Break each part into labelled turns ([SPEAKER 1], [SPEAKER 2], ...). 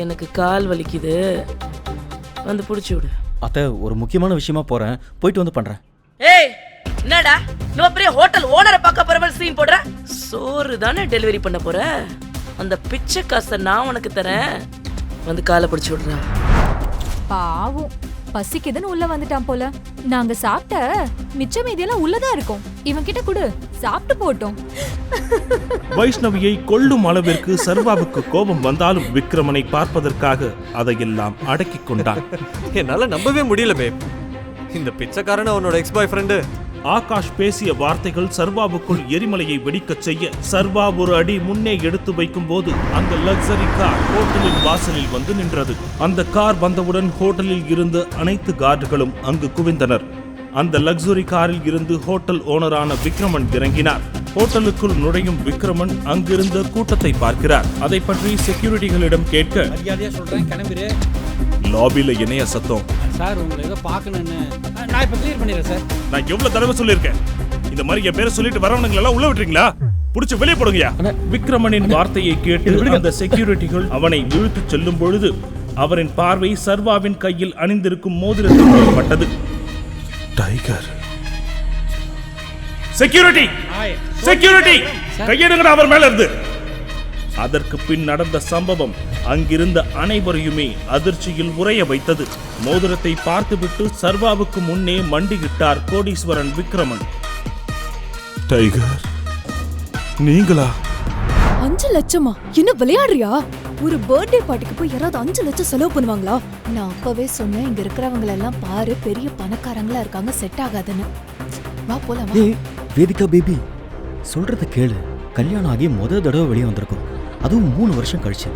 [SPEAKER 1] எனக்கு கால் வலிக்குது, வந்து புடிச்சு விடு.
[SPEAKER 2] அத்தை, ஒரு முக்கியமான விஷயமா போறேன், போயிட்டு வந்து பண்றேன்.
[SPEAKER 1] ஏய், என்னடா நம்ம பெரிய ஹோட்டல் ஓனரை பார்க்க போறவள் சீன் போடுற? சோறு தானே டெலிவரி பண்ண போற? அந்த பிச்சை காசை நான் உனக்கு தரேன், வந்து காலை பிடிச்சு விடுறா.
[SPEAKER 3] பாவம், பசிக்குதுன்னு உள்ள வந்துட்டான் போல. நாங்க சாப்பிட்ட மிச்ச மீதியெல்லாம் உள்ளதான் இருக்கும். இவன் கிட்ட கொடு, சாப்பிட்டு போட்டோம்.
[SPEAKER 4] வைஷ்ணவியை கொல்லும் அளவிற்கு சர்வாவுக்கு கோபம் வந்தாலும் விக்ரமனை பார்ப்பதற்காக அதையெல்லாம் அடக்கிக் கொண்டான்.
[SPEAKER 5] என்னால நம்பவே முடியல பேப். இந்த பிச்சைக்காரன் அவனோட எக்ஸ் பாய் ஃப்ரெண்டு.
[SPEAKER 4] ஆகாஷ் பேசிய வார்த்தைகள் சர்வாவுக்குள் எரிமலையை வெடிக்கச் செய்ய சர்வா ஒரு அடி முன்னே எடுத்து வைக்கும் போது அந்த லக்ஸரி கார் ஹோட்டலின் வாசலில் வந்து நின்றது. அந்த கார் வந்தவுடன் ஹோட்டலில் இருந்த அனைத்து கார்டுகளும் அங்கு குவிந்தனர். அந்த லக்ஸரி காரில் இருந்து ஹோட்டல் ஓனரான விக்ரமன் இறங்கினார். ஹோட்டலுக்குள் நுழையும் விக்ரமன் அங்கிருந்த கூட்டத்தை பார்க்கிறார். அதை பற்றி செக்யூரிட்டிகளிடம் கேட்க, லாபில இணைய சத்தம்.
[SPEAKER 6] சார், உங்களை ஏதோ பார்க்கணும்னு நான் இப்ப கிளியர் பண்ணிடுறேன் சார்.
[SPEAKER 4] நான் எவ்வளவு தடவை சொல்லியிருக்கேன், இந்த மாதிரி என் பேரை சொல்லிட்டு வரவனுங்களை எல்லாம் உள்ள விட்டுறீங்களா? புடிச்சு வெளியே போடுங்கயா. விக்ரமனின் வார்த்தையை கேட்டு அந்த செக்யூரிட்டிகள் அவனை இழுத்து செல்லும் பொழுது அவரின் பார்வை சர்வாவின் கையில் அணிந்திருக்கும் மோதிரத்தில் பட்டது. டைகர். செக்யூரிட்டி, செக்யூரிட்டி, கையெடுங்கடா அவர் மேல இருந்து. அதற்கு பின் நடந்த சம்பவம் அங்கிருந்த அனைவரையுமே அதிர்ச்சியில் உறைய வைத்தது. மோதிரத்தை பார்த்துவிட்டு சர்வாவுக்கு முன்னே மண்டியிட்டார் கோடீஸ்வரன் விக்ரமன். டைகர், நீங்களா?
[SPEAKER 3] 5 லட்சமா? என்ன விளையாடுறியா? ஒரு பர்த்டே பார்ட்டிக்கு போய் யாராவது 5 லட்சம் செலவு பண்ணுவாங்களா? நான் அப்பவே சொன்னேன், இங்க இருக்கிறவங்க எல்லாம் பாரு, பெரிய பணக்காரங்களா இருக்காங்க, செட் ஆகாதுன்னு. வா போலாம்.
[SPEAKER 2] ஏய் வேதிகா பேபி, சொல்றத கேளு. கல்யாணம் ஆகி முதல் தடவை வெளியே வந்திருக்கோம், அதுவும் 3 வருஷம் கழிச்சு.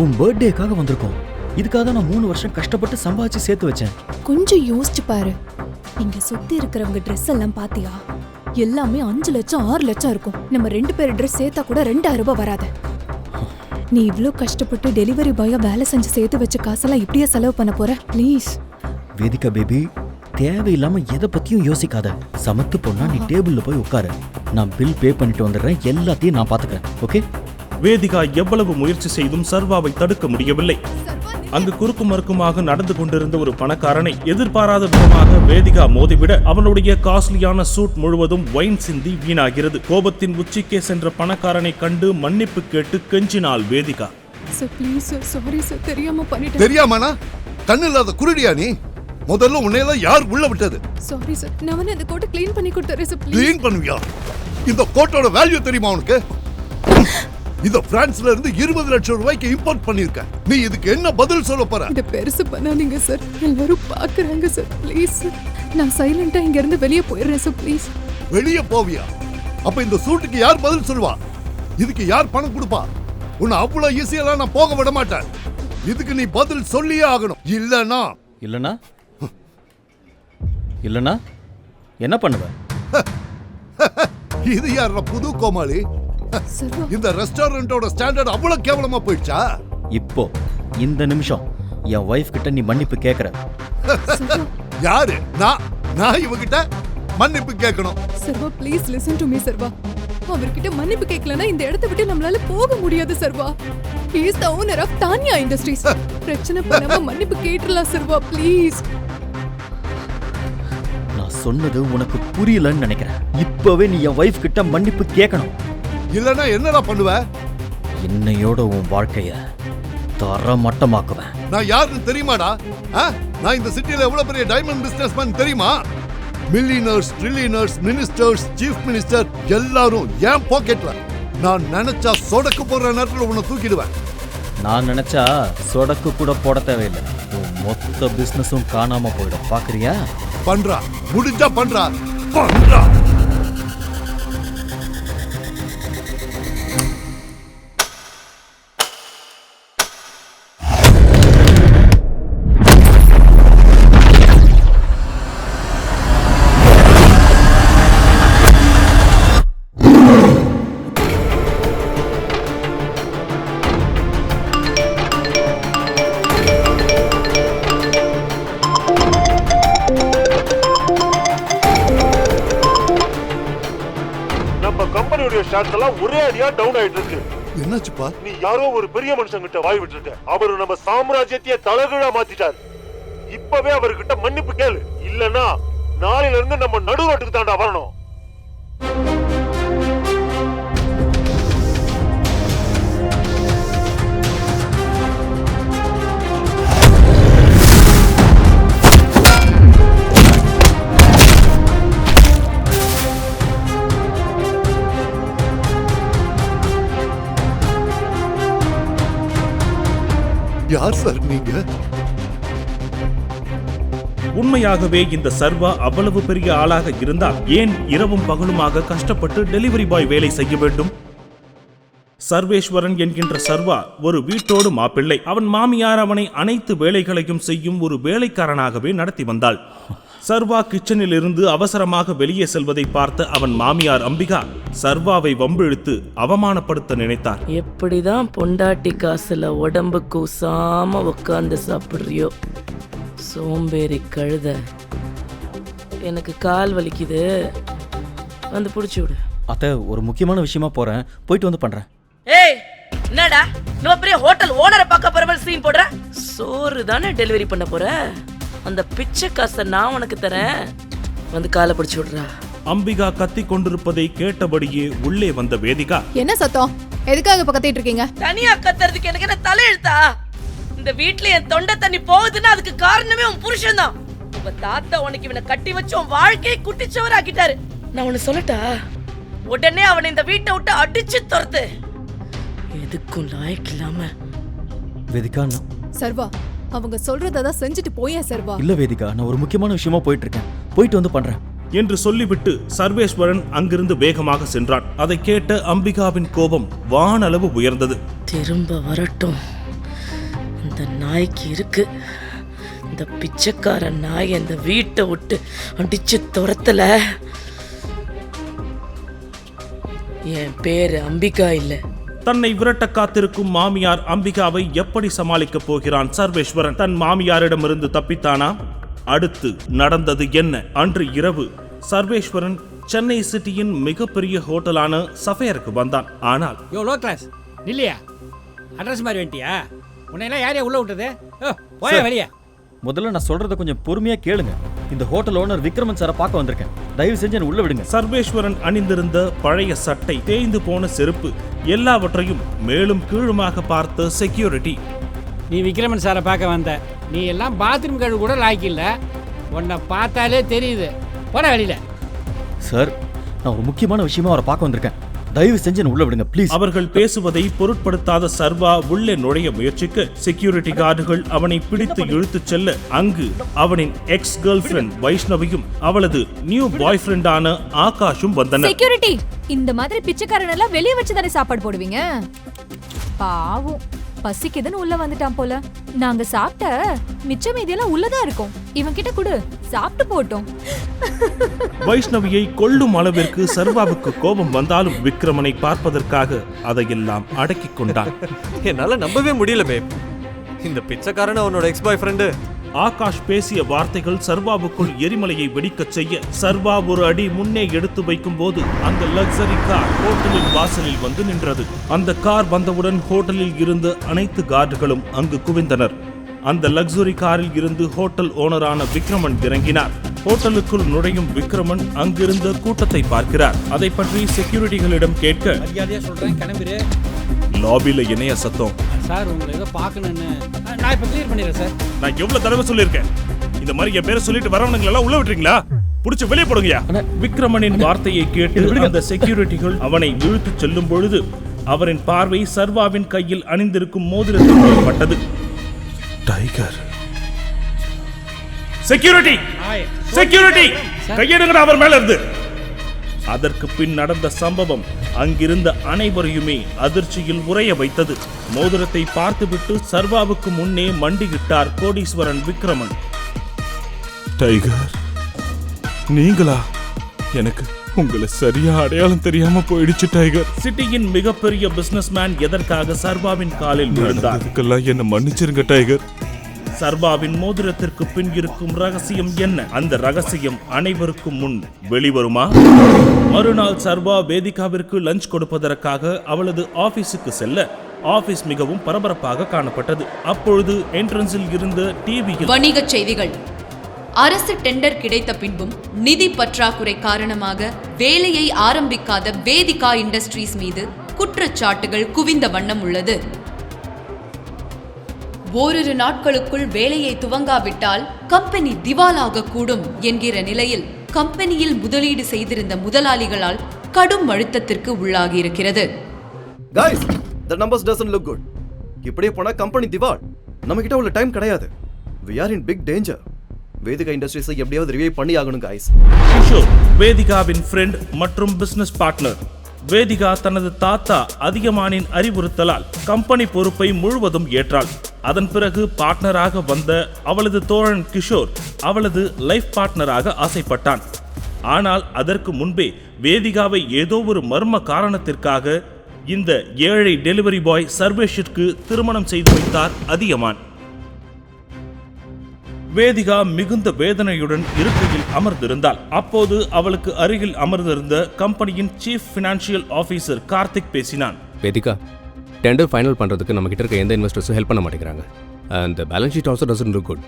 [SPEAKER 2] உன் பர்த்டேக்காக வந்திருக்கோம். இதுக்காக தான் நான் 3 வருஷம் கஷ்டப்பட்டு சம்பாதிச்சு சேர்த்து வச்சேன்.
[SPEAKER 3] கொஞ்சம் யோசிச்சு பாரு. இங்க சுத்தி இருக்கிறவங்க ட்ரெஸ் எல்லாம் பாத்தியா? எல்லாமே 5 லட்சம் 6 லட்சம் இருக்கும். நம்ம 2 பேர் ட்ரெஸ் சேர்த்தா கூட 2000 ரூபாய் வராது. நீ இவ்ளோ கஷ்டப்பட்டு டெலிவரி பாயா வேலை செஞ்சு சேர்த்து வச்ச காசெல்லாம் இப்படியே செலவு பண்ண போற? ப்ளீஸ்
[SPEAKER 2] வேதிகா பேபி, தேவையில்லாம எதை பத்தியும் யோசிக்காத. சமத்து பொண்ணா நீ டேபிள்ல போய் உட்காரு. நான் பில் பே பண்ணிட்டு வந்துடுறேன், எல்லாத்தையும் நான் பாத்துக்கிறேன். ஓகே?
[SPEAKER 4] வேதிகா எவ்வளவு முயற்சி செய்தும் சர்வாவை தடுக்க முடியவில்லை. அங்கு குறுக்கு மறுக்குமாக நடந்து கொண்டிருந்த ஒரு பணக்காரனை எதிர்பாராத விதமாக வேதிகா மோதிவிட அவனுடைய காஸ்ட்லியான சூட் முழுவதும் வைன் சிந்தி வீணாகிறது. கோபத்தின் உச்சிக்கே சென்ற பணக்காரனை கண்டு மன்னிப்பு கேட்டு கெஞ்சினாள் Vedika.
[SPEAKER 3] Sir, please sir, sorry sir, தெரியாம பண்ணிட்டேன்.
[SPEAKER 7] தெரியாமனா? கண்ணு இல்லாத குருடியா நீ? முதல்ல உன்னையெல்லாம் யார் உள்ள விட்டது?
[SPEAKER 3] சாரி சார், நான் இந்த கோட்டை க்ளீன் பண்ணி கொடுத்துறேன் சார், ப்ளீஸ்.
[SPEAKER 7] க்ளீன் பண்ணுவியா? இந்த கோட்டோட வேல்யூ தெரியுமா உனக்கு? இத பிரான்ஸ்ல இருந்து 20 லட்சம் ரூபாய்க்கு இம்போர்ட் பண்ணிருக்க. நீ இதுக்கு என்ன பதில் சொல்ல போற?
[SPEAKER 3] இத பெருசு பண்ணாதீங்க சார், எல்லாரும் பாக்குறாங்க சார், ப்ளீஸ். நான் சைலண்டா இங்க இருந்து வெளியே போயிடுறேன் சார், ப்ளீஸ்.
[SPEAKER 7] வெளியே போவியா? அப்ப இந்த சூட்டுக்கு யார் பதில் சொல்லுவா? இதுக்கு யார் பணம் கொடுப்பா? உன்னை அவ்வளவு ஈஸியெல்லாம் நான் போக விட மாட்டேன். இதுக்கு நீ பதில் சொல்லியே ஆகணும். இல்லனா
[SPEAKER 2] இல்லனா இல்லனா என்ன பண்ணுவ?
[SPEAKER 7] இது யார புது கோமாளி? இந்த ரெஸ்டாரண்டோட ஸ்டாண்டர்ட் அவ்வளவு கேவலமா போயிடுச்சா?
[SPEAKER 2] இப்போ இந்த நிமிஷம் என் வைஃப் கிட்ட நீ மன்னிப்பு கேக்குற.
[SPEAKER 7] யாரு? நான் இவகிட்ட மன்னிப்பு கேட்கணும்?
[SPEAKER 3] சர்வா, ப்ளீஸ் லிசன் டு மீ சர்வா. அவர்கிட்ட மன்னிப்பு கேட்கலனா இந்த இடத்தை விட்டு நம்மளால போக முடியாது சர்வா. He is the owner of Tanya Industries. பிரச்சனை பண்ணாம மன்னிப்பு கேட்றலாம் சர்வா, ப்ளீஸ்.
[SPEAKER 2] நான் சொன்னது உனக்கு புரியலன்னு நினைக்கிறேன். இப்பவே நீ என் வைஃப் கிட்ட மன்னிப்பு கேட்கணும்.
[SPEAKER 7] இல்லனா என்னடா பண்ணுவ?
[SPEAKER 2] என்னையோட உன் வாழ்க்கைய தரமட்டமாக்குவேன்.
[SPEAKER 7] நான் யாருன்னு தெரியுமாடா? நான் இந்த சிட்டில எவ்வளவு பெரிய டைமண்ட் பிசினஸ்மேன் தெரியுமா? மில்லியனர்ஸ், ட்ரில்லியனர்ஸ், மினிஸ்டர்ஸ், சீஃப் மினிஸ்டர் எல்லாரும் என் பாக்கெட்ல. நான் நினைச்சா சொடக்கு போடுற நேரத்துல உன்னை தூக்கிடுவேன்.
[SPEAKER 2] நான் நினைச்சா சொடக்கு கூட போட தேவையில்லை. உன் மொத்த பிசினஸும் காணாம போயிடும். பாக்குறியா?
[SPEAKER 7] பண்றா, முடிஞ்சா பண்றா, பண்றா.
[SPEAKER 4] ஒரே அடியா டவுன் ஆயிட்டு இருக்கு.
[SPEAKER 7] என்னாச்சுப்பா?
[SPEAKER 8] நீ யாரோ ஒரு பெரிய மனுஷங்கிட்ட வாய் விட்டுருக்க. அவரு நம்ம சாம்ராஜ்யத்தையே தலகீழா மாத்திட்டார். இப்பவே அவர்கிட்ட மன்னிப்பு கேளு, இல்லன்னா நாளையில இருந்து நம்ம நடு ரோட்டுக்கு தாண்டா வரணும்.
[SPEAKER 7] யார் சார் நீங்க?
[SPEAKER 4] உண்மையாகவே இந்த சர்வா அவ்வளவு பெரிய ஆளாக இருந்தால் ஏன் இரவும் பகலுமாக கஷ்டப்பட்டு டெலிவரி பாய் வேலை செய்ய வேண்டும்? சர்வேஸ்வரன் என்கின்ற சர்வா ஒரு வீட்டோடு மாப்பிள்ளை. அவன் மாமியார் அவனை அனைத்து வேலைகளையும் செய்யும் ஒரு வேலைக்காரனாகவே நடத்தி வந்தாள். சர்வா கிச்சனில் இருந்து அவசரமாக வெளியே செல்வதை பார்த்த அவன் மாமியார் அம்பிகா சர்வாவை வம்பிழுத்து அவமானப்படுத்த நினைத்தார்.
[SPEAKER 1] எப்படிதான் பொண்டாட்டி காசுல உடம்பு கூசாம உட்கார்ந்து சாப்பிடுறியோ சோம்பேறி கழுத. எனக்கு கால் வலிக்குது, வந்து புடிச்சு விடு.
[SPEAKER 2] அத்தை, ஒரு முக்கியமான விஷயமா போறேன், போயிட்டு வந்து பண்றேன்.
[SPEAKER 1] ஏய், என்னடா நம்ம பெரிய ஹோட்டல் ஓனரை பார்க்க போற சீன் போடுற? சோறு தானே டெலிவரி பண்ண போற? அந்த பிச்சை காசை நான் உனக்கு தரேன், வந்து காலை பிடிச்சு விடுறா.
[SPEAKER 4] அம்பிகா கத்தி கொண்டிருப்பதை கேட்டபடியே உள்ளே வந்த வேதிகா,
[SPEAKER 3] என்ன சத்தம்? எதுக்காக இப்ப கத்திட்டு இருக்கீங்க?
[SPEAKER 1] தனியா கத்துறதுக்கு எனக்கு என்ன தலையெழுத்தா? இந்த வீட்ல என் தொண்டை தண்ணி போகுதுன்னா அதுக்கு காரணமே உன் புருஷன் தான். உங்க தாத்தா உனக்கு இவனை கட்டி வச்சு உன் வாழ்க்கையை குட்டிச்சவர் ஆக்கிட்டாரு. நான் உன்னை சொல்லட்டா, உடனே அவனை இந்த வீட்டை விட்டு அடிச்சு துரத்து. எதுக்கும் லாயக்கு இல்லாம.
[SPEAKER 2] வேதிகா,
[SPEAKER 3] சர்வா, அவங்க சொல்றதான் செஞ்சுட்டு போயே சர்வா.
[SPEAKER 2] இல்ல வேதிகா, நான் ஒரு முக்கியமான விஷயமா போயிட்டு இருக்கேன், போயிட்டு வந்து பண்றேன்
[SPEAKER 4] என்று சொல்லிவிட்டு சர்வேஸ்வரன் அங்கிருந்து வேகமாக சென்றான். அதை கேட்ட அம்பிகாவின் கோபம் வானளவு உயர்ந்தது.
[SPEAKER 1] திரும்ப வரட்டும், இந்த நாய்க்கு இருக்கு. இந்த பிச்சைக்கார நாய் அந்த வீட்டை விட்டு அடிச்சு துரத்தல. என் பேரு அம்பிகா இல்ல.
[SPEAKER 4] தன்னை விரட்ட காத்திருக்கும் மாமியார் அம்பிகாவை எப்படி சமாளிக்கப் போகிறான் சர்வேஸ்வரன்? தன் மாமியாரிடமிருந்து தப்பித்தானா? அடுத்து நடந்தது என்ன? அன்று இரவு சர்வேஸ்வரன் சென்னை சிட்டியின் மிகப்பெரிய ஹோட்டலான சஃபேருக்கு வந்தான். ஆனால்
[SPEAKER 6] யோ லோ கிளாஸ் இல்லையா? அட்ரஸ் மாதிரி வேண்டியா? உன்னையெல்லாம் யாரையா உள்ள விட்டது? போய வெளியே.
[SPEAKER 2] முதல்ல நான் சொல்றத கொஞ்சம் பொறுமையா கேளுங்க. இந்த ஹோட்டல் ஓனர் விக்ரமன் சாரை பார்க்க வந்திருக்கேன், தயவு செஞ்சு என்ன உள்ள விடுங்க.
[SPEAKER 4] சர்வேஸ்வரன் அணிந்திருந்த பழைய சட்டை, தேய்ந்து போன செருப்பு, எல்லாவற்றையும் மேலும் கீழுமாக பார்த்த செக்யூரிட்டி,
[SPEAKER 6] நீ விக்ரமன் சாரை பார்க்க வந்த, நீ எல்லாம் பாத்ரூம் கழுவு கூட லாய்க்கில்ல. உன்னை பார்த்தாலே தெரியுது, போட வெளியில.
[SPEAKER 2] சார், நான் ஒரு முக்கியமான விஷயமா அவரை பார்க்க வந்திருக்கேன், தயவு செஞ்சு என்ன உள்ள விடுங்க ப்ளீஸ்.
[SPEAKER 4] அவர்கள் பேசுவதை பொருட்படுத்தாத சர்வா உள்ளே நுழைய முயற்சிக்க செக்யூரிட்டி கார்டுகள் அவனை பிடித்து இழுத்துச் செல்ல அங்கு அவனின் எக்ஸ் கேர்ள் ஃபிரெண்ட் வைஷ்ணவியும் அவளது நியூ பாய் ஃப்ரெண்டான ஆகாஷும் வந்தனர்.
[SPEAKER 3] செக்யூரிட்டி, இந்த மாதிரி பிச்சைக்காரன் எல்லாம் வெளியே வச்சு தானே சாப்பாடு போடுவீங்க? பாவம், பசிக்குதுன்னு உள்ள வந்துட்டான் போல. நாங்க சாப்பிட்ட மிச்ச மீதியெல்லாம் உள்ளதான் இருக்கும், இவன் கிட்ட கொடு, சாப்பிட்டு போட்டோம்.
[SPEAKER 4] வைஷ்ணவியை கொல்லும் அளவிற்கு சர்வாவுக்கு கோபம் வந்தாலும் விக்ரமனை பார்ப்பதற்காக அதையெல்லாம் அடக்கிக் கொண்டான்.
[SPEAKER 5] என்னால நம்பவே முடியல பேப், இந்த பிச்சைக்காரன் அவனோட எக்ஸ் பாய் ஃப்ரெண்டு.
[SPEAKER 4] ஆகாஷ் பேசிய வார்த்தைகள் சர்வாவுக்குள் எரிமலையை வெடிக்கச் செய்ய சர்வா ஒரு அடி முன்னே எடுத்து வைக்கும் போது அந்த லக்ஸரி கார் ஹோட்டலின் வாசலில் வந்து நின்றது. அந்த கார் வந்தவுடன் ஹோட்டலில் இருந்த அனைத்து கார்டுகளும் அங்கு குவிந்தனர். அந்த லக்ஸரி காரில் இருந்து ஹோட்டல் ஓனரான விக்ரமன் இறங்கினார். ஹோட்டலுக்குள் நுழையும் விக்ரமன் அங்கிருந்த கூட்டத்தை பார்க்கிறார். அதை பற்றி செக்யூரிட்டிகளிடம் கேட்க,
[SPEAKER 6] மரியாதையா சொல்றேன், கிளம்பிரு.
[SPEAKER 4] லாபில இணைய சத்தம்.
[SPEAKER 6] சார், உங்களை ஏதோ பார்க்கணுன்னு நான் இப்ப கிளியர் பண்ணிடுறேன் சார்.
[SPEAKER 4] நான் எவ்வளவு தடவை சொல்லியிருக்கேன், இந்த மாதிரி என் பேரை சொல்லிட்டு வரவனுங்களை எல்லாம் உள்ள விட்டுறீங்களா? புடிச்சு வெளியே போடுங்கயா. விக்ரமனின் வார்த்தையை கேட்டு அந்த செக்யூரிட்டிகள் அவனை இழுத்துச் செல்லும் பொழுது அவரின் பார்வை சர்வாவின் கையில் அணிந்திருக்கும் மோதிரத்தில் பட்டது. டைகர். செக்யூரிட்டி, செக்யூரிட்டி, கையெடுங்கடா அவர் மேல இருந்து. அதற்கு பின் நடந்த சம்பவம் அங்கிருந்த அனைவரையுமே அதிர்ச்சியில் உறைய வைத்தது. மோதிரத்தை பார்த்துவிட்டு சர்வாவுக்கு முன்னே மண்டியிட்டார் கோடீஸ்வரன் விக்ரமன்.
[SPEAKER 9] டைகர், நீங்களா? எனக்கு உங்களை சரியா அடையாளம் தெரியாம போயிடுச்சு டைகர்.
[SPEAKER 4] சிட்டியின் மிகப்பெரிய பிசினஸ்மேன் எதற்காக சர்வாவின் காலில் விழுந்தார்?
[SPEAKER 9] அதுக்கெல்லாம் என்ன மன்னிச்சிருங்க டைகர்.
[SPEAKER 4] சர்வாவின் மோதிரத்திற்கு பின் இருக்கும் ரகசியம் என்ன? அந்த ரகசியம் அனைவருக்கும் முன் வெளிவருமா? மறுநாள் சர்வா வேதிகாவிற்கு லஞ்ச் கொடுப்பதற்காக அவளது ஆபீஸுக்கு செல்ல ஆபீஸ் மிகவும் பரபரப்பாக காணப்பட்டது. அப்பொழுது என்ட்ரன்ஸில் இருந்த டிவியில்
[SPEAKER 10] வணிகச் செய்திகள். அரசு டெண்டர் கிடைத்த பின்பும் நிதி பற்றாக்குறை காரணமாக வேலையை ஆரம்பிக்காத வேதிகா இண்டஸ்ட்ரீஸ் மீது குற்றச்சாட்டுகள் குவிந்த வண்ணம் உள்ளது. ஓரிரு நாட்களுக்குள் வேலையை துவங்காவிட்டால் கம்பெனி திவாலாக கூடும் என்கிற நிலையில் கம்பெனியில் முதலீடு செய்திருந்த முதலாளிகளால் கடும் அழுத்தத்திற்கு உள்ளாகி இருக்கிறது.
[SPEAKER 11] Guys, the numbers doesn't look good. இப்படியே போனா கம்பெனி திவால். நம்ம கிட்ட உள்ள டைம் கிடையாது. We are in big danger. Vedika இண்டஸ்ட்ரீஸை எப்படியாவது ரிவைவ் பண்ணி ஆகணும் guys.
[SPEAKER 4] கிஷோர் வேதிகாவின் ஃப்ரெண்ட் மற்றும் பிசினஸ் பார்ட்னர். வேதிகா தனது தாத்தா அதிகமானின் அறிவுறுத்தலால் கம்பெனி பொறுப்பை முழுவதும் ஏற்றாள். அதன் பிறகு பார்ட்னராக வந்த அவளது தோழன் கிஷோர் அவளது லைஃப் பார்ட்னராக ஆசைப்பட்டான். ஆனால் அதற்கு முன்பே வேதிகாவை ஏதோ ஒரு மர்ம காரணத்திற்காக இந்த ஏழை டெலிவரி பாய் சர்வேஷிற்கு திருமணம் செய்து வைத்தார் அதியமான். வேதிகா மிகுந்த வேதனையுடன் இருக்கையில் அமர்ந்திருந்தாள். அப்போது அவளுக்கு அருகில் அமர்ந்திருந்த கம்பெனியின் சீஃப் பினான்சியல் ஆபீசர் கார்த்திக் பேசினான்.
[SPEAKER 12] வேதிகா, டெண்டர் ஃபைனல் பண்ணுறதுக்கு நம்ம கிட்ட இருக்க எந்த இன்வெஸ்டர்ஸும் ஹெல்ப் பண்ண மாட்டேங்கிறாங்க. அந்த balance sheet also doesn't look good.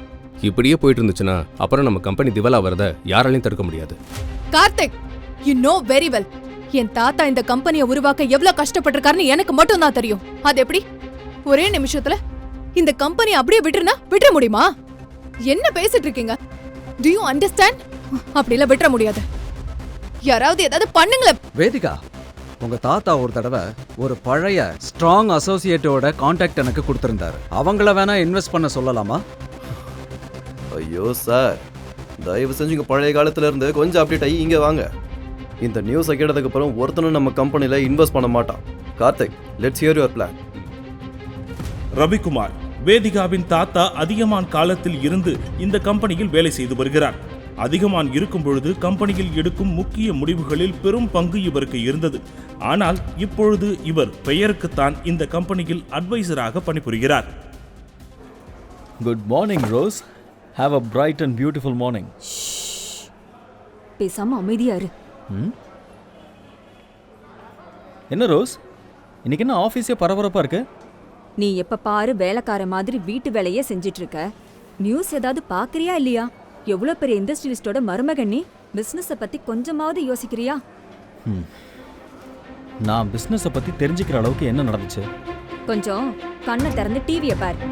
[SPEAKER 12] இப்படியே போயிட்டு இருந்துச்சுன்னா அப்புறம் நம்ம கம்பெனி திவாலா வரதை யாராலையும் தடுக்க முடியாது.
[SPEAKER 3] Karthik, you know very well, என் தாத்தா இந்த கம்பெனியை உருவாக்க எவ்வளவு கஷ்டப்பட்டிருக்காருன்னு எனக்கு மட்டும் தான் தெரியும். அது எப்படி ஒரே நிமிஷத்துல இந்த கம்பெனி அப்படியே விட்டுற முடியுமா? என்ன பேசிட்டு இருக்கீங்க? To you understand? அப்படிலாம் விட்டுற முடியாது. யாராவது ஏதாவது பண்ணுங்களேன்.
[SPEAKER 13] வேதிகா, உங்க தாத்தா ஒரு தடவை ஒரு பழைய ஸ்ட்ராங் அசோசியேட்டோட கான்டாக்ட் எனக்கு கொடுத்திருந்தாரு. அவங்கள வேணா இன்வெஸ்ட் பண்ண சொல்லலாமா?
[SPEAKER 11] ஐயோ சார், தயவு செஞ்சு இங்க பழைய காலத்துல இருந்து கொஞ்சம் அப்டேட் ஆகி இங்க வாங்க. இந்த நியூஸை கேட்டதுக்கு அப்புறம் ஒருத்தனும் நம்ம கம்பெனில இன்வெஸ்ட் பண்ண மாட்டான். Karthik, let's hear your plan.
[SPEAKER 4] Ravikumar வேதிகாவின் தாத்தா அதிகமான் காலத்தில் இருந்து இந்த கம்பெனியில் வேலை செய்து வருகிறார். அதிகமான் இருக்கும் பொழுது கம்பெனியில் எடுக்கும் முக்கிய முடிவுகளில் பெரும் பங்கு இவருக்கு இருந்தது. ஆனால் இப்பொழுது இவர் பெயருக்குத்தான் இந்த கம்பெனியில் அட்வைசராக பணிபுரிகிறார்.
[SPEAKER 2] Good morning Rose. Have a bright and beautiful morning.
[SPEAKER 3] பேசாம அமைதியா இரு.
[SPEAKER 2] என்ன ரோஸ், இன்னைக்கு என்ன ஆஃபீஸே பரபரப்பா இருக்கு?
[SPEAKER 14] நீ எப்ப பாரு வேலைக்கார மாதிரி வீட்டு வேலையே செஞ்சிட்டு இருக்க. நியூஸ் ஏதாவது பாக்குறியா இல்லையா? எவ்வளோ பெரிய இண்டஸ்ட்ரியலிஸ்டோட மருமகன் நீ. பிசினஸை பத்தி கொஞ்சமாவது யோசிக்கிறியா?
[SPEAKER 2] நான் பிசினஸை பத்தி தெரிஞ்சுக்கிற அளவுக்கு என்ன நடந்துச்சு?
[SPEAKER 14] கொஞ்சம் கண்ணை திறந்து டிவியை பாரு.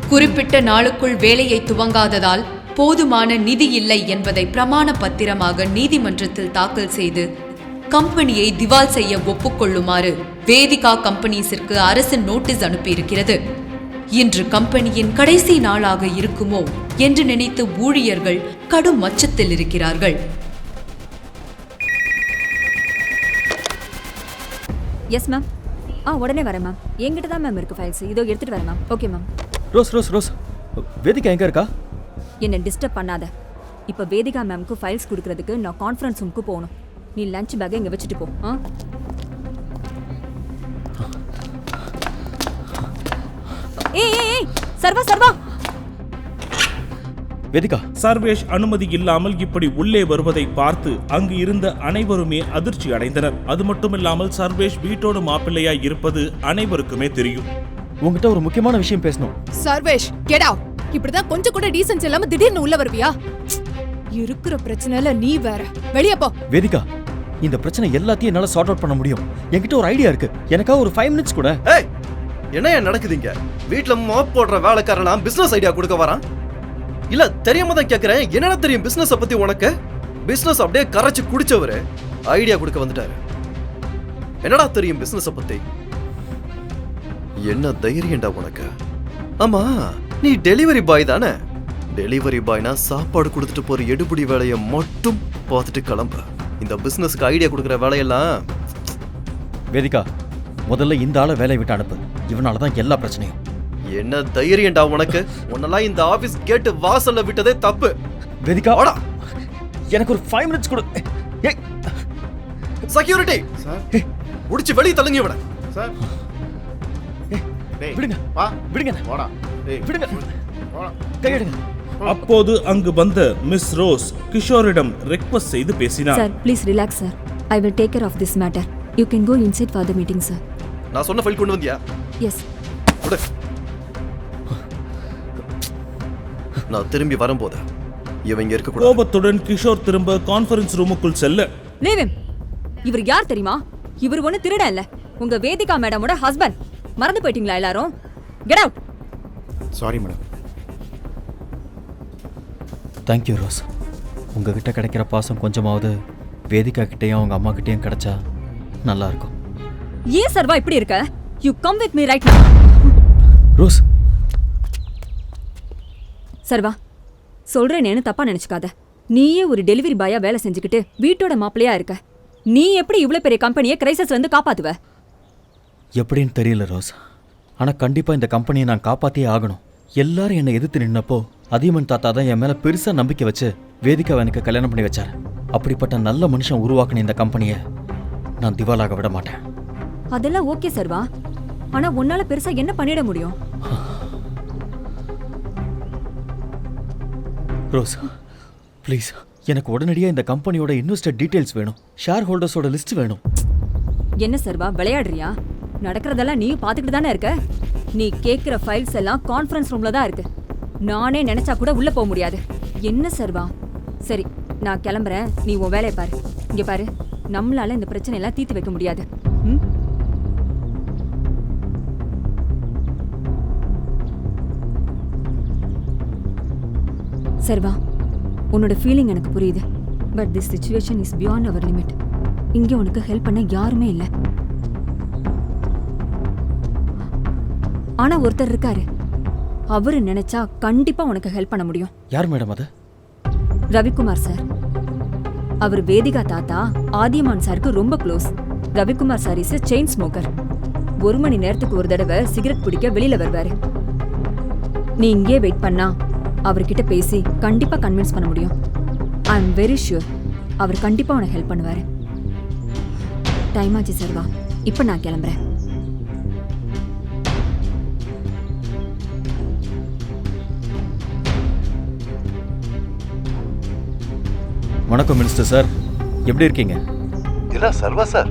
[SPEAKER 10] குறிப்பிட்ட நாளுக்குள் வேலையை துவங்காததால் போதுமான நிதி இல்லை என்பதை பிரமாண பத்திரமாக நீதிமன்றத்தில் தாக்கல் செய்து கம்பெனியை திவால் செய்ய ஒப்புக்கொள்ளுமாறு வேதிகா கம்பெனிஸிற்கு அரசு நோட்டீஸ் அனுப்பியிருக்கிறது. இன்று கம்பெனியின் கடைசி நாளாக இருக்குமோ என்று நினைத்து ஊழியர்கள் கடும் அச்சத்தில் இருக்கிறார்கள்.
[SPEAKER 14] Yes ma'am. உடனே வரேன் மேம். என்கிட்ட தான் மேம் இருக்கு ஃபைல்ஸ். இதோ எடுத்துட்டு வரேன் ma'am. Okay ma'am.
[SPEAKER 2] Rose Rose Rose, Vedika எங்க இருக்கா?
[SPEAKER 14] என்ன டிஸ்டர்ப் பண்ணாத. இப்போ வேதிகா மேம்க்கு ஃபைல்ஸ் கொடுக்கறதுக்கு நான் கான்ஃபரன்ஸ் ரூமுக்கு போகணும். நீ லஞ்ச் பேக்கை இங்கே வச்சுட்டு போ. ஏய் சர்வா சர்வா.
[SPEAKER 2] வேதிகா,
[SPEAKER 4] சர்வேஷ் அனுமதி இல்லாமல் இப்படி உள்ளே வருவதை பார்த்து அங்கு இருந்த அனைவருமே அதிர்ச்சி அடைந்தனர். அது மட்டுமில்லாமல் சர்வேஷ் வீட்டோடு மாப்பிள்ளையாய் இருப்பது அனைவருக்குமே தெரியும்.
[SPEAKER 2] உங்ககிட்ட ஒரு முக்கியமான விஷயம் பேசணும்.
[SPEAKER 3] Sarvesh, get out. இப்படிதான் கொஞ்சம் கூட டீசன்ஸ் இல்லாம திடீர்னு உள்ள வருவியா? இருக்கிற பிரச்சனைல நீ வேற. வெளியே போ.
[SPEAKER 2] வேதிகா, இந்த பிரச்சனை எல்லாத்தையும் என்னால சார்ட் அவுட் பண்ண முடியும். என்கிட்ட ஒரு ஐடியா இருக்கு. எனக்கா ஒரு 5 minutes கூட.
[SPEAKER 11] ஏய், என்ன நடக்குதுங்க? வீட்ல மாப் போடுற வேலைக்காரனா பிசினஸ் ஐடியா கொடுக்க வரான்? இல்ல தெரியாம தான் கேக்குறேன். என்னடா தெரியும் பிசினஸ் பத்தி உனக்கு? பிசினஸ் அப்படியே கரைச்சு குடிச்சவரு ஐடியா கொடுக்க வந்துட்டாரு. என்னடா தெரியும் பிசினஸ் பத்தி? என்ன தைரியம்டா உனக்கு? ஆமா, நீ டெலிவரி பாய் தானே? டெலிவரி பாய்னா சாப்பாடு கொடுத்துட்டு போற எடுபடி வேலையை மட்டும் பார்த்துட்டு கிளம்ப. இந்த பிசினஸ்க்கு ஐடியா கொடுக்குற வேலையெல்லாம்.
[SPEAKER 2] வேதிகா, முதல்ல இந்த ஆளை வேலையை விட்டு அனுப்பு. இவனாலதான் எல்லா பிரச்சனையும்.
[SPEAKER 11] என்ன தைரியம்டா உனக்கு? உன்னெல்லாம் இந்த ஆபீஸ் கேட்டு வாசல்ல விட்டதே தப்பு.
[SPEAKER 2] வேதிகா, வாடா. எனக்கு ஒரு 5 minutes கொடு. ஏய்,
[SPEAKER 11] செக்யூரிட்டி முடிச்சு வெளிய தள்ளுங்க இவனை.
[SPEAKER 2] விடுங்க, வா, விடுங்க. வாடா. விடுங்க, கையெடுங்க.
[SPEAKER 4] அப்போது அங்கு வந்த மிஸ் ரோஸ் கிஷோரிடம் ரெக்வஸ்ட் செய்து பேசினார்.
[SPEAKER 14] Sir please relax sir. I will take care of this matter. You can go inside for the meeting sir.
[SPEAKER 11] நான் சொன்ன ஃபைல் கொண்டு வந்தியா?
[SPEAKER 14] எஸ்.
[SPEAKER 11] நான் திரும்பி வரும்போது இவங்க இருக்க கூடாது.
[SPEAKER 4] கோபத்துடன் கிஷோர் திரும்ப கான்ஃபரன்ஸ் ரூமுக்குள் செல்ல,
[SPEAKER 14] லீவ் ஹிம். இவர் யார் தெரியுமா? இவர் ஒண்ணு திருடன் இல்ல, உங்க வேதிகா மேடமோட ஹஸ்பண்ட். மறந்து போயிட்டீங்களா எல்லாரும்? Get out.
[SPEAKER 2] Sorry madam. Thank you rose. உங்ககிட்ட கிடைக்கிற பாசம் கொஞ்சமாவது வேதிகா கிட்டேயும் அவங்க அம்மா கிட்டேயும் கிடைச்சா நல்லா இருக்கும்.
[SPEAKER 14] ஏன் சர்வா இப்படி இருக்க? You come with me right now.
[SPEAKER 2] Rose.
[SPEAKER 14] Sarva, சொல்றேன்னு தப்பா நினைச்சுக்காத. நீயே ஒரு டெலிவரி பாயா வேலை செஞ்சுக்கிட்டு வீட்டோட மாப்பிளையா இருக்க. நீ எப்படி இவ்வளவு பெரிய கம்பெனியை கிரைசஸ்ல இருந்து காப்பாத்துவ?
[SPEAKER 2] எப்படின்னு தெரியல ரோஸ், ஆனால் கண்டிப்பாக இந்த கம்பெனியை நான் காப்பாற்றியே ஆகணும். எல்லாரும் என்னை எதிர்த்து நின்னப்போ அதியமன் தாத்தா தான் என் மேலே பெருசாக நம்பிக்கை வச்சு வேதிகாவை எனக்கு கல்யாணம் பண்ணி வச்சார். அப்படிப்பட்ட நல்ல மனுஷன் உருவாக்கின இந்த கம்பெனியை நான் திவாலாக விட மாட்டேன்.
[SPEAKER 14] அதெல்லாம் ஓகே சர்வா, ஆனா உன்னால பெருசா என்ன பண்ணிட முடியும்?
[SPEAKER 2] ரோஸ் ப்ளீஸ், எனக்கு உடனடியாக இந்த கம்பெனியோட இன்வெஸ்டர் டீட்டெயில்ஸ் வேணும். ஷேர் ஹோல்டர்ஸோட லிஸ்ட் வேணும்.
[SPEAKER 14] என்ன சர்வா விளையாடுறியா? நடக்கிறதெல்லாம் நீயும் பார்த்துக்கிட்டு தானே இருக்க. நீ கேட்குற ஃபைல்ஸ் எல்லாம் கான்ஃபரன்ஸ் ரூம்ல தான் இருக்கு. நானே நினைச்சா கூட உள்ள போக முடியாது. என்ன சர்வா? சரி, நான் கிளம்புறேன். நீ உன் வேலையை பாரு. இங்க பாரு, நம்மளால இந்த பிரச்சனை எல்லாம் தீர்த்து வைக்க முடியாது. சர்வா, உன்னோட ஃபீலிங் எனக்கு புரியுது. But this situation is beyond our limit. இங்கே உனக்கு ஹெல்ப் பண்ண யாருமே இல்லை. ஆனா ஒருத்தர் இருக்காரு. அவரு நினைச்சா கண்டிப்பா உனக்கு ஹெல்ப் பண்ண முடியும்.
[SPEAKER 2] யார் மேடம் அது?
[SPEAKER 14] ரவிக்குமார் சார். அவர் வேதிகா தாத்தா ஆதியமான் சாருக்கு ரொம்ப close. Ravikumar sir is chain smoker. 1 மணி நேரத்துக்கு ஒரு தடவை சிகரெட் பிடிக்க வெளியில வருவாரு. நீ இங்கே வெயிட் பண்ணா அவர்கிட்ட பேசி கண்டிப்பா கன்வின்ஸ் பண்ண முடியும். ஐ எம் வெரி ஷூர் அவர் கண்டிப்பா உனக்கு ஹெல்ப் பண்ணுவாரு. டைம் ஆச்சு சர்வா, இப்ப நான் கிளம்புறேன்.
[SPEAKER 2] வணக்கம் மினிஸ்டர் சார், எப்படி இருக்கீங்க?
[SPEAKER 7] இல்ல சர்வா சார்,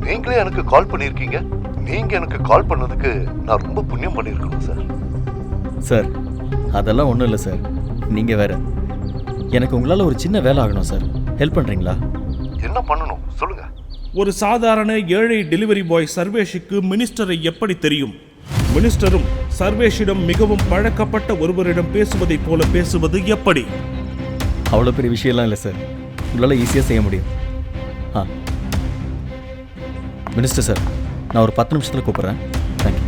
[SPEAKER 7] நீங்களே எனக்கு கால் பண்ணியிருக்கீங்க. நீங்க எனக்கு கால் பண்ணதுக்கு நான் ரொம்ப புண்ணியம் பண்ணியிருக்கணும் சார்.
[SPEAKER 2] சார் அதெல்லாம் ஒன்றும் இல்லை சார், நீங்கள் வேற. எனக்கு உங்களால் ஒரு சின்ன வேலை ஆகணும் சார். ஹெல்ப் பண்ணுறீங்களா?
[SPEAKER 7] என்ன பண்ணணும் சொல்லுங்க.
[SPEAKER 4] ஒரு சாதாரண ஏழை டெலிவரி பாய் சர்வேஷுக்கு மினிஸ்டரை எப்படி தெரியும்? மினிஸ்டரும் சர்வேஷிடம் மிகவும் பழக்கப்பட்ட ஒருவரிடம் பேசுவதைப் போல பேசுவது எப்படி?
[SPEAKER 2] அவ்வளோ பெரிய விஷயம்லாம் இல்லை சார், உங்களால் ஈஸியாக செய்ய முடியும். மினிஸ்டர் சார், நான் ஒரு 10 நிமிஷத்தில் கூப்பிட்றேன். தேங்க்யூ.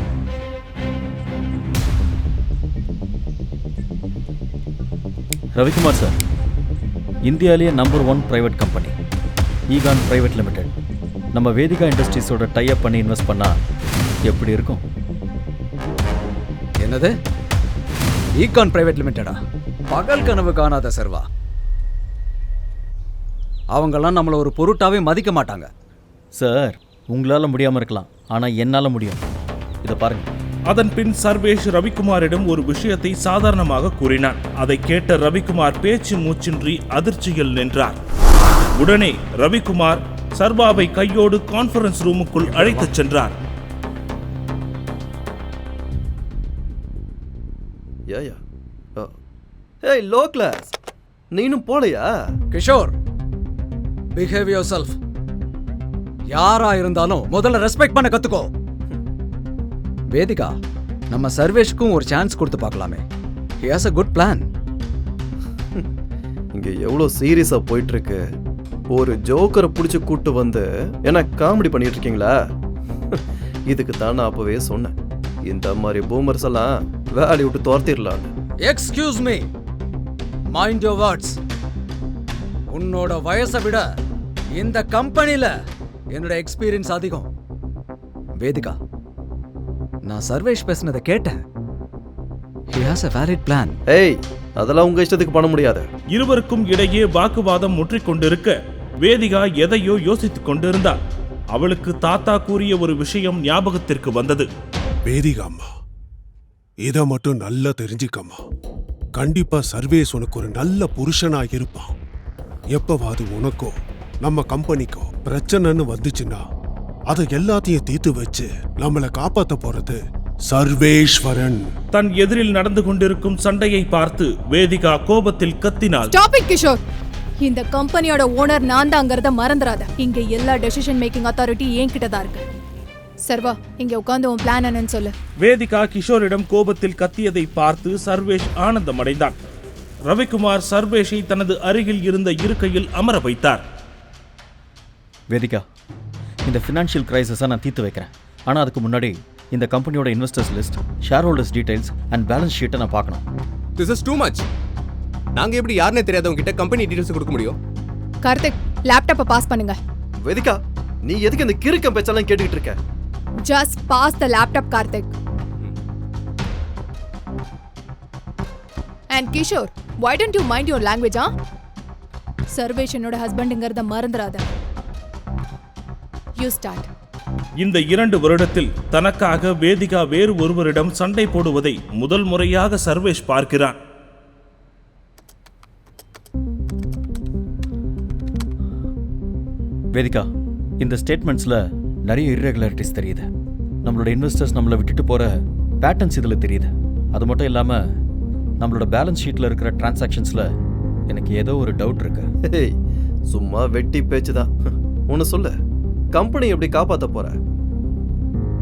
[SPEAKER 2] ரவிக்குமார் சார், இந்தியாவிலேயே number 1 private company Econ private limited. நம்ம வேதிகா இண்டஸ்ட்ரீஸோட டைப் பண்ணி இன்வெஸ்ட் பண்ணால் எப்படி இருக்கும்?
[SPEAKER 13] என்னது? ஈகான் பிரைவேட் லிமிடெடா? பகல் கனவு காணாத சர்வா. அவங்கெல்லாம் நம்மளை ஒரு பொருட்டாவே மதிக்க மாட்டாங்க.
[SPEAKER 2] சார், உங்களால் முடியாமல் இருக்கலாம், ஆனால் என்னால் முடியும். இதை பாருங்க.
[SPEAKER 4] அதன் பின் சர்வேஷ் ரவிக்குமாரிடம் ஒரு விஷயத்தை சாதாரணமாக கூறினான். அதை கேட்ட ரவிக்குமார் பேச்சு மூச்சின்றி அதிர்ச்சியில் நின்றார். உடனே ரவிக்குமார் சர்வாவை கையோடு கான்ஃபரன்ஸ் ரூமுக்குள் அழைத்துச் சென்றார்.
[SPEAKER 11] ஏய் லோ கிளாஸ், நீனும் போலையா?
[SPEAKER 13] Kishore, behave yourself. யாரா இருந்தாலும் முதல்ல ரெஸ்பெக்ட் பண்ண கத்துக்கோ. வேதிகா, நம்ம சர்வேஷ்க்கும் ஒரு சான்ஸ் கொடுத்து பார்க்கலாமே. He has a good plan.
[SPEAKER 11] இங்க எவ்வளவு சீரியஸா போயிட்டு இருக்கு. ஒரு ஜோக்கரை பிடிச்சி கூட்டு வந்து என்ன காமெடி பண்ணிட்டு இருக்கீங்களா? இதுக்கு தான் நான் அப்பவே சொன்னேன், இந்த மாதிரி பூமர்ஸ் எல்லாம் வேலையை விட்டு துரத்திடலாம்.
[SPEAKER 13] Excuse me, mind your words. உன்னோட வயசை விட இந்த கம்பெனில என்னோட எக்ஸ்பீரியன்ஸ் அதிகம். வேதிகா, நான் சர்வேஷ் பேசினதை கேட்டேன். He has a valid plan.
[SPEAKER 11] ஏய், அதெல்லாம் உங்க இஷ்டத்துக்கு பண்ண முடியாது.
[SPEAKER 4] இருவருக்கும் இடையே வாக்குவாதம் முற்றிக்கொண்டிருக்க வேதிகா எதையோ யோசித்துக் கொண்டிருந்தாள். அவளுக்கு தாத்தா கூறிய ஒரு விஷயம் ஞாபகத்திற்கு வந்தது.
[SPEAKER 9] வேதிகாம்மா, இத மட்டும் நல்லா தெரிஞ்சுக்கம்மா. கண்டிப்பா சர்வேஸ் உனக்கு ஒரு நல்ல புருஷனா இருப்பான். எப்பவாது உனக்கோ நம்ம கம்பெனிக்கோ பிரச்சனைன்னு வந்துச்சுன்னா அதை எல்லாத்தையும் தீர்த்து வச்சு நம்மளை காப்பாத்த போறது சர்வேஸ்வரன்.
[SPEAKER 4] தன் எதிரில் நடந்து கொண்டிருக்கும் சண்டையை பார்த்து வேதிகா கோபத்தில் கத்தினாள்.
[SPEAKER 3] Stop it Kishore. இந்த கம்பெனியோட ஓனர் நான் தாங்கிறத மறந்துடாத. இங்க எல்லா டெசிஷன் மேக்கிங் அத்தாரிட்டி என்கிட்ட தான் இருக்கு. சர்வா, இங்க உட்கார்ந்து உன் பிளான் என்னன்னு சொல்லு.
[SPEAKER 4] வேதிகா கிஷோரிடம் கோபத்தில் கத்தியதை பார்த்து சர்வேஷ் ஆனந்தமடைந்தான். ரவிக்குமார் சர்வேஷை தனது அருகில் இருந்த இருக்கையில் அமர வைத்தார்.
[SPEAKER 2] வேதிகா, இந்த ஃபினான்ஷியல் கிரைசிஸை நான் தீர்த்து வைக்கிறேன். ஆனால் அதுக்கு முன்னாடி இந்த கம்பெனியோட investors list, share holders details and balance ஷீட்டை நான் பார்க்கணும்.
[SPEAKER 12] This is too much. நாங்கள் எப்படி யாருன்னே தெரியாதவங்க கிட்ட கம்பெனி டீடைல்ஸ் கொடுக்க முடியும்?
[SPEAKER 3] கார்த்திக், லேப்டாப்பை பாஸ் பண்ணுங்க.
[SPEAKER 11] வேதிகா, நீ எதுக்கு இந்த கிறுக்கம் பேச்செல்லாம் கேட்டுக்கிட்டு இருக்க?
[SPEAKER 3] Just pass the laptop, Karthik. And Kishore, why don't you mind your language, huh? Sarvesh என்னோட ஹஸ்பண்டுங்கிறத மறந்துடாத. You start.
[SPEAKER 4] இந்த 2 வருடத்தில் தனக்காக வேதிகா வேறு ஒருவரிடம் சண்டை போடுவதை முதல் முறையாக சர்வேஷ் பார்க்கிறான்.
[SPEAKER 2] வேதிகா, இந்த ஸ்டேட்மெண்ட்ஸில் நிறைய இர்ரெகுலாரிட்டிஸ் தெரியுது. நம்மளோட இன்வெஸ்டர்ஸ் நம்மளை விட்டுட்டு போகிற பேட்டர்ன்ஸ் இதில் தெரியுது. அது மட்டும் இல்லாமல் நம்மளோட பேலன்ஸ் ஷீட்டில் இருக்கிற டிரான்சாக்ஷன்ஸில் எனக்கு ஏதோ ஒரு டவுட் இருக்கு.
[SPEAKER 11] சும்மா வெட்டி பேச்சு தான். ஒன்று சொல்லு, கம்பெனி எப்படி காப்பாற்ற போற?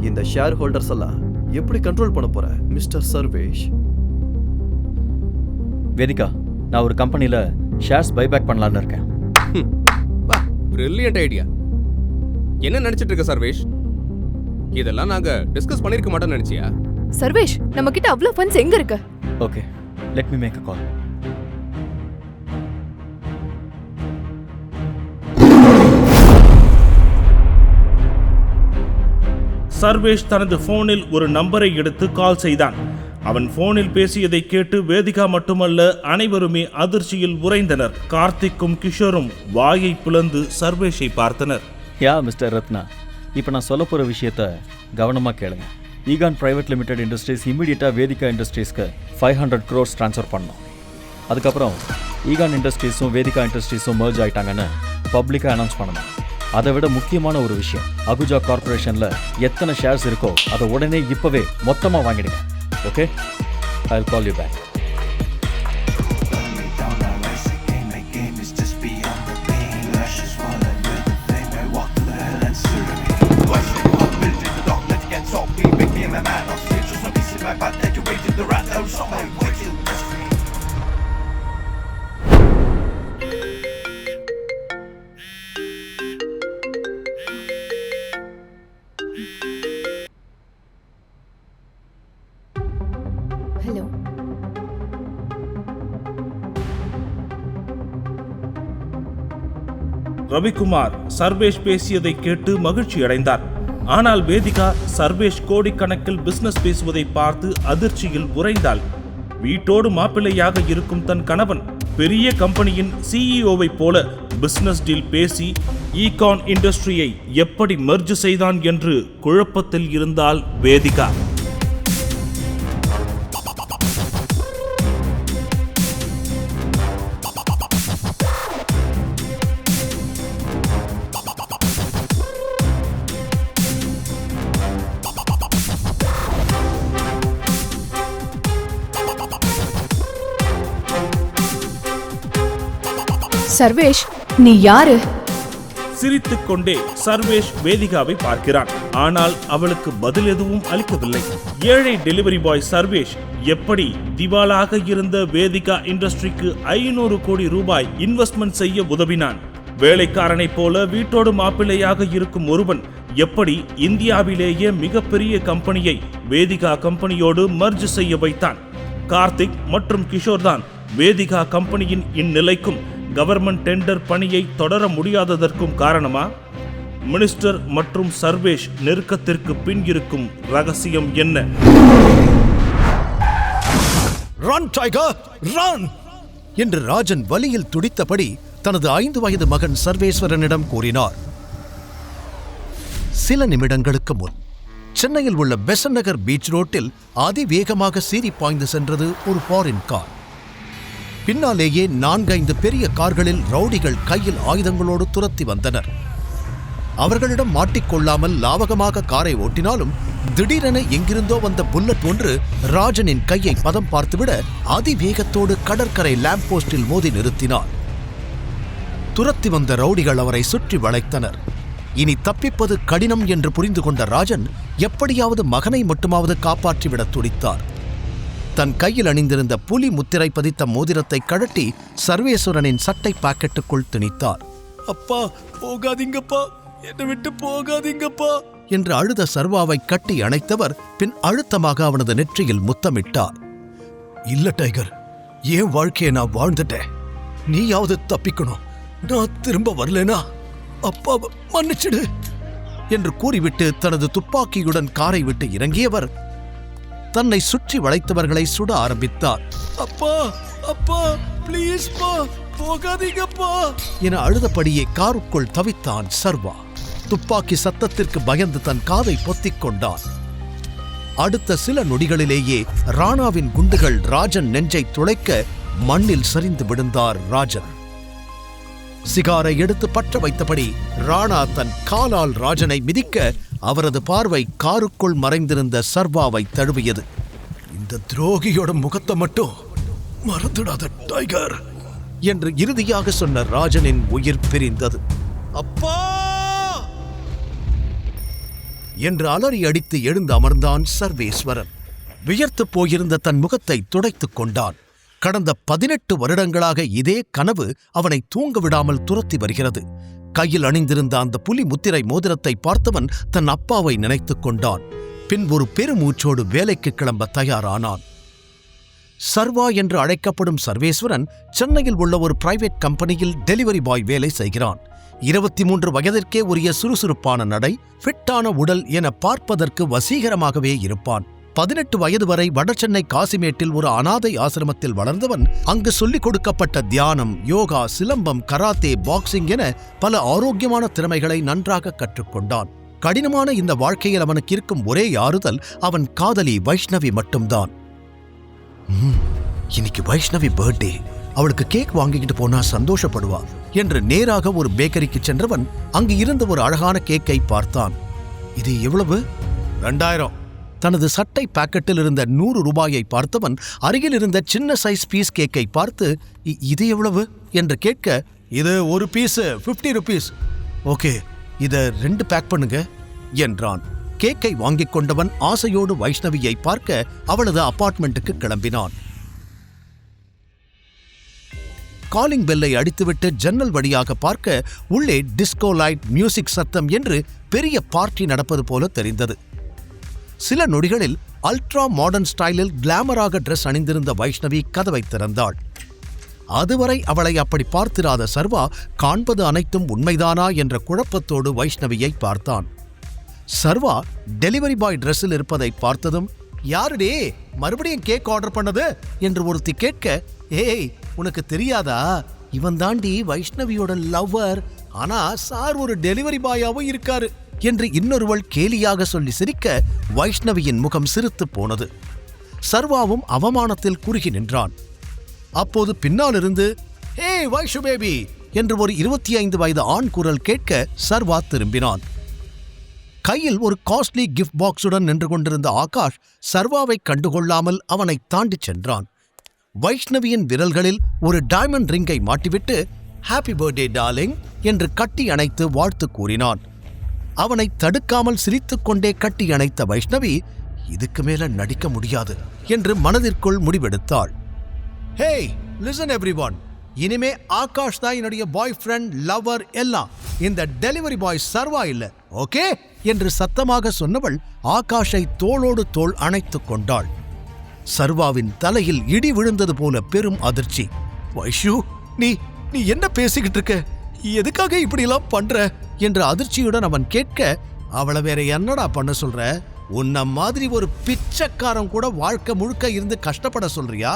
[SPEAKER 11] இந்த ஷேர் ஹோல்டர்ஸ் எல்லாம் எப்படி கண்ட்ரோல் பண்ண போற மிஸ்டர் சர்வேஷ்?
[SPEAKER 2] வேதிகா, நான் ஒரு கம்பெனியில் ஷேர்ஸ் பைபேக் பண்ணலான்னு இருக்கேன்.
[SPEAKER 12] Brilliant idea. என்ன நினைச்சிட்டு இருக்க சர்வேஷ்? இதெல்லாம் நாங்க டிஸ்கஸ் பண்ணிருக்க மாட்டோம்னு நினைச்சியா?
[SPEAKER 3] சர்வேஷ், நம்ம கிட்ட அவ்வளவு ஃபண்ட்ஸ் எங்க இருக்கு?
[SPEAKER 2] Okay, let me make a call.
[SPEAKER 4] Sarvesh தனது போனில் ஒரு நம்பரை எடுத்து கால் செய்தான். அவன் போனில் பேசியதை கேட்டு வேதிகா மட்டுமல்ல, அனைவருமே அதிர்ச்சியில் உறைந்தனர். கார்த்திக்கும் கிஷோரும் வாயை பிளந்து சர்வேஷை பார்த்தனர்.
[SPEAKER 2] யா மிஸ்டர் ரத்னா, இப்போ நான் சொல்ல போகிற விஷயத்த கவனமாக கேளுங்க. ஈகான் பிரைவேட் லிமிடெட் இண்டஸ்ட்ரீஸ் இமீடியட்டாக வேதிகா இண்டஸ்ட்ரீஸ்க்கு 500 crores ட்ரான்ஸ்ஃபர் பண்ணோம். அதுக்கப்புறம் ஈகான் இண்டஸ்ட்ரீஸும் வேதிகா இண்டஸ்ட்ரீஸும் மர்ஜ் ஆகிட்டாங்கன்னு பப்ளிக்காக அனௌன்ஸ் பண்ணணும். அதை விட முக்கியமான ஒரு விஷயம், அகுஜா கார்பரேஷனில் எத்தனை ஷேர்ஸ் இருக்கோ அதை உடனே இப்போவே மொத்தமாக வாங்கிடுங்க. Okay, I will call you back.
[SPEAKER 3] Hello.
[SPEAKER 4] Ravikumar Sarvesh பேசியதை கேட்டு மகிழ்ச்சி அடைந்தார். ஆனால் வேதிகா சர்வேஷ் கோடிக்கணக்கில் பிசினஸ் பேசுவதை பார்த்து அதிர்ச்சியில் உறைந்தாள். வீட்டோடு மாப்பிள்ளையாக இருக்கும் தன் கணவன் பெரிய கம்பெனியின் சிஇஓவை போல பிசினஸ் டீல் பேசி ஈகான் இண்டஸ்ட்ரியை எப்படி மெர்ஜ் செய்தான் என்று குழப்பத்தில் இருந்தாள் வேதிகா.
[SPEAKER 3] சர்வேஷ், நீ யாரு?
[SPEAKER 4] சிரித்துக்கொண்டே சர்வேஷ் வேதிகாவை பார்க்கிறான். ஆனால் அவளுக்கு பதில் எதுவும் அளிக்கவில்லை. ஏழை டெலிவரி பாய் சர்வேஷ் எப்படி திவாலாக இருந்த வேதிகா இண்டஸ்ட்ரிக்கு 500 கோடி ரூபாய் இன்வெஸ்ட்மெண்ட் செய்ய உதவினான்? வேலைக்காரனைப் போல வீட்டோடு மாப்பிள்ளையாக இருக்கும் ஒருவன் எப்படி இந்தியாவிலேயே மிகப்பெரிய கம்பெனியை வேதிகா கம்பெனியோடு மர்ஜ் செய்ய வைத்தான்? கார்த்திக் மற்றும் கிஷோர் தான் வேதிகா கம்பெனியின் இந்நிலைக்கும் கவர்மெண்ட் டெண்டர் பணியை தொடர முடியாததற்கும் காரணமா? மினிஸ்டர் மற்றும் சர்வேஷ் நெருக்கத்திற்கு பின் இருக்கும் ரகசியம் என்ன?
[SPEAKER 15] ரன் டைகர் ரன் என்று ராஜன் வலியில் துடித்தபடி தனது 5 வயது மகன் சர்வேஸ்வரனிடம் கூறினார். சில நிமிடங்களுக்கு முன் சென்னையில் உள்ள பெசன்ட் நகர் பீச் ரோட்டில் அதிவேகமாக சீறி பாய்ந்து சென்றது ஒரு ஃபாரின் கார். பின்னாலேயே 4-5 பெரிய கார்களில் ரவுடிகள் கையில் ஆயுதங்களோடு துரத்தி வந்தனர். அவர்களிடம் மாட்டிக்கொள்ளாமல் லாவகமாக காரை ஓட்டினாலும் திடீரென எங்கிருந்தோ வந்த புல்லட் ஒன்று ராஜனின் கையை பதம் பார்த்துவிட அதிவேகத்தோடு கடற்கரை லேம்ப் போஸ்டில் மோதி நிறுத்தினார். துரத்தி வந்த ரவுடிகள் அவரை சுற்றி வளைத்தனர். இனி தப்பிப்பது கடினம் என்று புரிந்து கொண்ட ராஜன் எப்படியாவது மகனை மட்டுமாவது காப்பாற்றிவிட துடித்தார். தன் கையில் அணிந்திருந்த புலி முத்திரை பதித்த மோதிரத்தை கழட்டி சர்வேஸ்வரனின் சட்டை பாக்கெட்டுக்குள் திணித்தார். அப்பா, போகாதீங்கப்பா, என்னை விட்டு போகாதீங்கப்பா என்று அழுத சர்வாவை கட்டி அணைத்தவர் பின் அழுத்தமாக அவனது நெற்றியில் முத்தமிட்டார். இல்ல டைகர், ஏன் வாழ்க்கையை நான் வாழ்ந்துட்டேன், நீயாவது தப்பிக்கணும், நான் திரும்ப வரலனா அப்பாவை மன்னிச்சிடு என்று கூறிவிட்டு தனது துப்பாக்கியுடன் காரை விட்டு இறங்கியவர் தன்னை சுற்றி வளைத்தவர்களை சுட ஆரம்பித்தார். அப்பா, அப்பா, ப்ளீஸ் பா, போகாதீங்கப்பா என அழுதபடியே காருக்குள் தவித்தான் சர்வா. துப்பாக்கி சத்தத்திற்கு பயந்து தன் காதை பொத்திக் கொண்டான். அடுத்த சில நொடிகளிலேயே ராணாவின் குண்டுகள் ராஜன் நெஞ்சை துளைக்க மண்ணில் சரிந்து விழுந்தார் ராஜன். சிகாரை எடுத்து பற்ற வைத்தபடி ராணா தன் காலால் ராஜனை மிதிக்க அவரது பார்வை காருக்குள் மறைந்திருந்த சர்வாவை தழுவியது. இந்த துரோகியோட முகத்தை மட்டும் மறந்துடாத டைகர் என்று இறுதியாக சொன்ன ராஜனின் உயிர் பிரிந்தது. அப்பா என்று அலறி அடித்து எழுந்து அமர்ந்தான் சர்வேஸ்வரன். வியர்த்து போயிருந்த தன் முகத்தை துடைத்துக் கொண்டான். கடந்த 18 வருடங்களாக இதே கனவு அவனை தூங்க விடாமல் துரத்தி வருகிறது. கையில் அணிந்திருந்த அந்த புலி முத்திரை மோதிரத்தை பார்த்தவன் தன் அப்பாவை நினைத்துக் கொண்டான். பின் ஒரு பெருமூச்சோடு வேலைக்கு கிளம்ப தயாரானான். சர்வா என்று அழைக்கப்படும் சர்வேஸ்வரன் சென்னையில் உள்ள ஒரு பிரைவேட் கம்பெனியில் டெலிவரி பாய் வேலை செய்கிறான். 23 வயதிற்கே உரிய சுறுசுறுப்பான நடை, ஃபிட்டான உடல் என பார்ப்பதற்கு வசீகரமாகவே இருப்பான். 18 வயது வரை வடசென்னை காசிமேட்டில் ஒரு அனாதை ஆசிரமத்தில் வளர்ந்தவன் அங்கு சொல்லிக் கொடுக்கப்பட்ட தியானம், யோகா, சிலம்பம், கராத்தே, பாக்ஸிங் என பல ஆரோக்கியமான திறமைகளை நன்றாக கற்றுக்கொண்டான். கடினமான இந்த வாழ்க்கையில் அவனுக்கு இருக்கும் ஒரே ஆறுதல் அவன் காதலி வைஷ்ணவி மட்டும்தான். இன்னைக்கு வைஷ்ணவி பர்த்டே, அவளுக்கு கேக் வாங்கிக்கிட்டு போனா சந்தோஷப்படுவா என்று நேராக ஒரு பேக்கரிக்கு சென்றவன் அங்கு இருந்த ஒரு அழகான கேக்கை பார்த்தான். இது எவ்வளவு? 2000. தனது சட்டை பாக்கெட்டில் இருந்த 100 ரூபாயை பார்த்தவன் அருகில் இருந்த சின்ன சைஸ் பீஸ் கேக்கை பார்த்து இது எவ்வளவு என்று கேட்க, இது ஒரு பீஸ் 50 rupees. ஓகே, இத 2 பேக் பண்ணுங்க என்றான். கேக்கை வாங்கிக் கொண்டவன் ஆசையோடு வைஷ்ணவியை பார்க்க அவளது அபார்ட்மெண்ட்டுக்கு கிளம்பினான். காலிங் பெல்லை அடித்துவிட்டு ஜன்னல் வழியாக பார்க்க உள்ளே டிஸ்கோ லைட், மியூசிக் சத்தம் என்று பெரிய பார்ட்டி நடப்பது போல தெரிந்தது. சில நொடிகளில் அல்ட்ரா மாடர்ன் ஸ்டைலில் கிளாமராக டிரெஸ் அணிந்திருந்த வைஷ்ணவி கதவை திறந்தாள். அதுவரை அவளை அப்படி பார்த்திராத சர்வா காண்பது அனைத்தும் உண்மைதானா என்ற குழப்பத்தோடு வைஷ்ணவியை பார்த்தான். சர்வா டெலிவரி பாய் டிரெஸ்ஸில் இருப்பதை பார்த்ததும், யாருடே மறுபடியும் கேக் ஆர்டர் பண்ணது என்று ஒருத்தி கேட்க, ஏய் உனக்கு தெரியாதா, இவன் தாண்டி வைஷ்ணவியோட லவ்வர், ஆனா சார் ஒரு டெலிவரி பாயாவும் இருக்காரு என்று இன்னொருவள் கேலியாக சொல்லி சிரிக்க வைஷ்ணவியின் முகம் சிரித்து போனது. சர்வாவும் அவமானத்தில் குறுகி நின்றான். அப்போது பின்னாலிருந்து, ஹே வைஷு பேபி என்று ஒரு 25 வயது ஆண் குரல் கேட்க சர்வா திரும்பினான். கையில் ஒரு காஸ்ட்லி கிஃப்ட் பாக்ஸுடன் நின்று கொண்டிருந்த ஆகாஷ் சர்வாவை கண்டுகொள்ளாமல் அவனை தாண்டி சென்றான். வைஷ்ணவியின் விரல்களில் ஒரு டைமண்ட் ரிங்கை மாட்டிவிட்டு ஹாப்பி பர்த்டே டார்லிங் என்று கட்டி அணைத்து வாழ்த்து கூறினான். அவனை தடுக்காமல் சிரித்துக்கொண்டே கட்டி அணைத்த வைஷ்ணவி, இதுக்கு மேல நடிக்க முடியாது என்று மனதிற்குள் முடிவெடுத்தாள். ஹேய் லிசன் எவ்ரிவன், இனிமே ஆகாஷ் தான் என்னுடைய பாய் ஃப்ரெண்ட், லவர் எல்லாம், இந்த டெலிவரி பாய் சர்வா இல்ல, ஓகே என்று சத்தமாக சொன்னவள் ஆகாஷை தோளோடு தோள் அணைத்துக் கொண்டாள். சர்வாவின் தலையில் இடி விழுந்தது போல பெரும் அதிர்ச்சி. வைஷு, நீ என்ன பேசிக்கிட்டு இருக்க, எதுக்காக இப்படி எல்லாம் பண்ற என்ற அதிர்ச்சியுடன் அவன் கேட்க, அவளை வேற என்னடா பண்ண சொல்ற, உன்ன மாதிரி ஒரு பிச்சைக்காரன் கூட வாழ்க்கை முழுக்க இருந்து கஷ்டப்பட சொல்றியா,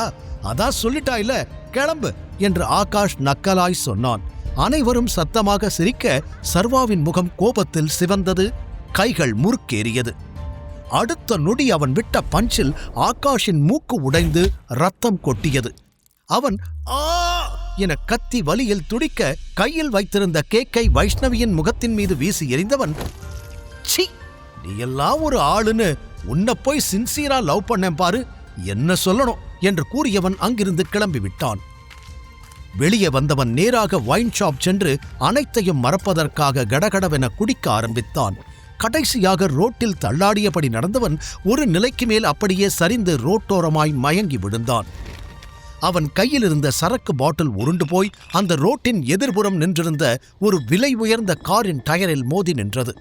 [SPEAKER 15] அதான் சொல்லிட்டா இல்ல, கிளம்பு என்று ஆகாஷ் நக்கலாய் சொன்னான். அனைவரும் சத்தமாக சிரிக்க சர்வாவின் முகம் கோபத்தில் சிவந்தது, கைகள் முறுக்கேறியது. அடுத்த நொடி அவன் விட்ட பஞ்சில் ஆகாஷின் மூக்கு உடைந்து ரத்தம் கொட்டியது. அவன் ஆ என கத்தி வலியில் துடிக்க கையில் வைத்திருந்த கேக்கை வைஷ்ணவியின் முகத்தின் மீது வீசி எறிந்தவன், சி, நீ எல்லாம் ஒரு ஆளுன்னு உன்னை போய் சின்சியரா லவ் பண்ணேன் பாரு, என்ன சொல்லணும் என்று கூறியவன் அங்கிருந்து கிளம்பி விட்டான். வெளியே வந்தவன் நேராக வைன் ஷாப் சென்று அனைத்தையும் மறப்பதற்காக கடகடவென குடிக்க ஆரம்பித்தான். கடைசியாக ரோட்டில் தள்ளாடியபடி நடந்தவன் ஒரு நிலைக்கு மேல் அப்படியே சரிந்து ரோட்டோரமாய் மயங்கி விழுந்தான். அவன் கையில் இருந்த சரக்கு பாட்டில் உருண்டு போய் அந்த ரோட்டின் எதிர்புறம் நின்றிருந்த ஒரு விலை உயர்ந்த காரின் டயரில் மோதி நின்றது.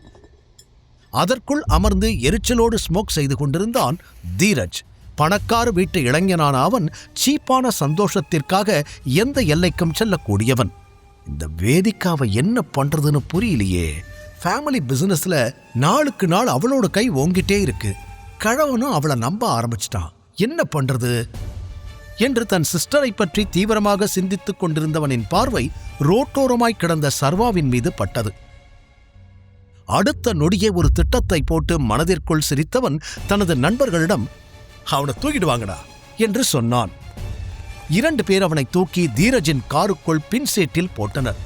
[SPEAKER 15] அதற்குள் அமர்ந்து எரிச்சலோடு ஸ்மோக் செய்து கொண்டிருந்தான் தீரஜ். பணக்கார வீட்டு இளைஞனான அவன் சீப்பான சந்தோஷத்திற்காக எந்த எல்லைக்கும் செல்லக்கூடியவன். இந்த வேதிக்காவை என்ன பண்றதுன்னு புரியலையே. ஃபேமிலி பிசினஸ்ல நாளுக்கு நாள் அவளோட கை ஓங்கிட்டே இருக்கு. கழவனும் அவளை நம்ப ஆரம்பிச்சிட்டான். என்ன பண்றது என்று தன் சிஸ்டரை பற்றி தீவிரமாக சிந்தித்துக் கொண்டிருந்தவனின் பார்வை ரோட்டோரமாய் கிடந்த சர்வாவின் மீது பட்டது. அடுத்த நொடியே ஒரு திட்டத்தை போட்டு மனதிற்குள் சிரித்தவன் தனது நண்பர்களிடம், அவனை தூக்கிடுவாங்கடா என்று சொன்னான். 2 பேர் அவனை தூக்கி தீரஜின் காருக்குள் பின்சேட்டில் போட்டனர்.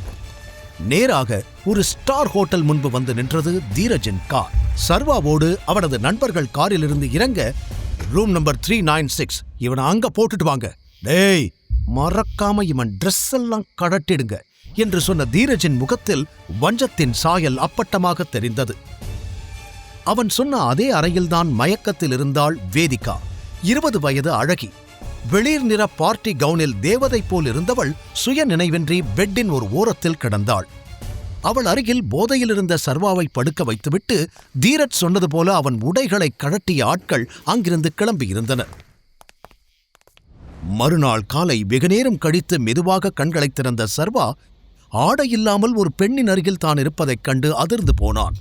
[SPEAKER 15] நேராக ஒரு ஸ்டார் ஹோட்டல் முன்பு வந்து நின்றது தீரஜின் கார். சர்வாவோடு அவனது நண்பர்கள் காரிலிருந்து இறங்க, ரூம் நம்பர் 396, இவனை அங்க போட்டுட்டு வாங்க, டேய் மறக்காம இவன் ட்ரெஸ் எல்லாம் கடட்டிடுங்க என்று சொன்ன தீரஜின் முகத்தில் வஞ்சத்தின் சாயல் அப்பட்டமாக தெரிந்தது. அவன் சொன்ன அதே அறையில்தான் மயக்கத்தில் இருந்தாள் வேதிகா. 20 வயது அழகி. வெளிர் நிற பார்ட்டி கவுனில் தேவதை போல் இருந்தவள் சுய நினைவின்றி பெட்டின் ஒரு ஓரத்தில் கிடந்தாள். அவள் அருகில் போதையில் இருந்த சர்வாவை படுக்க வைத்துவிட்டு தீரஜ் சொன்னது போல அவன் உடைகளை கழட்டிய ஆட்கள் அங்கிருந்து கிளம்பியிருந்தனர். மறுநாள் காலை வெகுநேரம் கழித்து மெதுவாக கண்களை திறந்த சர்வா ஆடையில்லாமல் ஒரு பெண்ணின் அருகில் தான் இருப்பதைக் கண்டு அதிர்ந்து போனான்.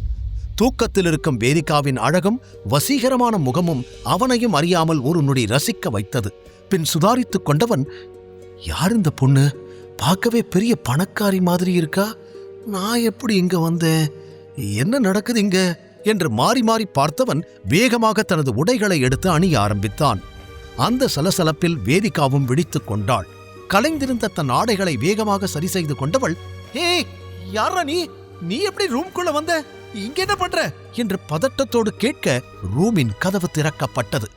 [SPEAKER 15] தூக்கத்தில் இருக்கும் வேதிகாவின் அழகும் வசீகரமான முகமும் அவனையும் அறியாமல் ஒரு நொடி ரசிக்க வைத்தது. பின் சுதாரித்துக் கொண்டவன், யார் இந்த பொண்ணு? பார்க்கவே பெரிய பணக்காரி மாதிரி இருக்கா. நான் எப்படி இங்க வந்தேன்? என்ன நடக்குது இங்க என்று மாறி மாறி பார்த்தவன் வேகமாக தனது உடைகளை எடுத்து அணிய ஆரம்பித்தான். அந்த சலசலப்பில் வேதிகாவும் விழித்துக் கொண்டாள். கலைந்திருந்த தன் ஆடைகளை வேகமாக சரி செய்து கொண்டவள், ஏய் யாரா நீ? நீ எப்படி ரூம்குள்ள வந்த? இங்க என்ன பண்ற என்று பதட்டத்தோடு கேட்க ரூமின் கதவு திறக்கப்பட்டது.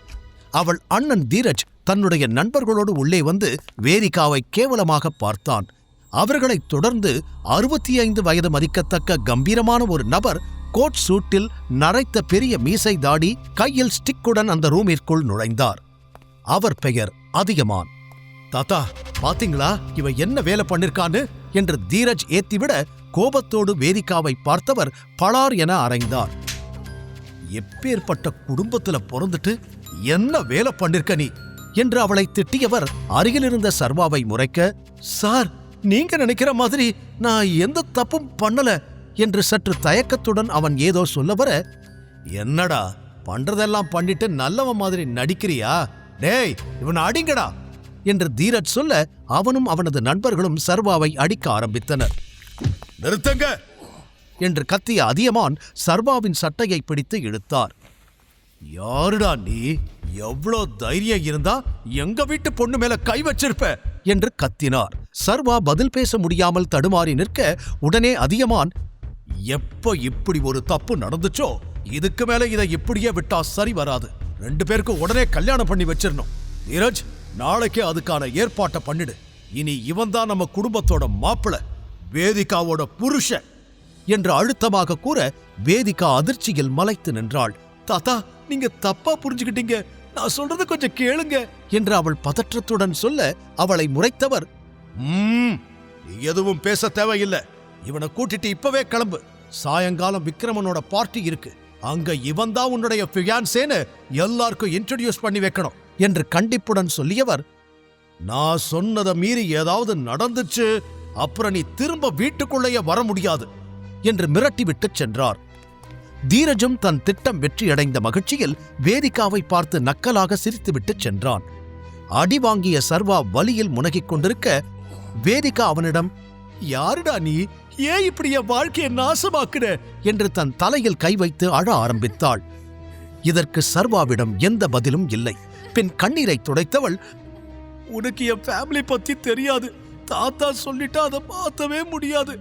[SPEAKER 15] அவள் அண்ணன் தீரஜ் தன்னுடைய நண்பர்களோடு உள்ளே வந்து வேதிகாவை கேவலமாக பார்த்தான். அவர்களைத் தொடர்ந்து 65 வயது மதிக்கத்தக்க கம்பீரமான ஒரு நபர் கோட் சூட்டில் நரைத்த பெரிய மீசை தாடி கையில் ஸ்டிக்குடன் அந்த ரூமிற்குள் நுழைந்தார். அவர் பெயர் அதியமான். தாத்தா பாத்தீங்களா இவ என்ன வேலை பண்ணிருக்கான்னு என்று தீரஜ் ஏத்திவிட கோபத்தோடு வேதிகாவை பார்த்தவர் பளார் என அறைந்தார். எப்பேற்பட்ட குடும்பத்துல பிறந்துட்டு என்ன வேலை பண்ணிருக்க நீ என்று அவளை திட்டியவர் அருகிலிருந்த சர்வாவை முறைக்க, சார் நீங்க நினைக்கிற மாதிரி நான் எந்த தப்பும் பண்ணல என்று சற்று தயக்கத்துடன் அவன் ஏதோ சொல்ல வர, என்னடா பண்றதெல்லாம் பண்ணிட்டு நல்லவன் மாதிரி நடிக்கிறியா? டேய் இவனை அடிங்கடா என்று தீரஜ் சொல்ல அவனும் அவனது நண்பர்களும் சர்வாவை அடிக்க ஆரம்பித்தனர். நிறுத்துங்க என்று கத்திய அதியமான் சர்வாவின் சட்டையை பிடித்து இழுத்தார். யாருடா நீ? எவ்வளோ தைரியம் இருந்தா எங்க வீட்டு பொண்ணு மேல கை வச்சிருப்ப என்று கத்தினார். சர்வா பதில் பேச முடியாமல் தடுமாறி நிற்க உடனே அதியமான், எப்ப இப்படி ஒரு தப்பு நடந்துச்சோ இதுக்கு மேல இதை இப்படியே விட்டா சரி வராது. 2 பேருக்கும் உடனே கல்யாணம் பண்ணி வச்சிடணும். தீரஜ் நாளைக்கே அதுக்கான ஏற்பாட்டை பண்ணிடு. இனி இவன் தான் நம்ம குடும்பத்தோட மாப்பிள்ளை, வேதிகாவோட புருஷன் என்று அழுத்தமாக கூற வேதிகா அதிர்ச்சியில் மலைத்து நின்றாள். தாத்தா நீங்க தப்பா புரிஞ்சுக்கிட்டீங்க, நான் சொல்றது கொஞ்சம் கேளுங்க என்று அவள் பதற்றத்துடன் சொல்ல அவளை முறைத்தவர், எதுவும் பேச தேவையில்லை, இவனை கூட்டிட்டு இப்பவே கிளம்பு. சாயங்காலம் விக்ரமனோட பார்ட்டி இருக்கு, அங்க இவன் தான் உன்னுடைய ஃபியான்சேன்னு எல்லாருக்கும் இன்ட்ரோடியூஸ் பண்ணி வைக்கணும் என்று கண்டிப்புடன் சொல்லியவர், நான் சொன்னதை மீறி ஏதாவது நடந்துச்சு அப்புறம் நீ திரும்ப வீட்டுக்குள்ளேயே வர முடியாது என்று மிரட்டிவிட்டு சென்றார். தீரஜும் தன் திட்டம் வெற்றியடைந்த மகிழ்ச்சியில் வேதிகாவை பார்த்து நக்கலாக சிரித்துவிட்டு சென்றான். அடி வாங்கிய சர்வா வலியில் முனகிக் கொண்டிருக்க வேதிகா அவனிடம், யாருடா நீ? ஏன் இப்படி என் வாழ்க்கையை நாசமாக்குற என்று தன் தலையில் கை வைத்து அழ ஆரம்பித்தாள். இதற்கு சர்வாவிடம் எந்த பதிலும் இல்லை. பின் கண்ணீரை துடைத்தவள், உனக்கு என் ஃபேமிலி பத்தி தெரியாது, தாத்தா சொல்லிட்டா அதை மாத்தவே முடியாது,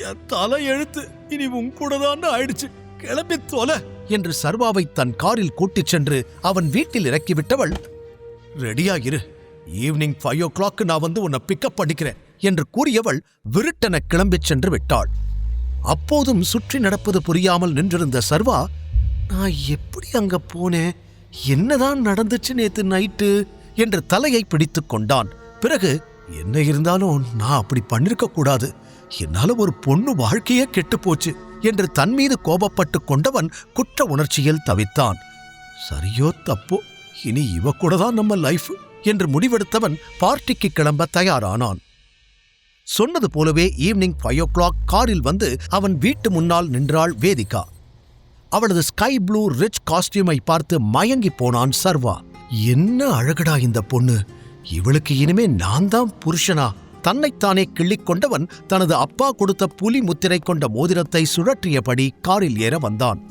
[SPEAKER 15] என் தலை எழுத்து இனி உன் கூட தான் ஆயிடுச்சு, கிளம்பி தொலை என்று சர்வாவை தன் காரில் கூட்டிச் சென்று அவன் வீட்டில் இறக்கிவிட்டவள், ரெடியா இரு, ஈவினிங் 5 o'clock நான் வந்து உன்னை பிக்கப் பண்ணிக்கிறேன் என்று கூறியவள் விருட்டென கிளம்பிச் சென்று விட்டாள். அப்போதும் சுற்றி நடப்பது புரியாமல் நின்றிருந்த சர்வா, நான் எப்படி அங்க போனேன், என்னதான் நடந்துச்சு நேத்து நைட்டு என்று தலையை பிடித்துக் கொண்டான். பிறகு, என்ன இருந்தாலும் நான் அப்படி பண்ணிருக்க கூடாது, என்னால ஒரு பொண்ணு வாழ்க்கையே கெட்டு போச்சு என்று தன் மீது கோபப்பட்டு கொண்டவன் குற்ற உணர்ச்சியில் தவித்தான். சரியோ தப்போ, இனி இவ கூட தான் நம்ம லைஃப் என்று முடிவெடுத்தவன் பார்ட்டிக்கு கிளம்ப தயாரானான். சொன்னது போலவே ஈவினிங் 5 o'clock காரில் வந்து அவன் வீட்டு முன்னால் நின்றாள் வேதிகா. அவளது ஸ்கை ப்ளூ ரிச் காஸ்டியூமை பார்த்து மயங்கி போனான் சர்வா. என்ன அழகடா இந்த பொண்ணு, இவளுக்கு இனிமே நான் தான் புருஷனா? தன்னைத்தானே கிள்ளிக் கொண்டவன் தனது அப்பா கொடுத்த புலி முத்திரை கொண்ட மோதிரத்தை சுழற்றியபடி காரில் ஏற வந்தான்.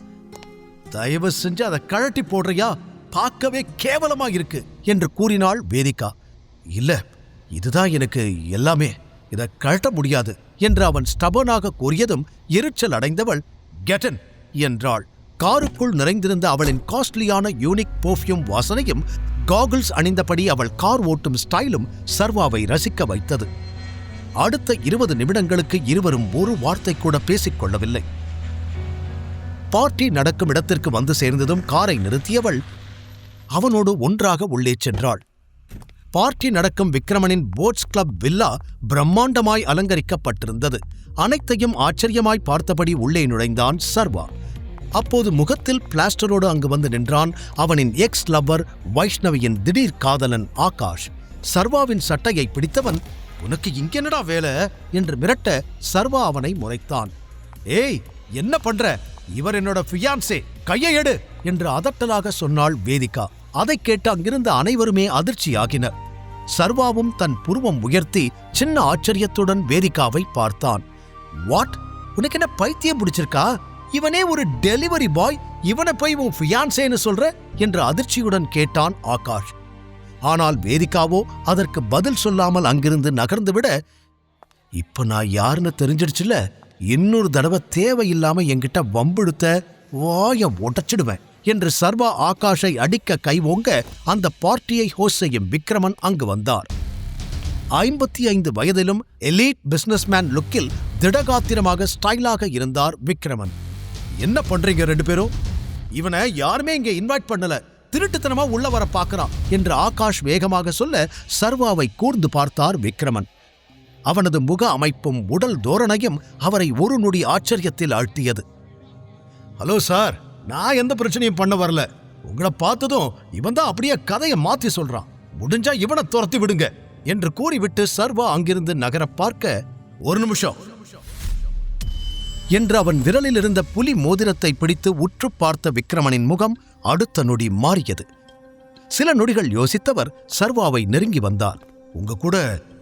[SPEAKER 15] தயவு செஞ்சு அதை கழட்டி போடுறியா, பார்க்கவே கேவலமா இருக்கு என்று கூறினாள் வேதிகா. இல்ல, இதுதான் எனக்கு எல்லாமே, இதை கழட்ட முடியாது என்று அவன் ஸ்டபனாக கூறியதும் எரிச்சல் அடைந்தவள், கெட்டன் என்றாள். காருக்குள் நிறைந்திருந்த அவளின் காஸ்ட்லியான யூனிக் பெர்ஃப்யூம் வாசனையும் காகிள்ஸ் அணிந்தபடி அவள் கார் ஓட்டும் ஸ்டைலும் சர்வாவை ரசிக்க வைத்தது. அடுத்த 20 நிமிடங்களுக்கு இருவரும் ஒரு வார்த்தை கூட பேசிக்கொள்ளவில்லை. பார்ட்டி நடக்கும் இடத்திற்கு வந்து சேர்ந்ததும் காரை நிறுத்தியவள் அவனோடு ஒன்றாக உள்ளே சென்றாள். பார்ட்டி நடக்கும் விக்ரமனின் போட்ஸ் கிளப் வில்லா பிரம்மாண்டமாய் அலங்கரிக்கப்பட்டிருந்தது. அனைத்தையும் ஆச்சரியமாய் பார்த்தபடி உள்ளே நுழைந்தான் சர்வா. அப்போது முகத்தில் பிளாஸ்டரோடு அங்கு வந்து நின்றான் அவனின் எக்ஸ் லவ்வர் வைஷ்ணவியின் திடீர் காதலன் ஆகாஷ். சர்வாவின் சட்டையை பிடித்தவன், உனக்கு இங்கென்னடா வேலை என்று மிரட்ட சர்வா அவனை முறைத்தான். ஏய், என்ன பண்ற, இவர் என்னோட ஃபியான்சே, கையை எடு என்று அதட்டலாக சொன்னாள் வேதிகா. அதை கேட்டு அங்கிருந்த அனைவருமே அதிர்ச்சியாகினர். சர்வாவும் தன் புருவம் உயர்த்தி சின்ன ஆச்சரியத்துடன் வேதிகாவை பார்த்தான். வாட், உனக்கு என்ன பைத்தியம் பிடிச்சிருக்கா? இவனே ஒரு டெலிவரி பாய், இவனை போய் உன் ஃபியான்சேன்னு சொல்ற என்று அதிர்ச்சியுடன் கேட்டான் ஆகாஷ். ஆனால் வேதிகாவோ அதற்கு பதில் சொல்லாமல் அங்கிருந்து நகர்ந்துவிட, இப்ப நான் யாருன்னு தெரிஞ்சிடுச்சுல, இன்னொரு தடவை தேவையில்லாம என்கிட்ட வம்பெடுத்த வாய உடைச்சிடுவேன் என்று சர்வா ஆகாஷை அடிக்க கைவோங்க அந்த பார்ட்டியை ஹோஸ்ட் செய்யும் விக்ரமன் அங்கு வந்தார். 55 வயதிலும் எலீட் பிசினஸ்மேன் லுக்கில் திடகாத்திரமாக ஸ்டைலாக இருந்தார் விக்ரமன். என்ன பண்றீங்க ரெண்டு பேரும்? இவனை யாருமே இங்கே இன்வைட் பண்ணல, திருட்டுத்தனமா உள்ள வர பார்க்கறான் என்று ஆகாஷ் வேகமாக சொல்ல சர்வாவை கூர்ந்து பார்த்தார் விக்ரமன். அவனது முக அமைப்பும் உடல் தோரணையும் அவரை ஒரு நொடி ஆச்சரியத்தில் ஆழ்த்தியது. ஹலோ சார், நான் எந்த பிரச்சனையும் பண்ண வரல, உங்களை பார்த்ததும் இவன் தான் அப்படியே கதையை மாத்தி சொல்றான், முடிஞ்சா இவனை துரத்தி விடுங்க என்று கூறிவிட்டு சர்வா அங்கிருந்து நகர பார்க்க, ஒரு நிமிஷம் என்று அவன் விரலில் இருந்த புலி மோதிரத்தை பிடித்து உற்று பார்த்த விக்ரமனின் முகம் அடுத்த நொடி மாறியது. சில நொடிகள் யோசித்தவர் சர்வாவை நெருங்கி வந்தார். உங்க கூட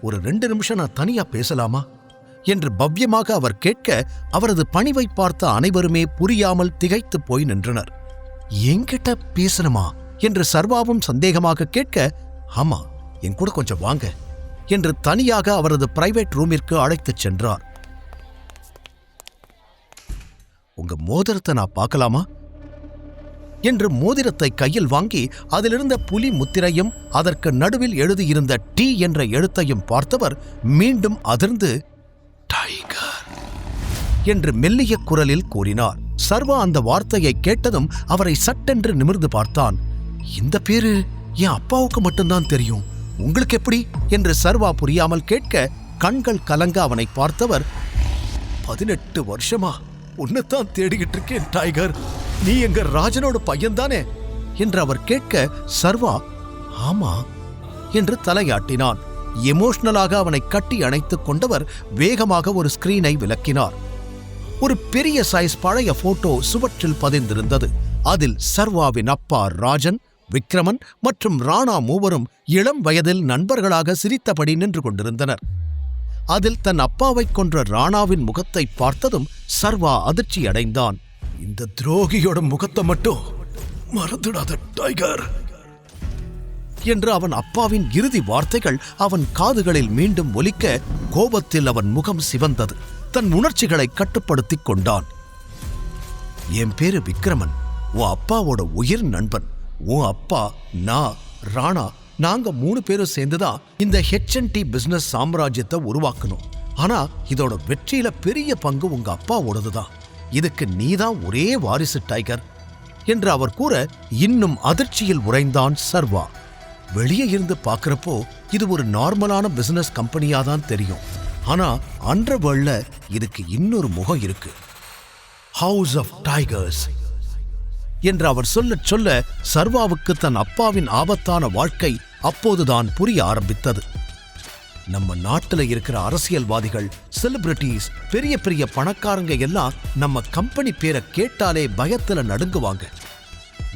[SPEAKER 15] ஒரு 2 நிமிஷம் நான் தனியா பேசலாமா என்று பவ்யமாக அவர் கேட்க, அவரது பணிவை பார்த்த அனைவருமே புரியாமல் திகைத்து போய் நின்றனர். என்கிட்ட பேசணுமா என்று சர்வாவும் சந்தேகமாக கேட்க, ஆமா, என் கூட கொஞ்சம் வாங்க என்று தனியாக அவரது பிரைவேட் ரூமிற்கு அழைத்துச் சென்றார். உங்க மோதிரத்தை நான் பார்க்கலாமா என்று மோதிரத்தை கையில் வாங்கி அதிலிருந்த புலி முத்திரையும் அதற்கு நடுவில் எழுதியிருந்த டி என்ற எழுத்தையும் பார்த்தவர் மீண்டும் அதிர்ந்து, டைகர் என்று மெல்லிய குரலில் கூறினார். சர்வா அந்த வார்த்தையை கேட்டதும் அவரை சட்டென்று நிமிர்ந்து பார்த்தான். இந்த பேரு என் அப்பாவுக்கு மட்டும்தான் தெரியும், உங்களுக்கு எப்படி என்று சர்வா புரியாமல் கேட்க, கண்கள் கலங்க அவனை பார்த்தவர், 18 வருஷமா உன்னைத்தான் தேடிக்கிட்டு இருக்கேன் டைகர், நீ எங்க ராஜனோட பையன்தானே என்று அவர் கேட்க, சர்வா ஆமா என்று தலையாட்டினான். எமோஷனலாக அவனை கட்டி அணைத்துக் கொண்டவர் வேகமாக ஒரு ஸ்கிரீனை விலக்கினார். ஒரு பெரிய சைஸ் பழைய போட்டோ சுவற்றில் பதிந்திருந்தது. அதில் சர்வாவின் அப்பா ராஜன், விக்ரமன் மற்றும் ராணா மூவரும் இளம் வயதில் நண்பர்களாக சிரித்தபடி நின்று கொண்டிருந்தனர். அதில் தன் அப்பாவை கொன்ற ராணாவின் முகத்தை பார்த்ததும் சர்வா அதிர்ச்சி அடைந்தான். இந்த துரோகியோட முகத்தை மட்டும் மறந்துடாத டைகர் என்று அவன் அப்பாவின் இறுதி வார்த்தைகள் அவன் காதுகளில் மீண்டும் ஒலிக்க கோபத்தில் அவன் முகம் சிவந்தது. தன் உணர்ச்சிகளை கட்டுப்படுத்திக் கொண்டான். என் பேரு விக்ரமன், உன் அப்பாவோட உயிர் நண்பன். உன் அப்பா, நான், ராணா, நாங்க 3 பேரும் சேர்ந்துதான் இந்த H&T பிசினஸ் சாம்ராஜ்யத்தை உருவாக்கணும். ஆனா இதோட வெற்றியில பெரிய பங்கு உங்க அப்பாவோடதுதான். இதுக்கு நீதான் ஒரே வாரிசு டைகர் என்று அவர் கூற இன்னும் அதிர்ச்சியில் உறைந்தான் சர்வா. வெளியே இருந்து பார்க்கறப்போ இது ஒரு நார்மலான பிசினஸ் கம்பெனியா தான் தெரியும். ஆனா அண்டர்வேர்ல்ட்ல இதுக்கு இன்னொரு முகம் இருக்கு. ஹவுஸ் ஆஃப் டைகர்ஸ் என்று அவர் சொல்லச் சொல்ல சர்வாவுக்கு தன் அப்பாவின் ஆபத்தான வாழ்க்கை அப்போதுதான் புரிய ஆரம்பித்தது. நம்ம நாட்டுல இருக்கிற அரசியல்வாதிகள், செலிபிரிட்டிஸ், பெரிய பெரிய பணக்காரங்க எல்லாம் நம்ம கம்பெனி பேரை கேட்டாலே பயத்துல நடுங்குவாங்க.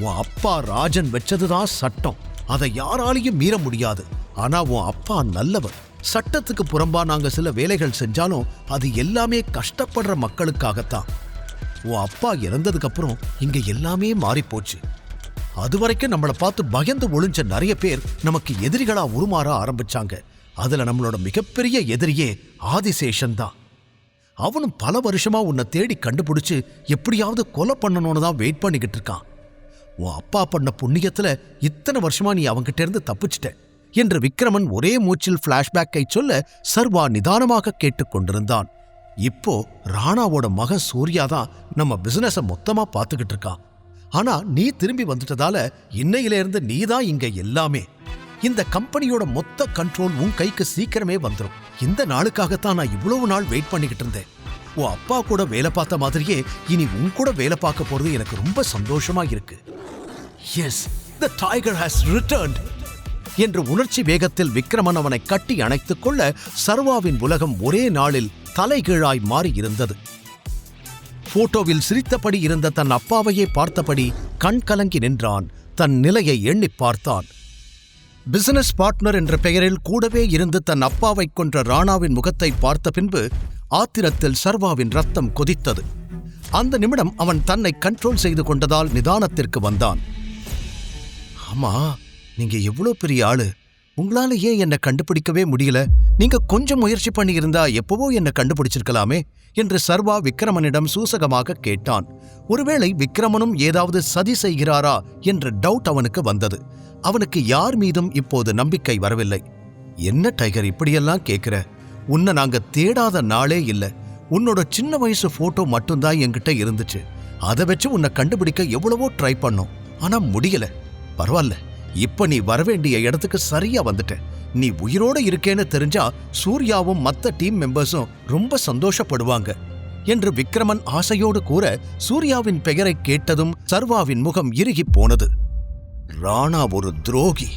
[SPEAKER 15] உன் அப்பா ராஜன் வச்சதுதான் சட்டம், அதை யாராலையும் மீற முடியாது. ஆனா உன் அப்பா நல்லவர். சட்டத்துக்கு புறம்பா நாங்க சில வேலைகள் செஞ்சாலும் அது எல்லாமே கஷ்டப்படுற மக்களுக்காகத்தான். உன் அப்பா இறந்ததுக்கு அப்புறம் இங்க எல்லாமே மாறி போச்சு. அது வரைக்கும் நம்மளை பார்த்து பயந்து ஒளிஞ்ச நிறைய பேர் நமக்கு எதிரிகளா உருமாற ஆரம்பிச்சாங்க. அதுல நம்மளோட மிகப்பெரிய எதிரியே ஆதிசேஷன் தான். அவனும் பல வருஷமா உன்னை தேடி கண்டுபிடிச்சு எப்படியாவது கொலை பண்ணணும்னு தான் வெயிட் பண்ணிக்கிட்டு இருக்கான். உன் அப்பா பண்ண புண்ணியத்துல இத்தனை வருஷமா நீ அவங்கிட்ட இருந்து தப்பிச்சிட்ட என்று விக்ரமன் ஒரே மூச்சில் பிளாஷ்பேக்கை சொல்ல சர்வா நிதானமாக கேட்டுக்கொண்டிருந்தான். இப்போ ராணாவோட மகன் சூர்யா தான் நம்ம பிசினஸ மொத்தமா பார்த்துக்கிட்டு இருக்கான். ஆனா நீ திரும்பி வந்துட்டதால இன்னையிலிருந்து நீதான் இங்க எல்லாமே. இந்த கம்பெனியோட மொத்த கண்ட்ரோல் உன் கைக்கு சீக்கிரமே வந்துடும். இந்த நாளுக்காகத்தான் நான் இவ்வளவு நாள் வெயிட் பண்ணிக்கிட்டு இருந்தேன். உன் அப்பா கூட வேலை பார்த்த மாதிரியே இனி உன் கூட வேலை பார்க்க போறது எனக்கு ரொம்ப சந்தோஷமா இருக்கு. Yes, the tiger has returned என்று உணர்ச்சி வேகத்தில் விக்ரமன் அவனை கட்டி அணைத்துக் கொள்ள சர்வாவின் உலகம் ஒரே நாளில் தலைகீழாய் மாறி இருந்தது. போட்டோவில் சிரித்தபடி இருந்த தன் அப்பாவையே பார்த்தபடி கண் கலங்கி நின்றான். தன் நிலையை எண்ணி பார்த்தான். பிசினஸ் பார்ட்னர் என்ற பெயரில் கூடவே இருந்து தன் அப்பாவை கொன்ற ராணாவின் முகத்தை பார்த்த பின்பு ஆத்திரத்தில் சர்வாவின் ரத்தம் கொதித்தது. அந்த நிமிடம் அவன் தன்னை கண்ட்ரோல் செய்து கொண்டதால் நிதானத்திற்கு வந்தான். ஆமா, நீங்க எவ்வளவு பெரிய ஆளு, உங்களால ஏன் என்னை கண்டுபிடிக்கவே முடியல? நீங்க கொஞ்சம் முயற்சி பண்ணி இருந்தா எப்பவோ என்னை கண்டுபிடிச்சிருக்கலாமே என்று சர்வா விக்ரமனிடம் சூசகமாக கேட்டான். ஒருவேளை விக்ரமனும் ஏதாவது சதி செய்கிறாரா என்ற டவுட் அவனுக்கு வந்தது. அவனுக்கு யார் மீதும் இப்போது நம்பிக்கை வரவில்லை. என்ன டைகர் இப்படியெல்லாம் கேட்கிற? உன்னை நாங்க தேடாத நாளே இல்ல. உன்னோட சின்ன வயசு போட்டோ மட்டும்தான் என்கிட்ட இருந்துச்சு. அதை வச்சு உன்னை கண்டுபிடிக்க எவ்வளவோ ட்ரை பண்ணோம், ஆனா முடியல. பரவாயில்ல, இப்ப நீ வரவேண்டிய இடத்துக்கு சரியா வந்துட்ட. நீ உயிரோட இருக்கேன்னு தெரிஞ்சா சூர்யாவும் மத்த டீம் மெம்பர்ஸும் ரொம்ப சந்தோஷப்படுவாங்க என்று விக்ரமன் ஆசையோடு கூற சூர்யாவின் பெயரை கேட்டதும் சர்வாவின் முகம் இறுகி போனது. ராணா ஒரு துரோகி,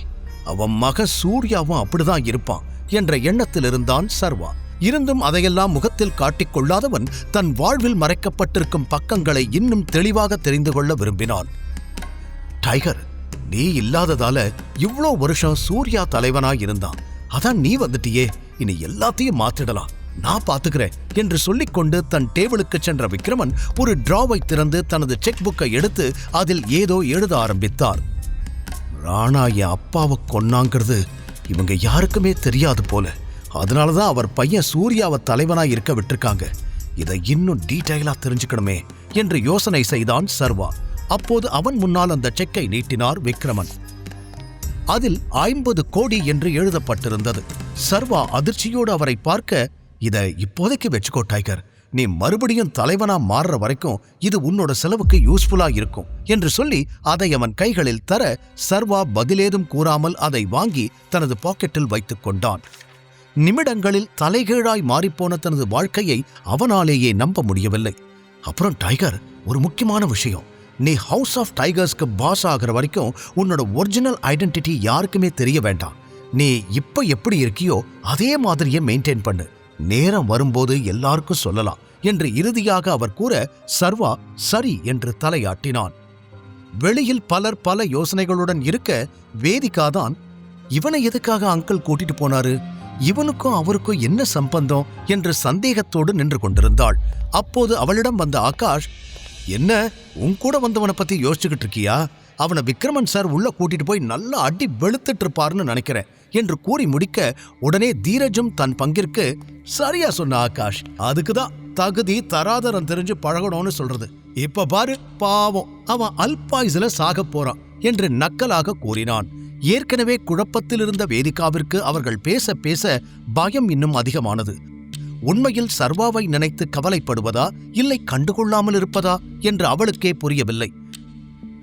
[SPEAKER 15] அவன் மக சூர்யாவும் அப்படிதான் இருப்பான் என்ற எண்ணத்தில் இருந்தான் சர்வா. இருந்தும் அதையெல்லாம் முகத்தில் காட்டிக்கொள்ளாதவன் தன் வாழ்வில் மறைக்கப்பட்டிருக்கும் பக்கங்களை இன்னும் தெளிவாக தெரிந்து கொள்ள விரும்பினான். டைகர், நீ இல்லாததால இவ்ளோ வருஷம் சூர்யா தலைவனாய் இருந்தான். அதான் நீ வந்துட்டியே, இனி எல்லாத்தையும் மாத்திடலாம், நான் பாத்துக்கிறேன் என்று சொல்லிக்கொண்டு தன் டேபிளுக்கு சென்ற விக்ரமன் ஒரு டிராவை திறந்து தனது செக் புக்கை எடுத்து அதில் ஏதோ எழுத ஆரம்பித்தார். ராணா என் அப்பாவை கொன்னாங்கிறது இவங்க யாருக்குமே தெரியாது போல. அதனாலதான் அவர் பையன் சூர்யாவை தலைவனாய் இருக்க விட்டுருக்காங்க. இதை இன்னும் டீடைலா தெரிஞ்சுக்கணுமே என்று யோசனை செய்தான் சர்வா. அப்போது அவன் முன்னால் அந்த செக்கை நீட்டினார் விக்ரமன். அதில் 50 கோடி என்று எழுதப்பட்டிருந்தது. சர்வா அதிர்ச்சியோடு அவரை பார்க்க, இதை இப்போதைக்கு வச்சுக்கோ டைகர், நீ மறுபடியும் தலைவனா மாறுற வரைக்கும் இது உன்னோட செலவுக்கு யூஸ்ஃபுல்லா இருக்கும் என்று சொல்லி அதை அவன் கைகளில் தர சர்வா பதிலேதும் கூறாமல் அதை வாங்கி தனது பாக்கெட்டில் வைத்துக் கொண்டான். நிமிடங்களில் தலைகீழாய் மாறிப்போன தனது வாழ்க்கையை அவனாலேயே நம்ப முடியவில்லை. அப்புறம் டைகர், ஒரு முக்கியமான விஷயம், நீ ஹவுஸ் ஆஃப் டைகர்ஸ்க்கு பாஸ் ஆகிற வரைக்கும் உன்னோட ஒரிஜினல் ஐடென்டிட்டி யாருக்குமே தெரிய வேண்டாம். நீ இப்ப எப்படி இருக்கியோ அதே மாதிரியே மெயின்டைன் பண்ணு. நேரம் வரும்போது எல்லாருக்கும் சொல்லலாம் என்று இறுதியாக அவர் கூற சர்வா சரி என்று தலையாட்டினான். வெளியில் பலர் பல யோசனைகளுடன் இருக்க வேதிகாதான், இவனை எதுக்காக அங்கிள் கூட்டிட்டு போனாரு, இவனுக்கும் அவருக்கும் என்ன சம்பந்தம் என்று சந்தேகத்தோடு நின்று கொண்டிருந்தாள். அப்போது அவளிடம் வந்த ஆகாஷ், என்ன உன் கூட வந்தவனை பத்தி யோசிச்சுக்கிட்டு இருக்கியா? அவனை விக்ரமன் சார் உள்ள கூட்டிட்டு போய் நல்லா அடி வெளுத்துட்டு இருப்பாருன்னு நினைக்கிறேன் என்று கூறி முடிக்க உடனே தீரஜும் தன் பங்கிற்கு சரியா சொன்ன ஆகாஷ், அதுக்குதான் தகுதி தராதரம் தெரிஞ்சு பழகணும்னு சொல்றது. இப்ப பாரு பாவம் அவன் அல்பாயுசுல சாக போறான் என்று நக்கலாக கூறினான். ஏற்கனவே குழப்பத்தில் இருந்த வேதிகாவிற்கு அவர்கள் பேச பேச பயம் இன்னும் அதிகமானது. உண்மையில் சர்வாவை நினைத்து கவலைப்படுவதா இல்லை கண்டுகொள்ளாமல் இருப்பதா என்று அவளுக்கே புரியவில்லை.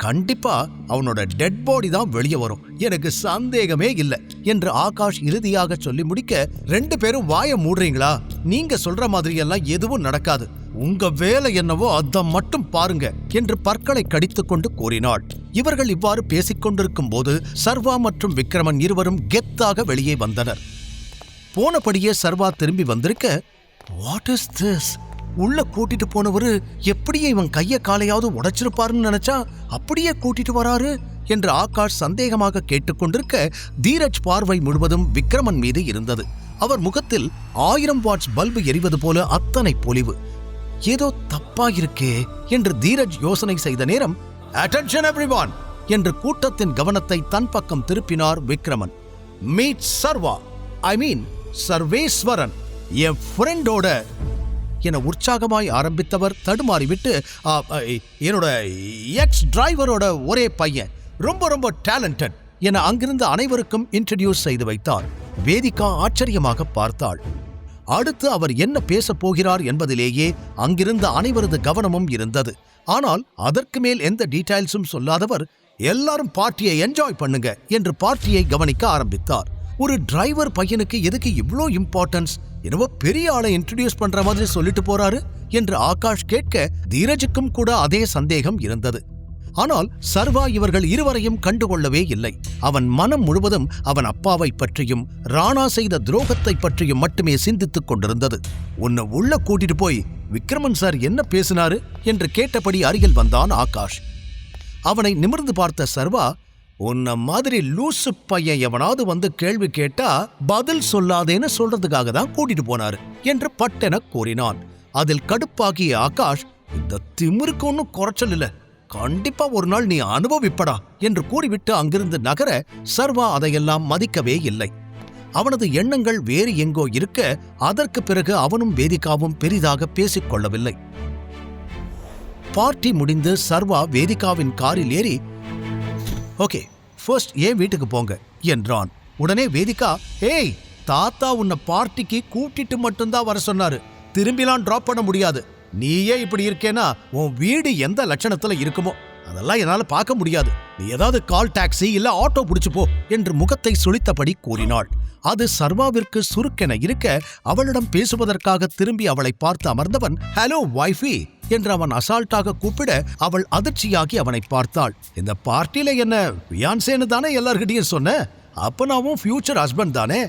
[SPEAKER 15] கண்டிப்பா அவனோட டெட் பாடி தான் வெளியே வரும், எனக்கு சந்தேகமே இல்லை என்று ஆகாஷ் இறுதியாக சொல்லி முடிக்க, 2 பேரும் வாய மூடுறீங்களா? நீங்க சொல்ற மாதிரி எல்லாம் எதுவும் நடக்காது, உங்க வேலை என்னவோ அதை மட்டும் பாருங்க என்று பற்களை கடித்துக் கொண்டு கூறினாள். இவர்கள் இவ்வாறு பேசிக் கொண்டிருக்கும் போது சர்வா மற்றும் விக்ரமன் இருவரும் கெத்தாக வெளியே வந்தனர். போனபடியே சர்வா திரும்பி வந்திருக்க, வாட் இஸ் திஸ்? உள்ள கூட்டிட்டு போனவரு எப்படியே இவன் கைய காலையாவது உடைச்சிருப்பாருன்னு நினைச்சா அப்படியே கூட்டிட்டு வராரு என்று ஆகாஷ் சந்தேகமாக கேட்டுக்கொண்டிருக்க, தீரஜ் பார்வை முழுவதும் விக்ரமன் மீது இருந்தது. அவர் முகத்தில் 1000 வாட்ஸ் பல்பு எரிவது போல அத்தனை பொலிவு. ஏதோ தப்பாயிருக்கே என்று தீரஜ் யோசனை செய்த நேரம், அட்டென்ஷன் எவ்ரிவான் என்று கூட்டத்தின் கவனத்தை தன் பக்கம் திருப்பினார் விக்ரமன். மீட் சர்வா, ஐ மீன் சர்வேஸ்வரன், என் ஃப்ரெண்டோட என உற்சாகமாய் ஆரம்பித்தவர் தடுமாறிவிட்டு, என்னோட எக்ஸ் டிரைவரோட ஒரே பையன், ரொம்ப ரொம்ப டேலண்டட் என அங்கிருந்த அனைவருக்கும் இன்ட்ரடியூஸ் செய்து வைத்தார். வேதிகா ஆச்சரியமாக பார்த்தாள். அடுத்து அவர் என்ன பேசப் போகிறார் என்பதிலேயே அங்கிருந்த அனைவரது கவனமும் இருந்தது. ஆனால் அதற்கு மேல் எந்த டீடைல்ஸும் சொல்லாதவர், எல்லாரும் பார்ட்டியை என்ஜாய் பண்ணுங்க என்று பார்ட்டியை கவனிக்க ஆரம்பித்தார். ஒரு டிரைவர் பையனுக்கு எதுக்கு இவ்ளோ இம்பார்ட்டன்ஸ்? என்னவோ பெரிய ஆளை இன்ட்ரடியூஸ் பண்ற மாதிரி சொல்லிட்டு போறாரு என்று ஆகாஷ் கேட்க, தீரஜுக்கும் கூட அதே சந்தேகம் இருந்தது. ஆனால் சர்வா இவர்கள் இருவரையும் கண்டுகொள்ளவே இல்லை. அவன் மனம் முழுவதும் அவன் அப்பாவை பற்றியும் ராணா செய்த துரோகத்தை பற்றியும் மட்டுமே சிந்தித்துக் கொண்டிருந்தது. உன்னை உள்ள கூட்டிட்டு போய் விக்ரமன் சார் என்ன பேசினாரு என்று கேட்டபடி அருகில் வந்தான் ஆகாஷ். அவனை நிமிர்ந்து பார்த்த சர்வா, உன்ன மாதிரி லூசு பையன் எவனாவது வந்து கேள்வி கேட்டா பதில் சொல்லாதேன்னு சொல்றதுக்காக தான் கூட்டிட்டு போனாரு என்று பட்டென கூறினான். அதில் கடுப்பாகிய ஆகாஷ், இந்த திமிருக்கு ஒன்னும் குறைச்சல் இல்ல, கண்டிப்பா ஒரு நாள் நீ அனுபவிப்படா என்று கூறிவிட்டு அங்கிருந்து நகர, சர்வா அதையெல்லாம் மதிக்கவே இல்லை. அவனது எண்ணங்கள் வேறு எங்கோ இருக்க, அதற்கு பிறகு அவனும் வேதிகாவும் பெரிதாக பேசிக்கொள்ளவில்லை. பார்ட்டி முடிந்து சர்வா வேதிகாவின் காரில் ஏறி, ஓகே ஃபர்ஸ்ட் ஏன் வீட்டுக்கு போங்க என்றான். உடனே வேதிகா, ஏய் தாத்தா உன்னை பார்ட்டிக்கு கூட்டிட்டு மட்டும்தான் வர சொன்னாரு, திரும்பிலாம் டிராப் பண்ண முடியாது. நீயே இப்படி இருக்கேனா உன் வீடு எந்த லட்சணத்துல இருக்குமோ அதெல்லாம் என்னால பார்க்க முடியாது. நீ ஏதாவது கால் டாக்ஸி இல்ல ஆட்டோ பிடிச்சு போ என்று முகத்தை சுளித்தபடி கூறினாள். அது சர்வாவிற்கு சுருக்கென இருக்க, அவளிடம் பேசுவதற்காக திரும்பி அவளை பார்த்து அமர்ந்தவன், ஹலோ வைஃபி என்று அவன் அசால்ட்டாக கூப்பிட, அவள் அதிர்ச்சியாகி அவனை பார்த்தாள். இந்த பார்ட்டியில என்ன ஃபியான்சேன்னு தானே எல்லார்கிட்டையும் சொன்ன? அப்ப நாவும் ஃபியூச்சர் ஹஸ்பண்ட் தானே,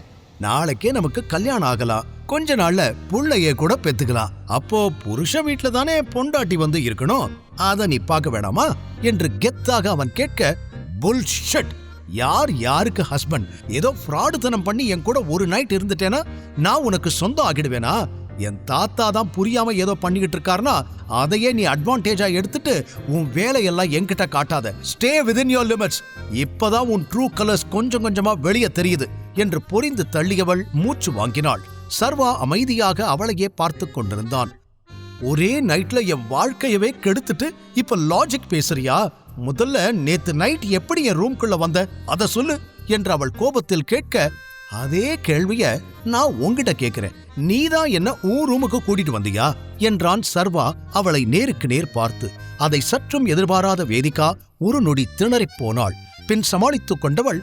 [SPEAKER 15] நாளைக்கே நமக்கு கல்யாணம் ஆகலாம், கொஞ்ச நாள்ல புள்ளையே கூட பெத்துக்கலாம். அப்போ புருஷ வீட்டுல தானே பொண்டாட்டி வந்து இருக்கணும், அத நீ பார்க்க வேணாமா என்று கெத்தாக அவன் கேட்க, புல்ஷிட், யார் யாருக்கு ஹஸ்பண்ட்? ஏதோ ஃப்ராடுத்தனம் பண்ணி என் கூட ஒரு நைட் இருந்துட்டேனா நான் உனக்கு சொந்தம் ஆகிடுவேனா? என் தாத்தா தான் புரியாம ஏதோ பண்ணிக்கிட்டு இருக்காருனா அதையே நீ அட்வான்டேஜா எடுத்துட்டு உன் வேலையெல்லாம் என்கிட்ட காட்டாத. Stay within your limits. இப்பதான் உன் ட்ரூ கலர்ஸ் கொஞ்சம் கொஞ்சமா வெளியே தெரியுது என்று பொரிந்து தள்ளியவள் மூச்சு வாங்கினாள். சர்வா அமைதியாக அவளையே பார்த்து கொண்டிருந்தான். ஒரே நைட்ல என் வாழ்க்கையவே கெடுத்துட்டு இப்ப லாஜிக் பேசுறியா? முதல்ல நேத்து நைட் எப்படி என் ரூம்குள்ள வந்த அத சொல்லு என்று அவள் கோபத்தில் கேட்க, அதே கேள்விய நான் உன்கிட்ட கேட்கிறேன், நீதான் என்ன உன் ரூமுக்கு கூட்டிட்டு வந்தியா என்றான் சர்வா அவளை நேருக்கு நேர் பார்த்து. அதை சற்றும் எதிர்பாராத வேதிகா ஒரு நொடி திணறிப் போனாள். பின் சமாளித்துக் கொண்டவள்,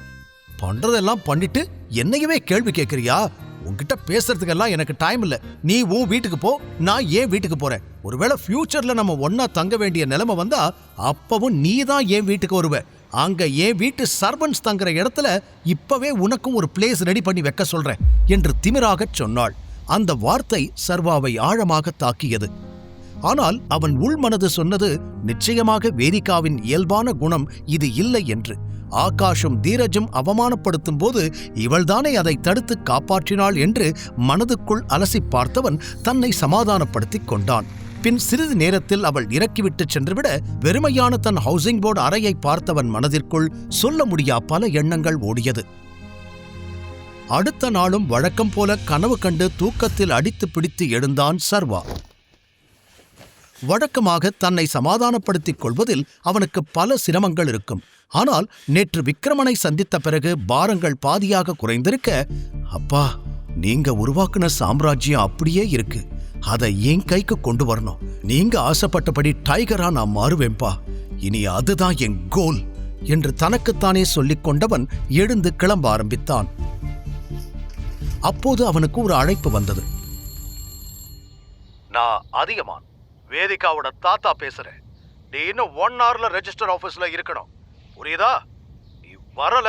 [SPEAKER 15] பண்றதெல்லாம் பண்ணிட்டு என்னையவே கேள்வி கேட்கிறியா? உன்கிட்ட பேசுறதுக்கெல்லாம் எனக்கு டைம் இல்ல. நீ உன் வீட்டுக்கு போ, நான் ஏன் வீட்டுக்கு போறேன். ஒருவேளை ஃபியூச்சர்ல நம்ம ஒன்னா தங்க வேண்டிய நிலைமை வந்தா அப்பவும் நீ தான் என் வீட்டுக்கு வருவ. அங்க என் வீட்டு சர்வன்ஸ் தங்குற இடத்துல இப்பவே உனக்கும் ஒரு பிளேஸ் ரெடி பண்ணி வைக்க சொல்றேன் என்று திமிராக சொன்னாள். அந்த வார்த்தை சர்வாவை ஆழமாக தாக்கியது. ஆனால் அவன் உள்மனது சொன்னது நிச்சயமாக வேதிகாவின் இயல்பான குணம் இது இல்லை என்று. ஆகாஷும் தீரஜும் அவமானப்படுத்தும் போது இவள்தானே அதை தடுத்து காப்பாற்றினாள் என்று மனதுக்குள் அலசி பார்த்தவன் தன்னை சமாதானப்படுத்திக் கொண்டான். பின் சிறிது நேரத்தில் அவள் இறக்கிவிட்டு சென்றுவிட வெறுமையான தன் ஹவுசிங் போர்டு அறையை பார்த்தவன் மனதிற்குள் சொல்ல முடியா பல எண்ணங்கள் ஓடியது. அடுத்த நாளும் வழக்கம் போல கனவு கண்டு தூக்கத்தில் அடித்து பிடித்து எழுந்தான் சர்வா. வழக்கமாக தன்னை சமாதானப்படுத்திக் கொள்வதில் அவனுக்கு பல சிரமங்கள் இருக்கும். ஆனால் நேற்று விக்ரமனை சந்தித்த பிறகு பாரங்கள் பாதியாக குறைந்திருக்க, அப்பா, நீங்க உருவாக்குன சாம்ராஜ்யம் அப்படியே இருக்கு, அதை என் கைக்கு கொண்டு வரணும். நீங்க ஆசைப்பட்டபடி டைகரா நான் மாறுவேன்பா, இனி அதுதான் என் கோல் என்று தனக்குத்தானே சொல்லிக் கொண்டவன் எழுந்து கிளம்ப ஆரம்பித்தான். அப்போது அவனுக்கு ஒரு அழைப்பு வந்தது. நான் அதிகமான், வேதிகாவோட தாத்தா பேசுறேன். நீ இன்னும் 1 hourல ரெஜிஸ்டர் ஆபீஸ்ல இருக்கணும், புரியுதா? நீ வரல,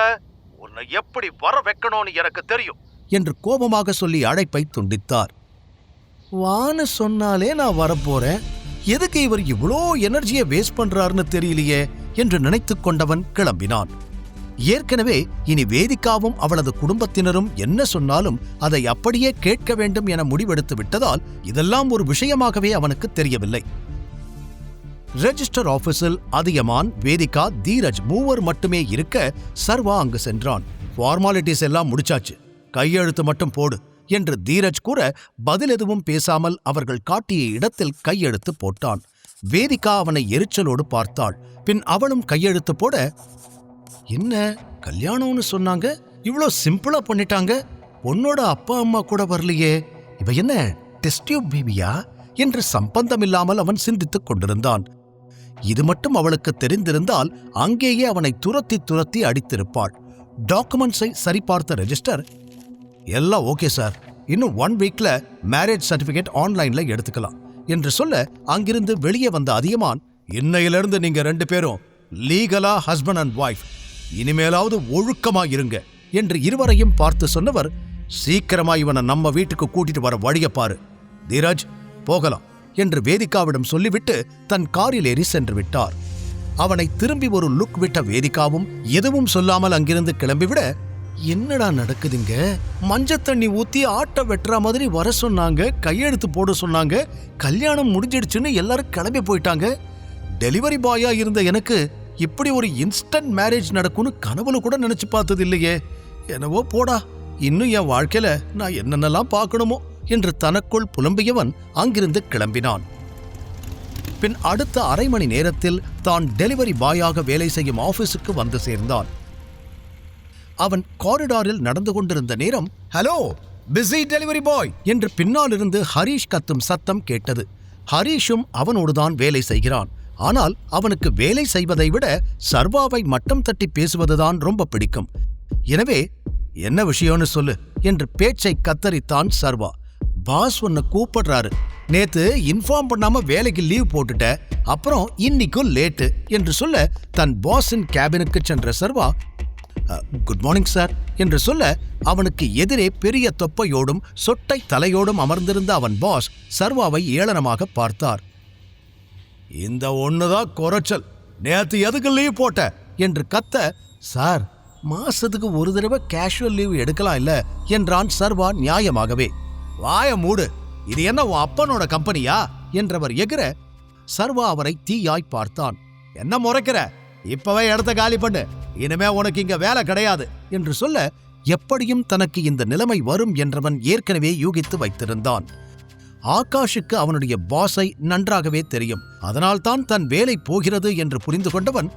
[SPEAKER 15] உன்னை எப்படி வர வைக்கணும்னு எனக்கு தெரியும் என்று கோபமாக சொல்லி அழைப்பை துண்டித்தார். வான்னு சொன்னாலே நான் வரப்போறேன், எதுக்கு இவர் இவ்வளோ எனர்ஜியை வேஸ்ட் பண்றாருன்னு தெரியலையே என்று நினைத்துக் கொண்டவன் கிளம்பினான். ஏற்கனவே இனி வேதிகாவும் அவளது குடும்பத்தினரும் என்ன சொன்னாலும் அதை அப்படியே கேட்க வேண்டும் என முடிவெடுத்து விட்டதால் இதெல்லாம் ஒரு விஷயமாகவே அவனுக்கு தெரியவில்லை. ரெஜிஸ்டர் ஆபீஸில் அதியமான், வேதிகா, தீரஜ் மூவர் மட்டுமே இருக்க சர்வா அங்கு சென்றான். ஃபார்மாலிட்டிஸ் எல்லாம் முடிச்சாச்சு, கையெழுத்து மட்டும் போடு என்று தீரஜ் கூற பதில் எதுவும் பேசாமல் அவர்கள் காட்டிய இடத்தில் கையெழுத்து போட்டான். வேதிகா அவனை எரிச்சலோடு பார்த்தாள். பின் அவளும் கையெழுத்து போட, என்ன கல்யாணம்னு சொன்னாங்க, இவ்வளோ சிம்பிளா பண்ணிட்டாங்க, பொண்ணோட அப்பா அம்மா கூட வரலையே, இவ என்ன டெஸ்ட் டியூப் பேபியா என்று சம்பந்தமில்லாமல் அவன் சிந்தித்துக் கொண்டிருந்தான். இது மட்டும் அவளுக்கு தெரிந்திருந்தால் அங்கேயே அவனை துரத்தி துரத்தி அடித்திருப்பாள். டாக்குமெண்ட்ஸை சரிபார்த்த ரெஜிஸ்டர், எல்லாம் ஓகே சார், இன்னும் 1 வீக்ல மேரேஜ் சர்டிபிகேட் ஆன்லைன்ல எடுத்துக்கலாம் என்று சொல்ல அங்கிருந்து வெளியே வந்த அதியமான், இன்னையிலிருந்து நீங்க 2 பேரும் லீகலா ஹஸ்பண்ட் அண்ட் ஒய்ஃப், இனிமேலாவது ஒழுக்கமா இருங்க என்று இருவரையும் பார்த்து சொன்னவர், சீக்கிரமா இவனை நம்ம வீட்டுக்கு கூட்டிட்டு வர வழிய பாரு, தீரஜ் போகலாம் என்று வேதிகாவிடம் சொல்லிவிட்டு தன் காரில் ஏறி சென்று விட்டார். அவனை திரும்பி ஒரு லுக் விட்ட வேதிகாவும் எதுவும் சொல்லாமல் அங்கிருந்து கிளம்பிவிட, என்னடா நடக்குதுங்க, மஞ்சள் தண்ணி ஊத்தி ஆட்டை வெட்டுற மாதிரி வர சொன்னாங்க, கையெழுத்து போட சொன்னாங்க, கல்யாணம் முடிஞ்சிடுச்சுன்னு எல்லாரும் கிளம்பி போயிட்டாங்க. டெலிவரி பாயா இருந்த எனக்கு இப்படி ஒரு இன்ஸ்டன்ட் மேரேஜ் நடக்கும்னு கனவுல கூட நினைச்சு பார்த்தது இல்லையே. என்னவோ போடா, இன்னும் என் வாழ்க்கையில நான் என்னென்னலாம் பார்க்கணுமோ என்று தனக்குள் புலம்பியவன் அங்கிருந்து கிளம்பினான். பின் அடுத்த அரை மணி நேரத்தில் தான் டெலிவரி பாயாக வேலை செய்யும் ஆபீஸுக்கு வந்து சேர்ந்தான். அவன் காரிடாரில் நடந்து கொண்டிருந்த நேரம், ஹலோ பிஸி டெலிவரி பாய் என்று பின்னாலிருந்து ஹரீஷ் கத்தும் சத்தம் கேட்டது. ஹரீஷும் அவனோடுதான் வேலை செய்கிறான். ஆனால் அவனுக்கு வேலை செய்வதை விட சர்வாவை மட்டம் தட்டி பேசுவதுதான் ரொம்ப பிடிக்கும். எனவே என்ன விஷயம்னு சொல்லு என்று பேச்சை கத்தரித்தான் சர்வா. பாஸ் உன்னை கூப்பிடுறாரு, நேத்து இன்ஃபார்ம் பண்ணாம வேலைக்கு லீவ் போட்டுட்ட, அப்புறம் இன்னைக்கும் லேட்டு என்று சொல்ல தன் பாஸின் கேபினுக்கு சென்ற சர்வா, குட் மார்னிங் சார் என்று சொல்ல அவனுக்கு எதிரே பெரிய தொப்பையோடும் சொட்டை தலையோடும் அமர்ந்திருந்த அவன் பாஸ் சர்வாவை ஏளனமாக பார்த்தார். இந்த ஒண்ணுதான் குறைச்சல், நேத்து எதுக்கு லீவ் போட்ட என்று கத்த, சார் மாசத்துக்கு ஒரு தடவை கேஷுவல் லீவ் எடுக்கலாம் இல்ல என்றான் சர்வா நியாயமாகவே. வாய மூடு, இது என்ன உன் அப்பனோட கம்பெனியா என்றவர் எகிற சர்வா அவரை தீயாய் பார்த்தான். என்ன முறைக்கிற, இப்பவே இடத்த காலி பண்ணு, இனிமே உனக்கு இங்க வேலை கிடையாது என்று சொல்ல, எப்படியும் தனக்கு இந்த நிலைமை வரும் என்றவன் ஏற்கனவே யூகித்து வைத்திருந்தான். ஆகாஷுக்கு அவனுடைய பாஸை நன்றாகவே தெரியும். அதனால்தான் தன் வேலை போகிறது என்று புரிந்து கொண்டவன்,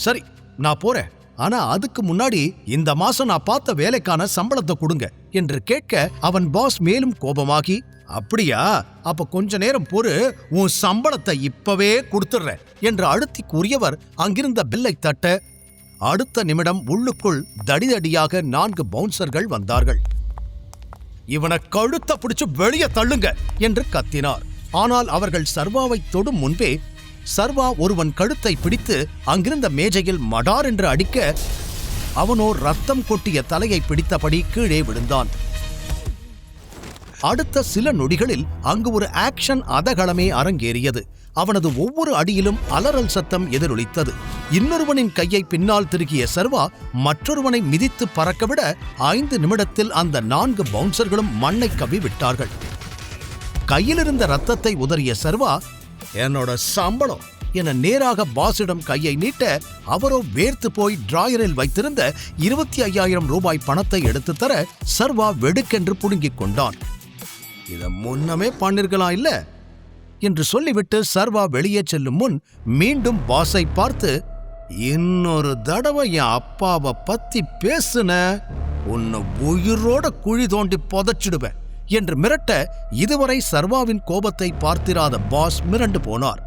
[SPEAKER 15] சரி நான் போறேன், ஆனா அதுக்கு முன்னாடி இந்த மாசம் நான் பார்த்த வேலைக்கான சம்பளத்தை கொடுங்க என்று கேட்க அவன் பாஸ் மேலும் கோபமாகி, அப்படியா, அப்ப கொஞ்ச நேரம் பொறு, உன் சம்பளத்தை இப்பவே கொடுத்துடுறேன் என்று அழுத்தி கூறியவர் அங்கிருந்த பில்லை தட்ட அடுத்த நிமிடம் உள்ளுக்குள் தடிதடியாக 4 பவுன்சர்கள் வந்தார்கள். இவனை கழுத்த பிடிச்சு வெளியே தள்ளுங்க என்று கத்தினார். ஆனால் அவர்கள் சர்வாவை தொடும் முன்பே சர்வா ஒருவன் கழுத்தை பிடித்து அங்கிருந்த மேஜையில் மடார் என்று அடிக்க அவனோ ரத்தம் கொட்டிய தலையை பிடித்தபடி கீழே விழுந்தான். அடுத்த சில நொடிகளில் அங்கு ஒரு ஆக்ஷன் அதகளமே அரங்கேறியது. அவனது ஒவ்வொரு அடியிலும் அலறல் சத்தம் எதிரொலித்தது. இன்னொருவனின் கையை பின்னால் திருகிய சர்வா மற்றொருவனை மிதித்து பறக்கவிட 5 நிமிடத்தில் அந்த 4 பவுன்சர்களும் மண்ணை கவ்வி விட்டார்கள். கையிலிருந்த ரத்தத்தை உதறிய சர்வா, என்னோட சம்பளம் என நேராக பாஸிடம் கையை நீட்ட அவரோ வேர்த்து போய் டிராயரில் வைத்திருந்த 25,000 ரூபாய் பணத்தை எடுத்து தர சர்வா வெடுக்கென்று புடுங்கிக் கொண்டான். இத முன்னமே பண்ணிருக்கலாம் இல்ல என்று சொல்லிவிட்டு சர்வா வெளியே செல்லும் முன் மீண்டும் பாஸை பார்த்து, இன்னொரு தடவை என் அப்பாவை பத்தி பேசுன உன்னை உயிரோட குழி தோண்டி புதைச்சிடுவேன் என்று மிரட்ட இதுவரை சர்வாவின் கோபத்தை பார்த்திராத பாஸ் மிரண்டு போனார்.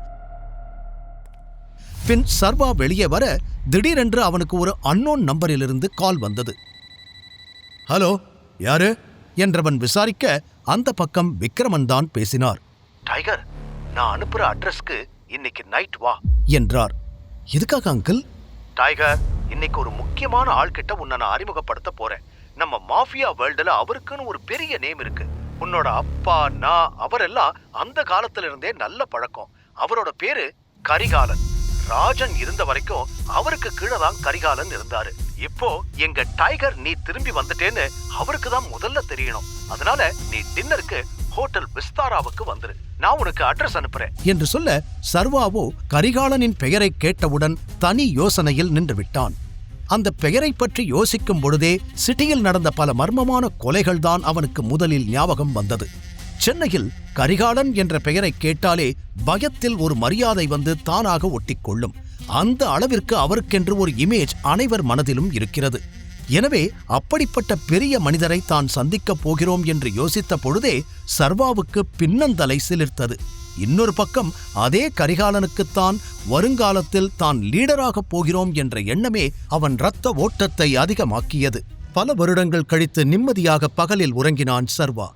[SPEAKER 15] பின் சர்வா வெளியே வர திடீரென்று அவனுக்கு ஒரு அன்னோன் நம்பரிலிருந்து கால் வந்தது. ஹலோ, யாரு என்றவன் விசாரிக்க அந்த பக்கம் விக்ரமன் தான் பேசினார். டைகர், நான் அனுப்புற அட்ரஸ்க்கு இன்னைக்கு நைட் வா என்றார். எதுக்காக அங்கிள்? டைகர், இன்னைக்கு ஒரு முக்கியமான ஆள்கிட்ட உன்னை நான் அறிமுகப்படுத்த போறேன். நம்ம மாஃபியா வேர்ல்டுல அவருக்குன்னு ஒரு பெரிய நேம் இருக்கு. உன்னோட அப்பா, நான், அவரெல்லாம் அந்த காலத்துல இருந்தே நல்ல பழக்கம். அவரோட பேரு கரிகாலன். ராஜன் இருந்த வரைக்கும் அவருக்கு கீழே தான் கரிகாலன் இருந்தாரு. இப்போ எங்க டைகர் நீ திரும்பி வந்துட்டேன்னு அவருக்கு தான் முதல்ல தெரியணும். அதனால நீ டின்னருக்கு ஹோட்டல் விஸ்தாராவுக்கு வந்துரு. நான் உனக்கு அட்ரஸ் அனுப்புறேன் என்று சொல்ல சர்வாவோ கரிகாலனின் பெயரை கேட்டவுடன் தனி யோசனையில் நின்று விட்டான். அந்த பெயரை பற்றி யோசிக்கும் பொழுதே சிட்டியில் நடந்த பல மர்மமான கொலைகள் தான் அவனுக்கு முதலில் ஞாபகம் வந்தது. சென்னையில் கரிகாலன் என்ற பெயரை கேட்டாலே பயத்தில் ஒரு மரியாதை வந்து தானாக ஒட்டிக்கொள்ளும். அந்த அளவிற்கு அவருக்கென்று ஒரு இமேஜ் அனைவர் மனதிலும் இருக்கிறது. எனவே அப்படிப்பட்ட பெரிய மனிதரை தான் சந்திக்கப் போகிறோம் என்று யோசித்த பொழுதே சர்வாவுக்கு பின்னந்தலை சிலிர்த்தது. இன்னொரு பக்கம் அதே கரிகாலனுக்குத்தான் வருங்காலத்தில் தான் லீடராகப் போகிறோம் என்ற எண்ணமே அவன் இரத்த ஓட்டத்தை அதிகமாக்கியது. பல வருடங்கள் கழித்து நிம்மதியாக பகலில் உறங்கினான் சர்வா.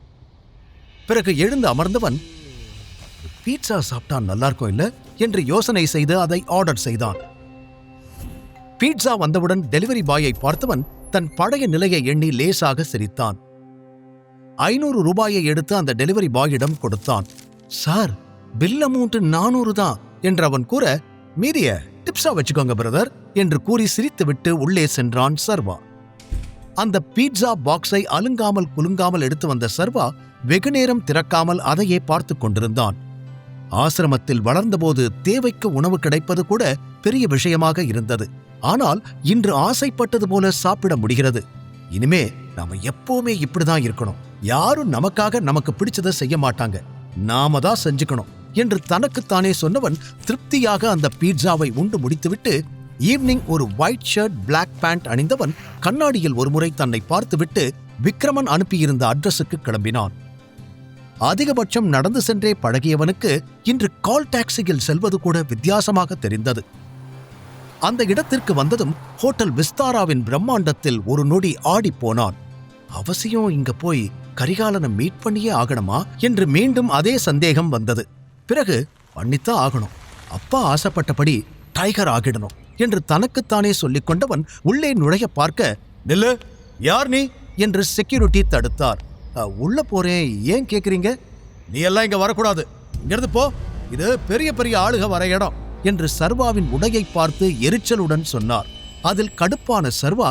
[SPEAKER 15] பிறகு எழுந்து அமர்ந்தவன், பீட்சா சாப்பிட்டா நல்லா இருக்கும் இல்ல என்று யோசனை செய்து அதை ஆர்டர் செய்தான். பீட்சா வந்தவுடன் டெலிவரி பாயை பார்த்தவன் தன் பழைய நிலையை எண்ணி லேசாக சிரித்தான். 500 ரூபாயை எடுத்து அந்த டெலிவரி பாயிடம் கொடுத்தான். சார், பில் அமௌண்ட் 400 தான் என்று அவன் கூற, மீதிய டிப்ஸா வச்சுக்கோங்க பிரதர் என்று கூறி சிரித்துவிட்டு உள்ளே சென்றான் சர்வா. அந்த பீட்சா பாக்ஸை அலுங்காமல் குலுங்காமல் எடுத்து வந்த சர்வா வெகுநேரம் திறக்காமல் அதையே பார்த்து கொண்டிருந்தான். ஆசிரமத்தில் வளர்ந்தபோது தேவைக்கு உணவு கிடைப்பது கூட பெரிய விஷயமாக இருந்தது. ஆனால் இன்று ஆசைப்பட்டது போல சாப்பிட முடிகிறது. இனிமே நாம எப்பவுமே இப்படிதான் இருக்கணும். யாரும் நமக்காக நமக்கு பிடிச்சதை செய்ய மாட்டாங்க, நாம தான் செஞ்சுக்கணும் என்று தனக்குத்தானே சொன்னவன் திருப்தியாக அந்த பீட்சாவை உண்டு முடித்துவிட்டு ஈவினிங் ஒரு ஒயிட் ஷர்ட், பிளாக் பேண்ட் அணிந்தவன் கண்ணாடியில் ஒருமுறை தன்னை பார்த்துவிட்டு விக்ரமன் அனுப்பியிருந்த அட்ரஸுக்கு கிளம்பினான். அதிகபட்சம் நடந்து சென்றே பழகியவனுக்கு இன்று கால் டாக்ஸியில் செல்வது கூட வித்தியாசமாக தெரிந்தது. அந்த இடத்திற்கு வந்ததும் ஹோட்டல் விஸ்தாராவின் பிரம்மாண்டத்தில் ஒரு நொடி ஆடிப்போனான். அவசியம் இங்க போய் கரிகாலனை மீட் பண்ணியே ஆகணுமா என்று மீண்டும் அதே சந்தேகம் வந்தது. பிறகு பண்ணித்தான் ஆகணும், அப்பா ஆசைப்பட்டபடி டைகர் ஆகிடணும் என்று தனக்குத்தானே சொல்லிக் கொண்டவன் உள்ளே நுழைய பார்க்க, நில்லு, யார் நீ என்று செக்யூரிட்டி தடுத்தார். உள்ள போறேன், ஏன் கேக்குறீங்க? நீ எல்லாம் இங்க வரக்கூடாது, இங்கிருந்து போ, இது பெரிய பெரிய ஆளுக வர இடம் என்று சர்வாவின் உடையை பார்த்து எரிச்சலுடன் சொன்னார். அதில் கடுப்பான சர்வா,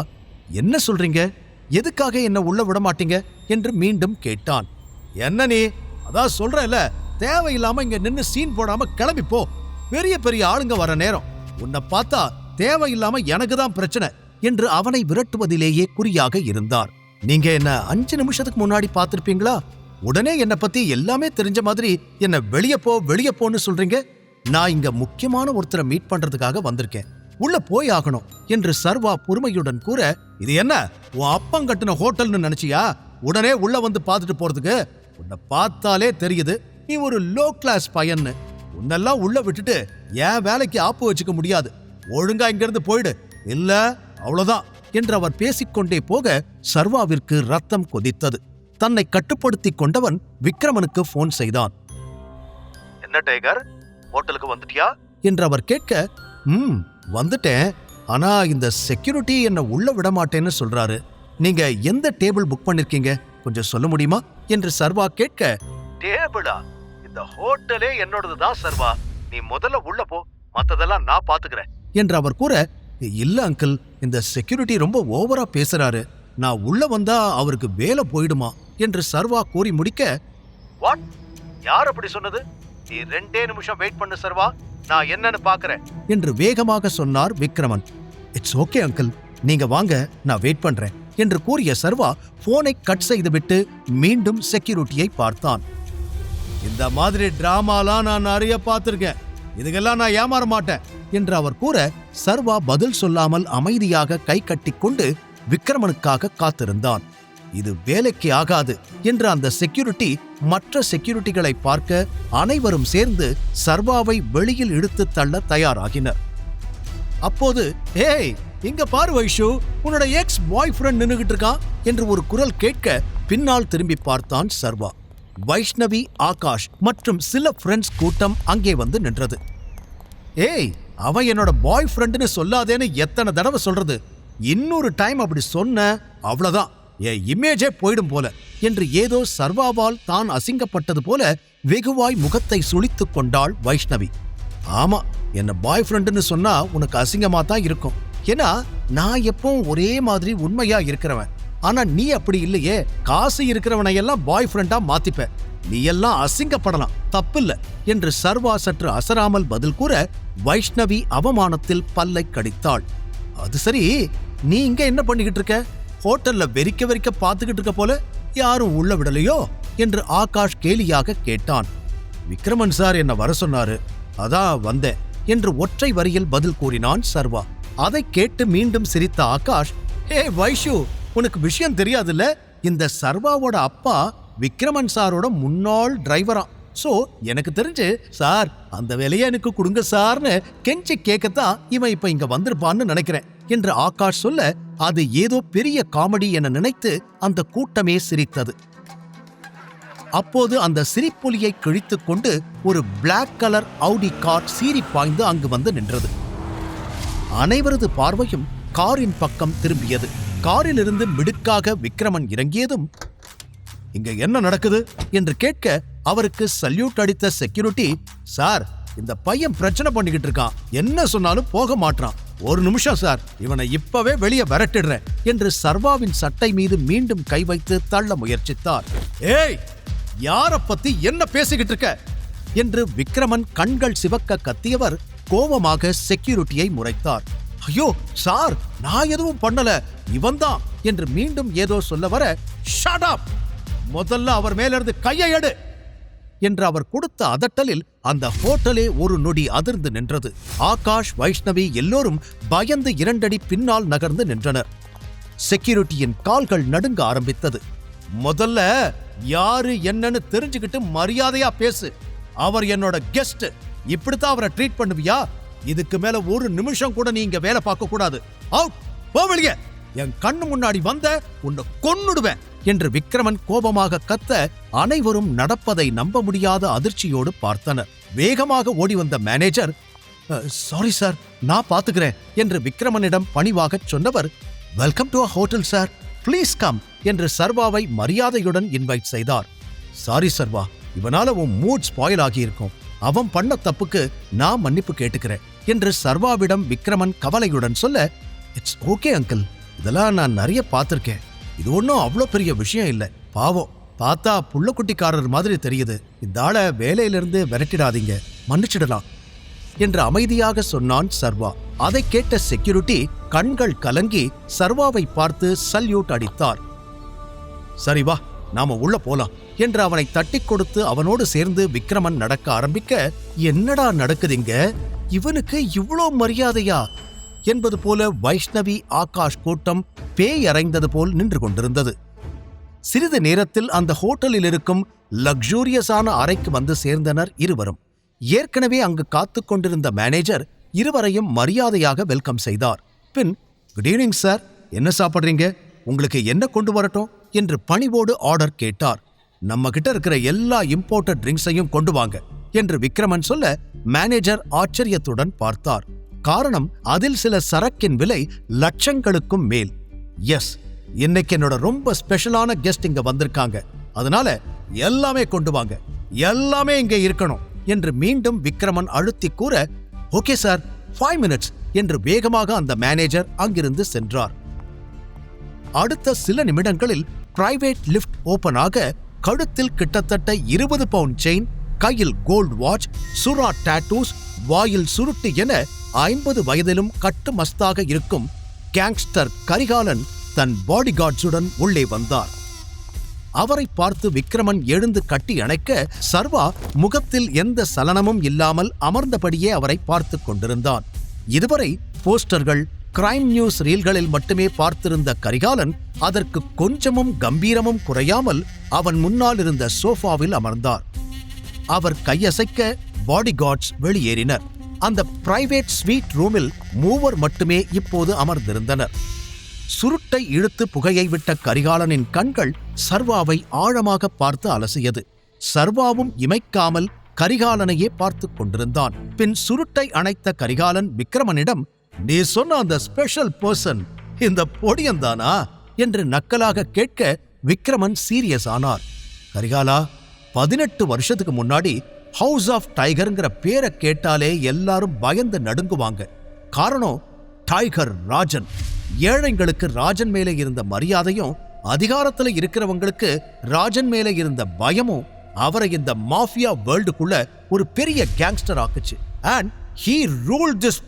[SPEAKER 15] என்ன சொல்றீங்க, எதுக்காக என்ன உள்ள விட மாட்டீங்க என்று மீண்டும் கேட்டான். என்ன நீ, அதான் சொல்றேன்ல, தேவையில்லாம இங்க நின்னு சீன் போடாம கிளம்பி போ, பெரிய பெரிய ஆளுங்க வர நேரம், உன்னை பார்த்தா தேவையில்லாம எனக்கு தான் பிரச்சனை என்று அவனை விரட்டுவதிலேயே குறியாக இருந்தார். நீங்க என்ன 5 நிமிஷத்துக்கு முன்னாடி பார்த்திருப்பீங்களா? உடனே என்னை பத்தி எல்லாமே தெரிஞ்ச மாதிரி என்ன வெளியே போன்னு சொல்றீங்க. நான் இங்க முக்கியமான ஒருத்தரை மீட் பண்றதுக்காக வந்திருக்கேன், உள்ள போய் ஆகணும் என்று சர்வா பொறுமையுடன் கூற, இது என்ன உன் அப்பம் கட்டின ஹோட்டல்னு நினைச்சியா உடனே உள்ள வந்து பார்த்துட்டு போறதுக்கு? உன்னை பார்த்தாலே தெரியுது நீ ஒரு லோ கிளாஸ் பையன்னு. உன்னெல்லாம் உள்ள விட்டுட்டு ஏன் வேலைக்கு ஆப்பு வச்சுக்க முடியாது, ஒழுங்கா இங்கிருந்து போயிடு, இல்ல அவ்வளவுதான் என்று அவர் பேசிக்கொண்டே போக சர்வாவிற்கு ரத்தம் கொதித்தது. தன்னை கட்டுப்படுத்தி கொண்டவன் விக்ரமனுக்கு போன் செய்தான். என்ன டைகர், ஹோட்டலுக்கு வந்துட்டியா என்று அவர் கேட்க, வந்துட்டேன், ஆனா இந்த செக்யூரிட்டி என்ன உள்ள விட மாட்டேன்னு சொல்றாரு. நீங்க எந்த டேபிள் புக் பண்ணிருக்கீங்க, கொஞ்சம் சொல்ல முடியுமா என்று சர்வா கேட்க, டேபிளா, இந்த ஹோட்டலே என்னோடதுதான் சர்வா, நீ முதல்ல உள்ள போ, மத்ததெல்லாம் நான் பாத்துக்கிறேன் என்று அவர் கூற, இல்ல அங்கிள், இந்த செக்யூரிட்டி ரொம்ப ஓவரா பேசுறாரு, நான் உள்ள வந்தா அவருக்கு வேலை போயிடுமா என்று சர்வா கூறி முடிக்க, வாட், யார் அப்படி சொன்னது, நீ 2 நிமிஷம் வெயிட் பண்ணு சர்வா, நான் என்னன்னு பாக்குறேன் என்று வேகமாக சொன்னார் விக்ரமன். இட்ஸ் ஓகே அங்கிள், நீங்க வாங்க, நான் வெயிட் பண்றேன் என்று கூறிய சர்வா போனை கட் செய்துவிட்டு மீண்டும் செக்யூரிட்டியை பார்த்தான். இந்த மாதிரி டிராமாலாம் நான் நிறைய பார்த்திருக்கேன், இதுக்கெல்லாம் நான் ஏமாற மாட்டேன் என்று அவர் கூற சர்வா பதில் சொல்லாமல் அமைதியாக கை கட்டிக்கொண்டு விக்ரமனுக்காக காத்திருந்தான். இது வேலைக்கு ஆகாது என்று அந்த செக்யூரிட்டி மற்ற செக்யூரிட்டிகளை பார்க்க அனைவரும் சேர்ந்து சர்வாவை வெளியில் இழுத்து தள்ள தயாராகினர். அப்போது ஏய் இங்க பாரு வைஷு, உன்னோட எக்ஸ் பாய் ஃப்ரெண்ட் நின்னுகிட்டு இருக்கான் என்று ஒரு குரல் கேட்க பின்னால் திரும்பி பார்த்தான் சர்வா. வைஷ்ணவி, ஆகாஷ் மற்றும் சில ஃப்ரெண்ட்ஸ் கூட்டம் அங்கே வந்து நின்றது. ஏய், அவன் என்னோட பாய் ஃப்ரெண்டுன்னு சொல்லாதேன்னு எத்தனை தடவை சொல்றது, இன்னொரு டைம் அப்படி சொன்ன அவ்வளவுதான், என் இமேஜே போயிடும் போல என்று ஏதோ சர்வாவால் தான் அசிங்கப்பட்டது போல வெகுவாய் முகத்தை சுளித்துக் கொண்டாள் வைஷ்ணவி. ஆமா, என்ன பாய் ஃப்ரெண்டுன்னு சொன்னா உனக்கு அசிங்கமா தான் இருக்கும், ஏன்னா நான் எப்பவும் ஒரே மாதிரி உண்மையா இருக்கிறவன். ஆனா நீ அப்படி இல்லையே, காசு இருக்கிறவனை எல்லாம் பாய் ஃப்ரெண்டா மாத்திப்ப, நீ எல்லாம் அசிங்கப்படலாம், தப்பில்ல என்று சர்வா சற்று அசராமல் பதில் கூற வைஷ்ணவி அவமானத்தில் பல்லை கடித்தாள். அது சரி, நீ இங்க என்ன பண்ணிக்கிட்டு இருக்க? ஹோட்டல்ல வெறிக்க வெறிக்க பார்த்துக்கிட்டு இருக்க போல, யாரும் உள்ள விடலையோ என்று ஆகாஷ் கேலியாக கேட்டான். விக்ரமன் சார் என்ன வர சொன்னாரு, அதான் வந்தேன் என்று ஒற்றை வரியில் பதில் கூறினான் சர்வா. அதை கேட்டு மீண்டும் சிரித்த ஆகாஷ், ஹே வைஷு, உனக்கு விஷயம் தெரியாதுல்ல, இந்த சர்வாவோட அப்பா விக்ரமன் சாரோட முன்னாள் டிரைவராம். சோ எனக்கு தெரிஞ்சு சார் அந்த வேலையை எனக்கு கொடுங்க சார்னு கெஞ்சி கேட்கத்தான் இவன் இப்ப இங்க வந்திருப்பான்னு நினைக்கிறேன் என்று ஆகாஷ் சொல்ல, அது ஏதோ பெரிய காமெடி என நினைத்து அந்த கூட்டமே சிரித்தது. அப்போது அந்த சிரிப்பொலியை கிழித்துக் கொண்டு ஒரு பிளாக் கலர் ஆடி கார் சீறி பாய்ந்து அங்கு வந்து நின்றது. அனைவரது பார்வையும் காரின் பக்கம் திரும்பியது. காரிலிருந்து மிடுக்காக விக்ரமன் இறங்கியதும், இங்க என்ன நடக்குது என்று கேட்க அவருக்கு சல்யூட் அடித்த செக்யூரிட்டி, சார் இந்த பையன் பிரச்சனை பண்ணிக்கிட்டு இருக்கான், என்ன சொன்னாலும் போக மாட்டான், ஒரு நிமிஷம் சார், இவனை இப்பவே வெளியே விரட்டிடுறேன் என்று சர்வாவின் சட்டை மீது மீண்டும் கை வைத்து தள்ள முயற்சித்தார். ஏய், யார பத்தி என்ன பேசிக்கிட்டு இருக்க என்று விக்ரமன் கண்கள் சிவக்க கத்தியவர் கோபமாக செக்யூரிட்டியை முறைத்தார். ஐயோ சார், நான் எதுவும் பண்ணல, இவன்தான் என்று மீண்டும் ஏதோ சொல்ல வர, ஷட் அப், முதல்ல அவர் மேலிருந்து கையை எடு என்று அவர் கொடுத்த அதட்டலில் அந்த ஹோட்டலே ஒரு நொடி அதிர்ந்து நின்றது. ஆகாஷ், வைஷ்ணவி எல்லோரும் பயந்து 2 அடி பின்னால் நகர்ந்து நின்றனர். செக்யூரிட்டியின் கால்கள் நடுங்க ஆரம்பித்தது. முதல்ல யாரு என்னன்னு தெரிஞ்சுக்கிட்டு மரியாதையா பேசு, அவர் என்னோட கெஸ்ட், இப்படித்தான் அவரை ட்ரீட் பண்ணுவியா? இதுக்கு மேல ஒரு நிமிஷம் கூட நீ இங்க வேலை பார்க்க கூடாது, அவுட், போ வெளியே, என் கண்ணு முன்னாடி வந்த உன்னை கொன்னுடுவேன் என்று விக்ரமன் கோபமாக கத்த அனைவரும் நடப்பதை நம்ப முடியாத அதிர்ச்சியோடு பார்த்தனர். வேகமாக ஓடி வந்த மேனேஜர், சாரி சார், நான் பாத்துக்கிறேன் என்று விக்ரமனிடம் பணிவாக சொன்னவர், welcome to a hotel sir, please come என்று சர்வாவை மரியாதையுடன் இன்வைட் செய்தார். சாரி சர்வா, இவனால உன் மூட் ஸ்பாயில் ஆகியிருக்கும், அவன் பண்ண தப்புக்கு நான் மன்னிப்பு கேட்டுக்கிறேன் என்று சர்வாவிடம் விக்ரமன் கவலையுடன் சொல்ல, இட்ஸ் ஓகே அங்கிள், இதெல்லாம் நான் நிறைய பார்த்திருக்கேன், இது ஒன்றும் அவ்வளோ பெரிய விஷயம் இல்லை, பாவம், பார்த்தா புள்ளக்குட்டிக்காரர் மாதிரி தெரியுது, இந்த ஆளை வேலையிலிருந்து விரட்டிடாதீங்க, மன்னிச்சிடலாம் என்று அமைதியாக சொன்னான் சர்வா. அதை கேட்ட செக்யூரிட்டி கண்கள் கலங்கி சர்வாவை பார்த்து சல்யூட் அடித்தார். சரி வா, நாம உள்ள போலாம் என்று அவனை தட்டி கொடுத்து அவனோடு சேர்ந்து விக்ரமன் நடக்க ஆரம்பிக்க, என்னடா நடக்குதுங்க, இவனுக்கு இவ்வளோ மரியாதையா என்பது போல வைஷ்ணவி, ஆகாஷ் கூட்டம் பேய் அறைந்தது போல் நின்று கொண்டிருந்தது. சிறிது நேரத்தில் அந்த ஹோட்டலில் இருக்கும் லக்ஸூரியஸான அறைக்கு வந்து சேர்ந்தனர் இருவரும். ஏற்கனவே அங்கு காத்து கொண்டிருந்த மேனேஜர் இருவரையும் மரியாதையாக வெல்கம் செய்தார். பின், குட் ஈவினிங் சார், என்ன சாப்பிட்றீங்க, உங்களுக்கு என்ன கொண்டு வரட்டும் என்று பணிவோடு ஆர்டர் கேட்டார். நம்ம கிட்ட இருக்கிற எல்லா இம்போர்ட்டட் ட்ரிங்க்ஸையும் கொண்டு வாங்க என்று விக்ரமன் சொல்ல மேனேஜர் ஆச்சரியத்துடன் பார்த்தார். காரணம், அதில் சில சரக்கின் விலை லட்சங்களுக்கும் மேல். எஸ், இன்னைக்கு என்னோட ரொம்ப ஸ்பெஷலான கெஸ்ட் இங்க வந்திருக்காங்க, அதனால எல்லாமே கொண்டு வாங்க, எல்லாமே இங்க இருக்கணும் என்று மீண்டும் விக்ரமன் அழுத்தி கூற, ஓகே சார், 5 minutes என்று வேகமாக அந்த மேனேஜர் அங்கிருந்து சென்றார். அடுத்த சில நிமிடங்களில் பிரைவேட் லிஃப்ட் ஓபன் ஆக கழுத்தில் கிட்டத்தட்ட 20 பவுண்ட் செயின், கையில் கோல்ட் வாட்ச், சுறா டாட்டூஸ், வாயில் சுருட்டு என 50 வயதிலும் கட்டுமஸ்தாக இருக்கும் கேங்ஸ்டர் கரிகாலன் தன் பாடிகார்ட்ஸுடன் உள்ளே வந்தார். அவரை பார்த்து விக்ரமன் எழுந்து கட்டி அணைக்க சர்வா முகத்தில் எந்த சலனமும் இல்லாமல் அமர்ந்தபடியே அவரை பார்த்து கொண்டிருந்தான். இதுவரை போஸ்டர்கள், கிரைம் நியூஸ் ரீல்களில் மட்டுமே பார்த்திருந்த கரிகாலன் அதற்கு கொஞ்சமும் கம்பீரமும் குறையாமல் அவன் முன்னால் இருந்த சோஃபாவில் அமர்ந்தார். அவர் கையசைக்க பாடிகார்ட்ஸ் வெளியேறினர். அந்த பிரைவேட் ஸ்வீட் ரூமில் 3 மட்டுமே இப்போது அமர்ந்திருந்தனர். சுருட்டை இழுத்து புகையை விட்ட கரிகாலனின் கண்கள் சர்வாவை ஆழமாக பார்த்து அலசியது. சர்வாவும் இமைக்காமல் கரிகாலனையே பார்த்து கொண்டிருந்தான். பின் சுருட்டை அணைத்த கரிகாலன் விக்ரமனிடம், நீ சொன்ன அந்த ஸ்பெஷல் பர்சன் இந்த பொடியந்தானா என்று நக்கலாக கேட்க விக்ரமன் சீரியஸ் ஆனார். கரிகாலா, 18 வருஷத்துக்கு முன்னாடி ஹவுஸ் ஆஃப் டைகர்ங்கிற பேரை கேட்டாலே எல்லாரும் பயந்து நடுங்குவாங்க. காரணம், டைகர் ராஜன். ஏழைங்களுக்கு ராஜன் மேலே இருந்த மரியாதையும் அதிகாரத்துல இருக்கிறவங்களுக்கு ராஜன் மேலே இருந்த பயமும் அவரை இந்த மாஃபியா வேர்ல்டுக்குள்ள ஒரு பெரிய கேங்ஸ்டர் ஆக்குச்சு. And he ruled this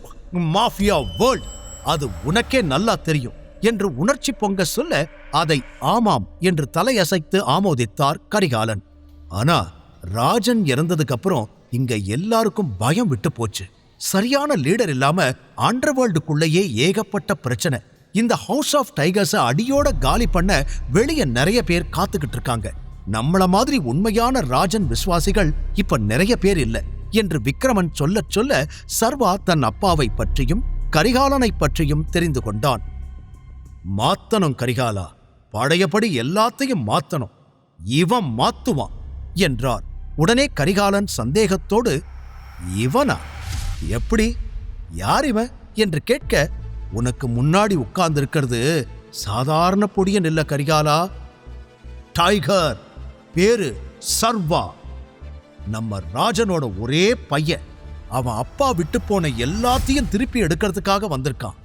[SPEAKER 15] mafia world. அது உனக்கே நல்லா தெரியும் என்று உணர்ச்சி பொங்க சொல்ல அதை ஆமாம் என்று தலையசைத்து ஆமோதித்தார் கரிகாலன். ஆனா ராஜன் இறந்ததுக்கு அப்புறம் இங்க எல்லாருக்கும் பயம் விட்டு போச்சு. சரியான லீடர் இல்லாம அண்டர்வேர்ல்டுக்குள்ளேயே ஏகப்பட்ட பிரச்சனை. இந்த ஹவுஸ் ஆஃப் டைகர்ஸை அடியோட காலி பண்ண வெளியே நிறைய பேர் காத்துக்கிட்டு இருக்காங்க. நம்மள மாதிரி உண்மையான ராஜன் விசுவாசிகள் இப்ப நிறைய பேர் இல்ல என்று விக்ரமன் சொல்ல சொல்ல சர்வா தன் அப்பாவை பற்றியும் கரிகாலனை பற்றியும் தெரிந்து கொண்டான். மாத்தணும் கரிகாலா, பழையபடி எல்லாத்தையும் மாத்தணும், இவன் மாத்துவான் என்றார். உடனே கரிகாலன் சந்தேகத்தோடு, இவனா? எப்படி? யார் இவன் என்று கேட்க, உனக்கு முன்னாடி உட்கார்ந்திருக்கிறது சாதாரண பொடியன் இல்ல கரிகாலா, டைகர். பேரு சர்வா. நம்ம ராஜனோட ஒரே பையன். அவன் அப்பா விட்டு போன எல்லாத்தையும் திருப்பி எடுக்கிறதுக்காக வந்திருக்கான்.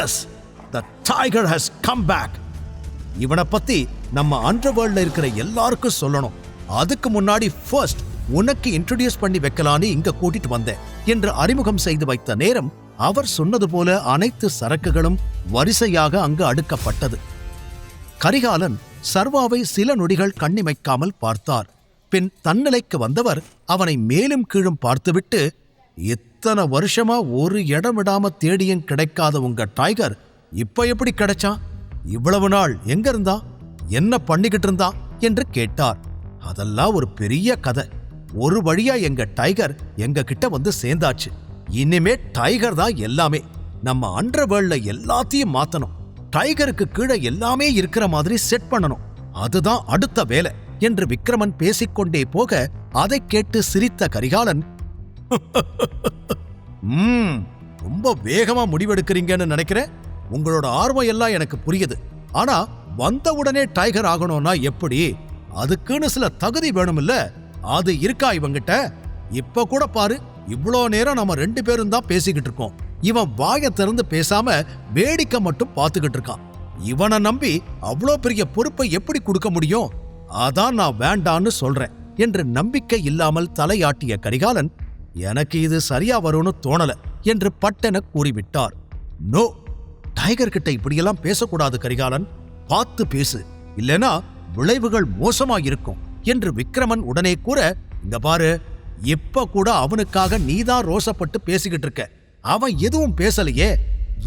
[SPEAKER 15] Yes, the tiger has come back. இவனை பத்தி நம்ம அண்டர்வேர்ல்ட்ல இருக்கிற எல்லாருக்கும் சொல்லணும். அதுக்கு முன்னாடி ஃபர்ஸ்ட் உனக்கு இன்ட்ரோடியூஸ் பண்ணி வைக்கலான்னு இங்க கூட்டிட்டு வந்தேன் என்று அறிமுகம் செய்து வைத்த நேரம் அவர் சொன்னது போல அனைத்து சரக்குகளும் வரிசையாக அங்கு அடுக்கப்பட்டது. கரிகாலன் சர்வாவை சில நொடிகள் கண்ணிமைக்காமல் பார்த்தார். பின் தன்னிலைக்கு வந்தவர் அவனை மேலும் கீழும் பார்த்துவிட்டு, இத்தனை வருஷமா ஒரு இடம் விடாம தேடியும் கிடைக்காத உங்க டைகர் இப்ப எப்படி கிடைச்சான்? இவ்வளவு நாள் எங்க இருந்தா, என்ன பண்ணிக்கிட்டு இருந்தா என்று கேட்டார். அதெல்லாம் ஒரு பெரிய கதை. ஒரு வழியா எங்க டைகர் எங்க கிட்ட வந்து சேர்ந்தாச்சு. இனிமே டைகர் தான் எல்லாமே. நம்ம அண்டர்வேர்ல்ட்ல எல்லாத்தையும் மாத்தணும். டைகருக்கு கீழே எல்லாமே இருக்கிற மாதிரி செட் பண்ணணும். அதுதான் அடுத்த வேலை என்று விக்ரமன் பேசிக்கொண்டே போக அதை கேட்டு சிரித்த கரிகாலன், ரொம்ப வேகமா முடிவெடுக்கிறீங்கன்னு நினைக்கிறேன். உங்களோட ஆர்வம் எல்லாம் எனக்கு புரியுது. ஆனா வந்தவுடனே டைகர் ஆகணும்னா எப்படி? அதுக்குன்னு சில தகுதி வேணும்ல. அது இருக்கா இவங்கிட்ட? இப்ப கூட பாரு, இவ்வளோ நேரம் நம்ம 2 பேரும் தான் பேசிக்கிட்டு இருக்கோம். இவன் வாயை திறந்து பேசாம வேடிக்கை மட்டும் பார்த்துக்கிட்டு இருக்கான். இவனை நம்பி அவ்வளோ பெரிய பொறுப்பை எப்படி கொடுக்க முடியும்? அதான் நான் வேண்டான்னு சொல்றேன் என்று நம்பிக்கை இல்லாமல் தலையாட்டிய கரிகாலன், எனக்கு இது சரியா வரும்னு தோணல என்று பட்டென கூறிவிட்டார். நோ, டைகர் கிட்ட இப்படியெல்லாம் பேசக்கூடாது கரிகாலன். பார்த்து பேசு, இல்லனா விளைவுகள் மோசமா இருக்கும் என்று விக்ரமன் உடனே கூற, இங்க பாரு, இப்ப கூட அவனுக்காக நீதான் ரோசப்பட்டு பேசிக்கிட்டு இருக்க. அவன் எதுவும் பேசலையே.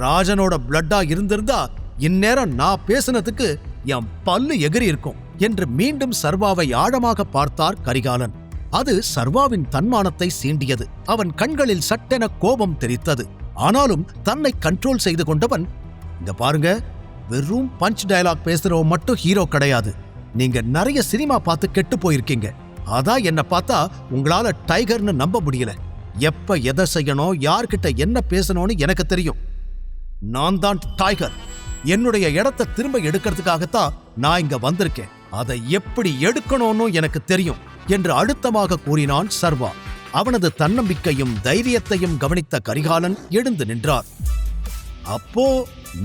[SPEAKER 15] ராஜனோட பிளட்டா இருந்திருந்தா இந்நேரம் நான் பேசினதுக்கு என் பல்லு எகிரி இருக்கும் என்று மீண்டும் சர்வாவை ஆழமாக பார்த்தார் கரிகாலன். அது சர்வாவின் தன்மானத்தை சீண்டியது. அவன் கண்களில் சட்டென கோபம் தெரித்தது. ஆனாலும் தன்னை கண்ட்ரோல் செய்து கொண்டவன், இங்க பாருங்க, வெறும் பஞ்ச் டயலாக் பேசுறவன் மட்டும் ஹீரோ கிடையாது. நீங்க நிறைய சினிமா பார்த்து கெட்டு போயிருக்கீங்க. அதான் என்ன பார்த்தா உங்களால டைகர்னு நம்ப முடியல. எப்ப எதை செய்யணும், யார்கிட்ட என்ன பேசணும்னு எனக்கு தெரியும். நான் தான் டைகர். என்னுடைய இடத்தை திரும்ப எடுக்கிறதுக்காகத்தான் நான் இங்க வந்திருக்கேன். அதை எப்படி எடுக்கணும்னு எனக்கு தெரியும் என்று அழுத்தமாக கூறினான் சர்வா. அவனது தன்னம்பிக்கையும் தைரியத்தையும் கவனித்த கரிகாலன் எழுந்து நின்றார். அப்போ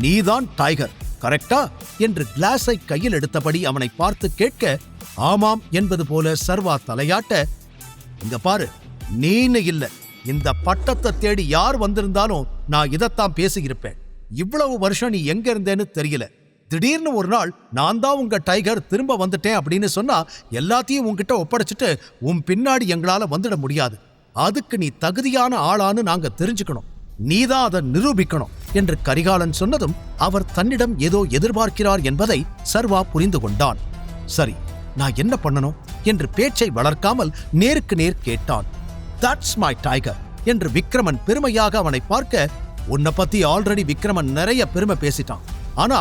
[SPEAKER 15] நீதான் டைகர், கரெக்டா என்று கிளாஸை கையில் எடுத்தபடி அவனை பார்த்து கேட்க, ஆமாம் என்பது போல சர்வா தலையாட்ட, இங்க பாரு, நீன்னு இல்ல, இந்த பட்டத்தை தேடி யார் வந்திருந்தாலும் நான் இதைத்தான் பேசியிருப்பேன். இவ்வளவு வருஷம் நீ எங்க இருந்தேன்னு தெரியல. திடீர்னு ஒரு நாள் நான் தான் உங்க டைகர், திரும்ப வந்துட்டேன் அப்படின்னு சொன்னா எல்லாத்தையும் உன்கிட்ட ஒப்படைச்சிட்டு உன் பின்னாடி எங்களால வந்துட முடியாது. அதுக்கு நீ தகுதியான ஆளான்னு நாங்க தெரிஞ்சுக்கணும். நீதான் அதை நிரூபிக்கணும் என்று கரிகாலன் சொன்னதும் அவர் தன்னிடம் ஏதோ எதிர்பார்க்கிறார் என்பதை சர்வா புரிந்து கொண்டான். சரி, நான் என்ன பண்ணணும் என்று பேச்சை வளர்க்காமல் நேருக்கு நேர் கேட்டான். தட்ஸ் மை டைகர் என்று விக்ரமன் பெருமையாக அவனை பார்க்க, உன்னை பத்தி ஆல்ரெடி விக்ரமன் நிறைய பெருமை பேசிட்டான். ஆனா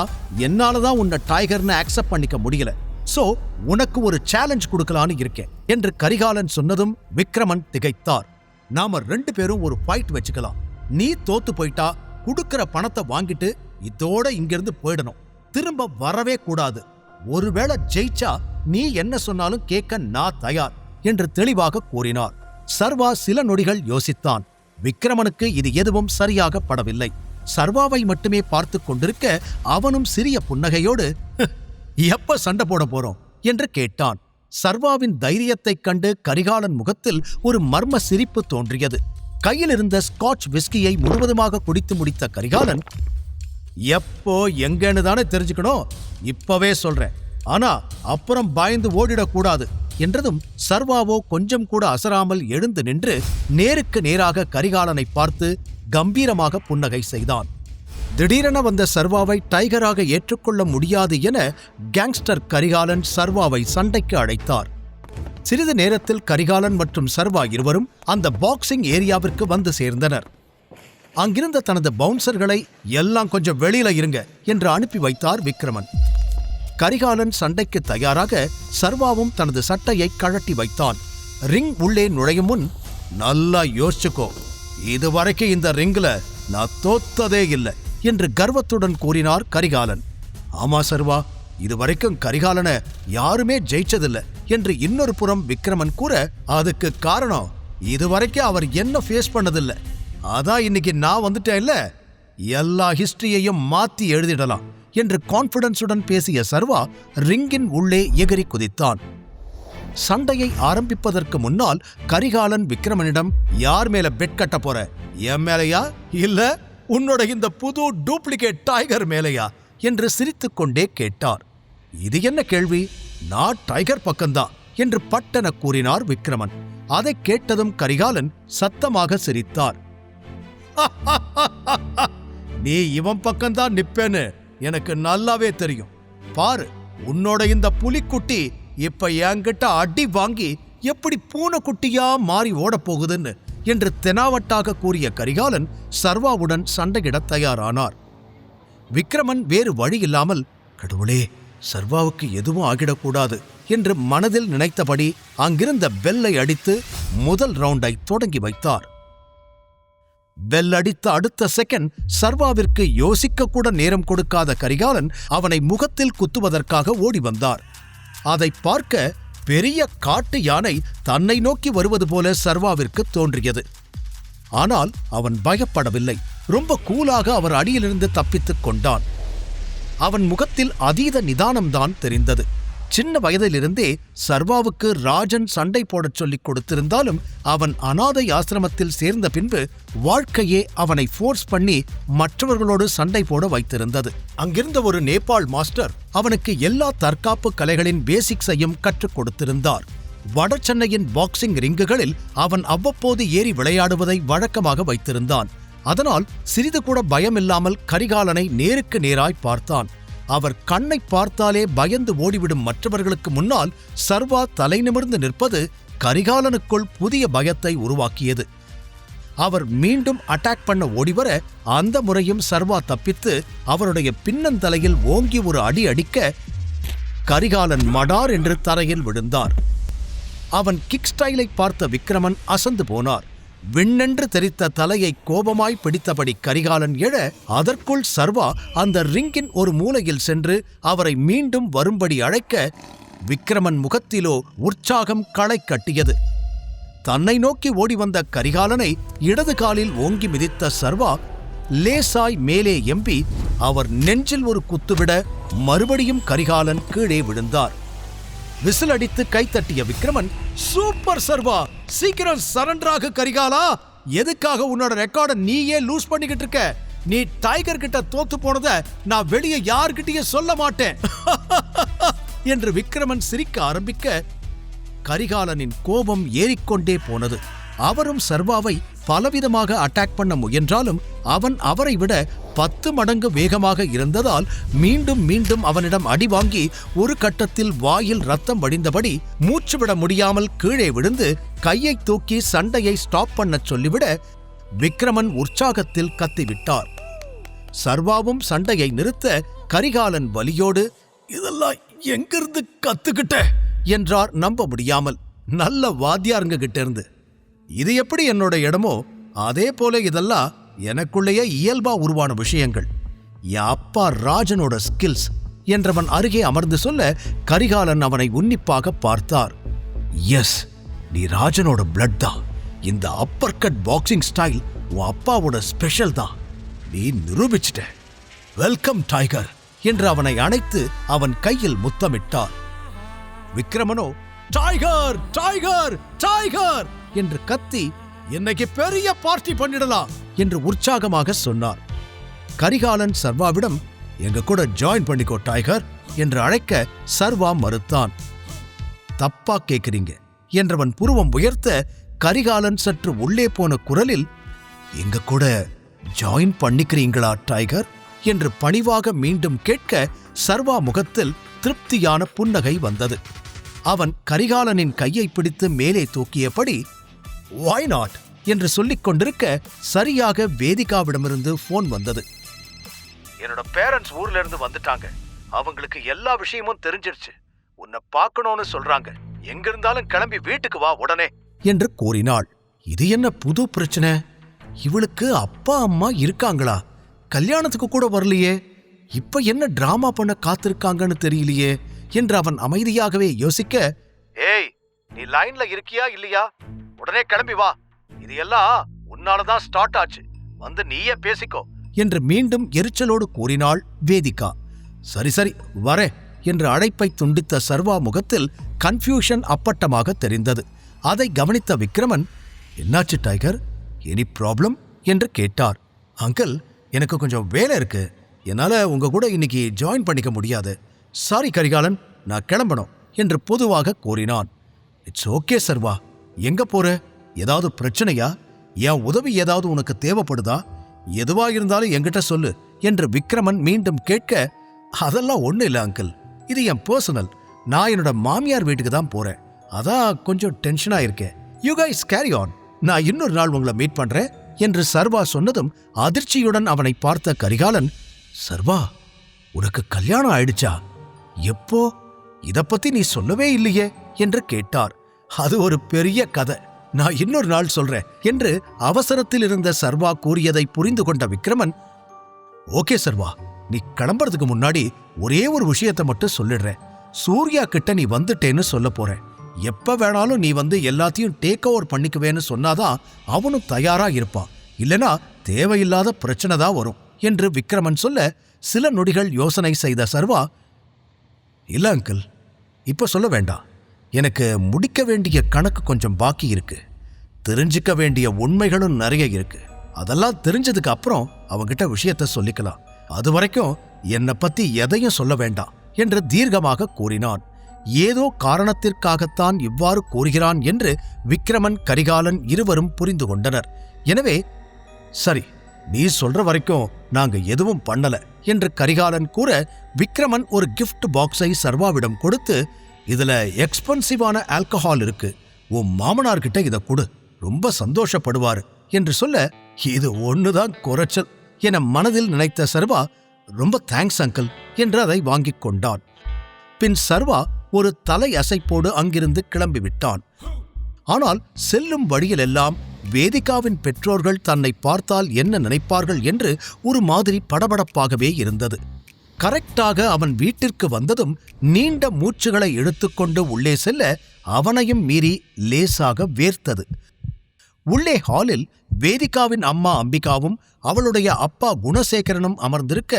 [SPEAKER 15] என்னாலதான் உன்னை டைகர்னு அக்செப்ட் பண்ணிக்க முடியல. சோ உனக்கு ஒரு சேலஞ்ச் கொடுக்கலான்னு இருக்கேன் என்று கரிகாலன் சொன்னதும் விக்ரமன் திகைத்தார். நாம 2 பேரும் ஒரு ஃபைட் வச்சுக்கலாம். நீ தோத்து போயிட்டா கொடுக்கிற பணத்தை வாங்கிட்டு இதோட இங்கிருந்து போயிடணும். திரும்ப வரவே கூடாது. ஒருவேளை ஜெயிச்சா நீ என்ன சொன்னாலும் கேட்க நான் தயார் என்று தெளிவாக கூறினார். சர்வா சில நொடிகள் யோசித்தான். விக்ரமனுக்கு இது எதுவும் சரியாக படவில்லை. சர்வாவை மட்டுமே பார்த்து கொண்டிருக்க அவனும் சிறிய புன்னகையோடு எப்ப சண்டை போட போறோம் என்று கேட்டான். சர்வாவின் தைரியத்தைக் கண்டு கரிகாலன் முகத்தில் ஒரு மர்ம சிரிப்பு தோன்றியது. கையில் இருந்த ஸ்காட்ச் விஸ்கியை முழுவதுமாக குடித்து முடித்த கரிகாலன், எப்போ எங்கன்னு தானே தெரிஞ்சுக்கணும், இப்பவே சொல்றேன், ஆனா அப்புறம் பயந்து ஓடிடக்கூடாது என்றதும் சர்வாவோ கொஞ்சம் கூட அசராமல் எழுந்து நின்று நேருக்கு நேராக கரிகாலனை பார்த்து கம்பீரமாக புன்னகை செய்தான். திடீரென வந்த சர்வாவை டைகராக ஏற்றுக்கொள்ள முடியாது என கேங்ஸ்டர் கரிகாலன் சர்வாவை சண்டைக்கு அழைத்தார். சிறிது நேரத்தில் கரிகாலன் மற்றும் சர்வா இருவரும் அந்த பாக்ஸிங் ஏரியாவிற்கு வந்து சேர்ந்தனர். அங்கிருந்த தனது பவுன்சர்களை எல்லாம் கொஞ்சம் வெளியில இருங்க என்று அனுப்பி வைத்தார் விக்ரமன். கரிகாலன் சண்டைக்கு தயாராக சர்வாவும் தனது சட்டையை கழட்டி வைத்தான். ரிங் உள்ளே நுழையும் முன், நல்லா யோசிச்சுக்கோ, இதுவரைக்கும் இந்த ரிங்ல நான் தோத்ததே இல்லை என்று கர்வத்துடன் கூறினார் கரிகாலன். ஆமா சர்வா, இதுவரைக்கும் கரிகாலனை யாருமே ஜெயிச்சதில்லை என்று இன்னொரு புறம் விக்ரமன் கூற, அதுக்கு காரணம் இதுவரைக்கும் அவர் என்ன ஃபேஸ் பண்ணதில்லை, அதான் இன்னைக்கு நான் வந்துட்டேன்ல, எல்லா ஹிஸ்டரியையும் மாத்தி எழுதிடலாம் என்று கான்பிடன்ஸுடன் பேசிய சர்வா ரிங்கின் உள்ளே எகிரி குதித்தான். சண்டையை ஆரம்பிப்பதற்கு முன்னால் கரிகாலன் விக்ரமனிடம், யார் மேல பெட் கட்ட போற, என் மேலையா இல்ல உன்னோட இந்த புது டூப்ளிகேட் டைகர் மேலையா என்று சிரித்துக்கொண்டே கேட்டார். இது என்ன கேள்வி, நான் டைகர் பக்கம்தான் என்று பட்டென கூறினார் விக்ரமன். அதை கேட்டதும் கரிகாலன் சத்தமாக சிரித்தார். நீ இவன் பக்கம்தான் நிப்பேன்னு எனக்கு நல்லாவே தெரியும். பாரு, உன்னோட இந்த புலிக்குட்டி இப்ப என்கிட்ட அடி வாங்கி எப்படி பூனைக்குட்டியா மாறி ஓடப் போகுதுன்னு என்று தெனாவட்டாக கூறிய கரிகாலன் சர்வாவுடன் சண்டையிட தயாரானார். விக்ரமன் வேறு வழி இல்லாமல், கடவுளே, சர்வாவுக்கு எதுவும் ஆகிடக்கூடாது என்று மனதில் நினைத்தபடி அங்கிருந்த பெல்லை அடித்து முதல் ரவுண்டை தொடங்கி வைத்தார். பெல் அடித்த அடுத்த செகண்ட் சர்வாவிற்கு யோசிக்க கூட நேரம் கொடுக்காத கரிகாலன் அவனை முகத்தில் குத்துவதற்காக ஓடி வந்தார். அதை பார்க்க பெரிய காட்டு யானை தன்னை நோக்கி வருவது போல சர்வாவிற்கு தோன்றியது. ஆனால் அவன் பயப்படவில்லை. ரொம்ப கூலாக அவர் அடியிலிருந்து தப்பித்துக் கொண்டான். அவன் முகத்தில் அதீத நிதானம்தான் தெரிந்தது. சின்ன வயதிலிருந்தே சர்வாவுக்கு ராஜன் சண்டை போடச் சொல்லிக் கொடுத்திருந்தாலும் அவன் அனாதை ஆசிரமத்தில் சேர்ந்த பின்பு வாழ்க்கையே அவனை ஃபோர்ஸ் பண்ணி மற்றவர்களோடு சண்டை போட வைத்திருந்தது. அங்கிருந்த ஒரு நேபாள் மாஸ்டர் அவனுக்கு எல்லா தற்காப்பு கலைகளின் பேசிக்ஸையும் கற்றுக் கொடுத்திருந்தார். வட சென்னையின் பாக்ஸிங் ரிங்குகளில் அவன் அவ்வப்போது ஏறி விளையாடுவதை வழக்கமாக வைத்திருந்தான். அதனால் சிறிது கூட பயமில்லாமல் கரிகாலனை நேருக்கு நேராய் பார்த்தான். அவர் கண்ணை பார்த்தாலே பயந்து ஓடிவிடும் மற்றவர்களுக்கு முன்னால் சர்வா தலை நிமிர்ந்து நிற்பது கரிகாலனுக்குள் புதிய பயத்தை உருவாக்கியது. அவர் மீண்டும் அட்டாக் பண்ண ஓடிவர அந்த முறையும் சர்வா தப்பித்து அவருடைய பின்னந்தலையில் ஓங்கி ஒரு அடி அடிக்க கரிகாலன் மடார் என்று தரையில் விழுந்தார். அவன் கிக் ஸ்டைலை பார்த்த விக்ரமன் அசந்து போனார். விண்ணென்று தெரித்த தலையை கோபமாய் பிடித்தபடி கரிகாலன் எழ அதற்குள் சர்வா அந்த ரிங்கின் ஒரு மூலையில் சென்று அவரை மீண்டும் வரும்படி அழைக்க விக்ரமன் முகத்திலோ உற்சாகம் களை கட்டியது. தன்னை நோக்கி ஓடி வந்த கரிகாலனை இடது காலில் ஓங்கி மிதித்த சர்வா லேசாய் மேலே எம்பி அவர் நெஞ்சில் ஒரு குத்துவிட மறுபடியும் கரிகாலன் கீழே விழுந்தார். விசில் அடித்து கைத்தட்டிய விக்ரமன், சூப்பர் சர்வா, சீக்கிரம் சரண்டராக கரிகாலா. எதுக்காக உன்னோட ரெக்கார்டை நீயே லூஸ் பண்ணிக்கிட்டு இருக்க? நீ டைகர் கிட்ட தோத்து போனத நான் வெளியே யார்கிட்டயும் சொல்ல மாட்டேன் என்று விக்ரமன் சிரிக்க ஆரம்பிக்க கரிகாலனின் கோபம் ஏறிக்கொண்டே போனது. அவரும் சர்வாவை பலவிதமாக அட்டாக் பண்ண முயன்றாலும் அவன் அவரை விட 10 மடங்கு வேகமாக இருந்ததால் மீண்டும் மீண்டும் அவனிடம் அடி வாங்கி ஒரு கட்டத்தில் வாயில் ரத்தம் வடிந்தபடி மூச்சு விட முடியாமல் கீழே விழுந்து கையை தூக்கி சண்டையை ஸ்டாப் பண்ண சொல்லிவிட விக்ரமன் உற்சாகத்தில் கத்திவிட்டார். சர்வாவும் சண்டையை நிறுத்த கரிகாலன் வலியோடு, இதெல்லாம் எங்கிருந்து கத்துக்கிட்ட என்றார் நம்ப முடியாமல். நல்ல வாத்தியாருங்க கிட்ட இருந்து. இது எப்படி என்னோட இடமோ அதே போல இதெல்லாம் எனக்குள்ளேயே இயல்பா உருவான விஷயங்கள். என் அப்பா ராஜனோட ஸ்கில்ஸ் என்றவன் அருகே அமர்ந்து சொல்ல கரிகாலன் அவனை உன்னிப்பாக பார்த்தார். எஸ், நீ ராஜனோட பிளட் தான். இந்த அப்பர் கட் பாக்ஸிங் ஸ்டைல் உன் அப்பாவோட ஸ்பெஷல் தான். நீ நிரூபிச்சிட்ட. வெல்கம் டைகர் என்று அவனை அணைத்து அவன் கையில் முத்தமிட்டார். விக்ரமனோ டைகர் டைகர் டைகர் என்று கத்தி, இன்னைக்கு பெரிய பார்ட்டி பண்ணிடலாம் என்று உற்சாகமாக சொன்னார். கரிகாலன் சர்வாவிடம், எங்க கூட ஜாயின் பண்ணிக்கோ டைகர் என்று அழைக்க சர்வா மறுத்தான். தப்பா கேக்குறீங்க என்றவன் புருவம் உயர்த்த கரிகாலன் சற்று உள்ளே போன குரலில், எங்க கூட ஜாயின் பண்ணிக்கிறீங்களா டைகர் என்று பணிவாக மீண்டும் கேட்க சர்வா முகத்தில் திருப்தியான புன்னகை வந்தது. அவன் கரிகாலனின் கையை பிடித்து மேலே தூக்கியபடி, why not என்று சொல்லிக் கொண்டிருக்க சரியாக வேதிகாவிடமிருந்து போன் வந்தது. என்னோட பேரண்ட்ஸ் ஊர்ல இருந்து வந்துட்டாங்க. அவங்களுக்கு எல்லா விஷயமும் தெரிஞ்சிருச்சு. உன்னை பார்க்கணும்னு சொல்றாங்க. எங்க இருந்தாலும் கிளம்பி வீட்டுக்கு வா உடனே என்று கூறினாள். இது என்ன புது பிரச்சனை? இவளுக்கு அப்பா அம்மா இருக்காங்களா? கல்யாணத்துக்கு கூட வரலையே. இப்ப என்ன டிராமா பண்ண காத்திருக்காங்கன்னு தெரியலையே என்று அவன் அமைதியாகவே யோசிக்க, ஏய், நீ லைன்ல இருக்கியா இல்லையா? உடனே கிளம்பி வா. இது எல்லாம் உன்னாலதான் ஸ்டார்ட் ஆச்சு. வந்து நீயே பேசிக்கோ என்று மீண்டும் எரிச்சலோடு கூறினாள் வேதிகா. சரி சரி வரே என்று அழைப்பை துண்டித்த சர்வா முகத்தில் கன்ஃபியூஷன் அப்பட்டமாக தெரிந்தது. அதை கவனித்த விக்ரமன், என்னாச்சு டைகர், எனி ப்ராப்ளம் என்று கேட்டார். அங்கிள், எனக்கு கொஞ்சம் வேலை இருக்கு. என்னால உங்க கூட இன்னைக்கு ஜாயின் பண்ணிக்க முடியாது. சாரி கரிகாலன், நான் கிளம்பணும் என்று பொதுவாக கூறினான். இட்ஸ் ஓகே சர்வா. எங்க போற? ஏதாவது பிரச்சனையா? என் உதவி ஏதாவது உனக்கு தேவைப்படுதா? எதுவா இருந்தாலும் என்கிட்ட சொல்லு என்று விக்ரமன் மீண்டும் கேட்க, அதெல்லாம் ஒண்ணு இல்ல அங்கிள், இது என் பர்சனல். நான் என்னோட மாமியார் வீட்டுக்கு தான் போறேன். அதான் கொஞ்சம் டென்ஷனா இருக்கேன். You guys carry on. நான் இன்னொரு நாள் உங்களை மீட் பண்றேன் என்று சர்வா சொன்னதும் அதிர்ச்சியுடன் அவனை பார்த்த கரிகாலன், சர்வா, உனக்கு கல்யாணம் ஆயிடுச்சா? எப்போ? இத பத்தி நீ சொல்லவே இல்லையே என்று கேட்டார். அது ஒரு பெரிய கதை, நான் இன்னொரு நாள் சொல்றேன் என்று அவசரத்தில் இருந்த சர்வா கூறியதை புரிந்து கொண்ட விக்ரமன், ஓகே சர்வா, நீ கிளம்புறதுக்கு முன்னாடி ஒரே ஒரு விஷயத்தை மட்டும் சொல்லிடுறேன். சூர்யா கிட்ட நீ வந்துட்டேன்னு சொல்ல போறேன். எப்ப வேணாலும் நீ வந்து எல்லாத்தையும் டேக் ஓவர் பண்ணிக்குவேன்னு சொன்னாதான் அவனும் தயாரா இருப்பான். இல்லனா தேவையில்லாத பிரச்சனை தான் வரும் என்று விக்ரமன் சொல்ல சில நொடிகள் யோசனை செய்த சர்வா, இல்ல அங்கிள், இப்ப சொல்ல வேண்டாம். எனக்கு முடிக்க வேண்டிய கணக்கு கொஞ்சம் பாக்கி இருக்கு. தெரிஞ்சுக்க வேண்டிய உண்மைகளும் நிறைய இருக்கு. அதெல்லாம் தெரிஞ்சதுக்கு அப்புறம் அவங்கிட்ட விஷயத்த சொல்லிக்கலாம். அது வரைக்கும் என்னை பத்தி எதையும் சொல்ல வேண்டாம் என்று தீர்க்கமாக கூறினான். ஏதோ காரணத்திற்காகத்தான் இவ்வாறு கூறுகிறான் என்று விக்ரமன் கரிகாலன் இருவரும் புரிந்து கொண்டனர். எனவே சரி, நீ சொல்ற வரைக்கும் நாங்க எதுவும் பண்ணல என்று கரிகாலன் கூற விக்ரமன் ஒரு கிஃப்ட் பாக்ஸை சர்வாவிடம் கொடுத்து, இதுல எக்ஸ்பென்சிவான ஆல்கஹால் இருக்கு, உன் மாமனார்கிட்ட இதை கொடு, ரொம்ப சந்தோஷப்படுவாரு என்று சொல்ல, இது ஒண்ணுதான் குறைச்சல் என மனதில் நினைத்த சர்வா, ரொம்ப தேங்க்ஸ் அங்கிள் என்று அதை வாங்கிக் கொண்டான். பின் சர்வா ஒரு தலை அசைப்போடு அங்கிருந்து கிளம்பிவிட்டான். ஆனால் செல்லும் வழியிலெல்லாம் வேதிகாவின் பெற்றோர்கள் தன்னை பார்த்தால் என்ன நினைப்பார்கள் என்று ஒரு மாதிரி படபடப்பாகவே இருந்தது. கரெக்டாக அவன் வீட்டிற்கு வந்ததும் நீண்ட மூச்சுகளை எடுத்துக்கொண்டு உள்ளே செல்ல அவனையும் மீறி லேசாக வேர்த்தது. உள்ளே ஹாலில் வேதிகாவின் அம்மா அம்பிகாவும் அவளுடைய அப்பா குணசேகரனும் அமர்ந்திருக்க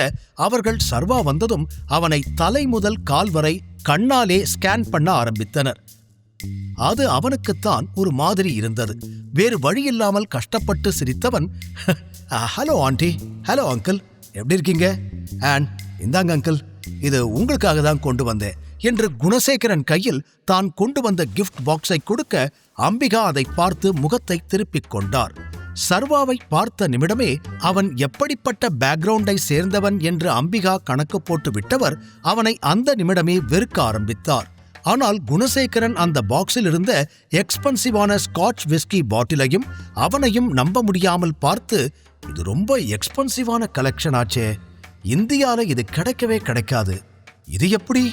[SPEAKER 15] அவர்கள் சர்வா வந்ததும் அவனை தலை முதல் கால் வரை கண்ணாலே ஸ்கேன் பண்ண ஆரம்பித்தனர். அது அவனுக்குத்தான் ஒரு மாதிரி இருந்தது. வேறு வழியில்லாமல் கஷ்டப்பட்டு சிரித்தவன், ஹலோ ஆண்டி, ஹலோ அங்கிள், எப்படி இருக்கீங்க? அண்ட் இந்தாங்க அங்கிள், இது உங்களுக்காக தான் கொண்டு வந்தேன் என்று குணசேகரன் கையில் தான் கொண்டு வந்த கிஃப்ட் பாக்ஸை கொடுக்க அம்பிகா அதை பார்த்து முகத்தை திருப்பிக் கொண்டார். சர்வாவை பார்த்த நிமிடமே அவன் எப்படிப்பட்ட பேக்ரவுண்டை சேர்ந்தவன் என்று அம்பிகா கணக்கு போட்டு விட்டவர் அவனை அந்த நிமிடமே வெறுக்க ஆரம்பித்தார். ஆனால் குணசேகரன் அந்த பாக்ஸில் இருந்த எக்ஸ்பென்சிவான ஸ்காட்ச் விஸ்கி பாட்டிலையும் அவனையும் நம்ப முடியாமல் பார்த்து, இது ரொம்ப எக்ஸ்பென்சிவான கலெக்ஷன் ஆச்சே, இந்தியால இது கிடைக்கவே கிடைக்காது, இது எப்படி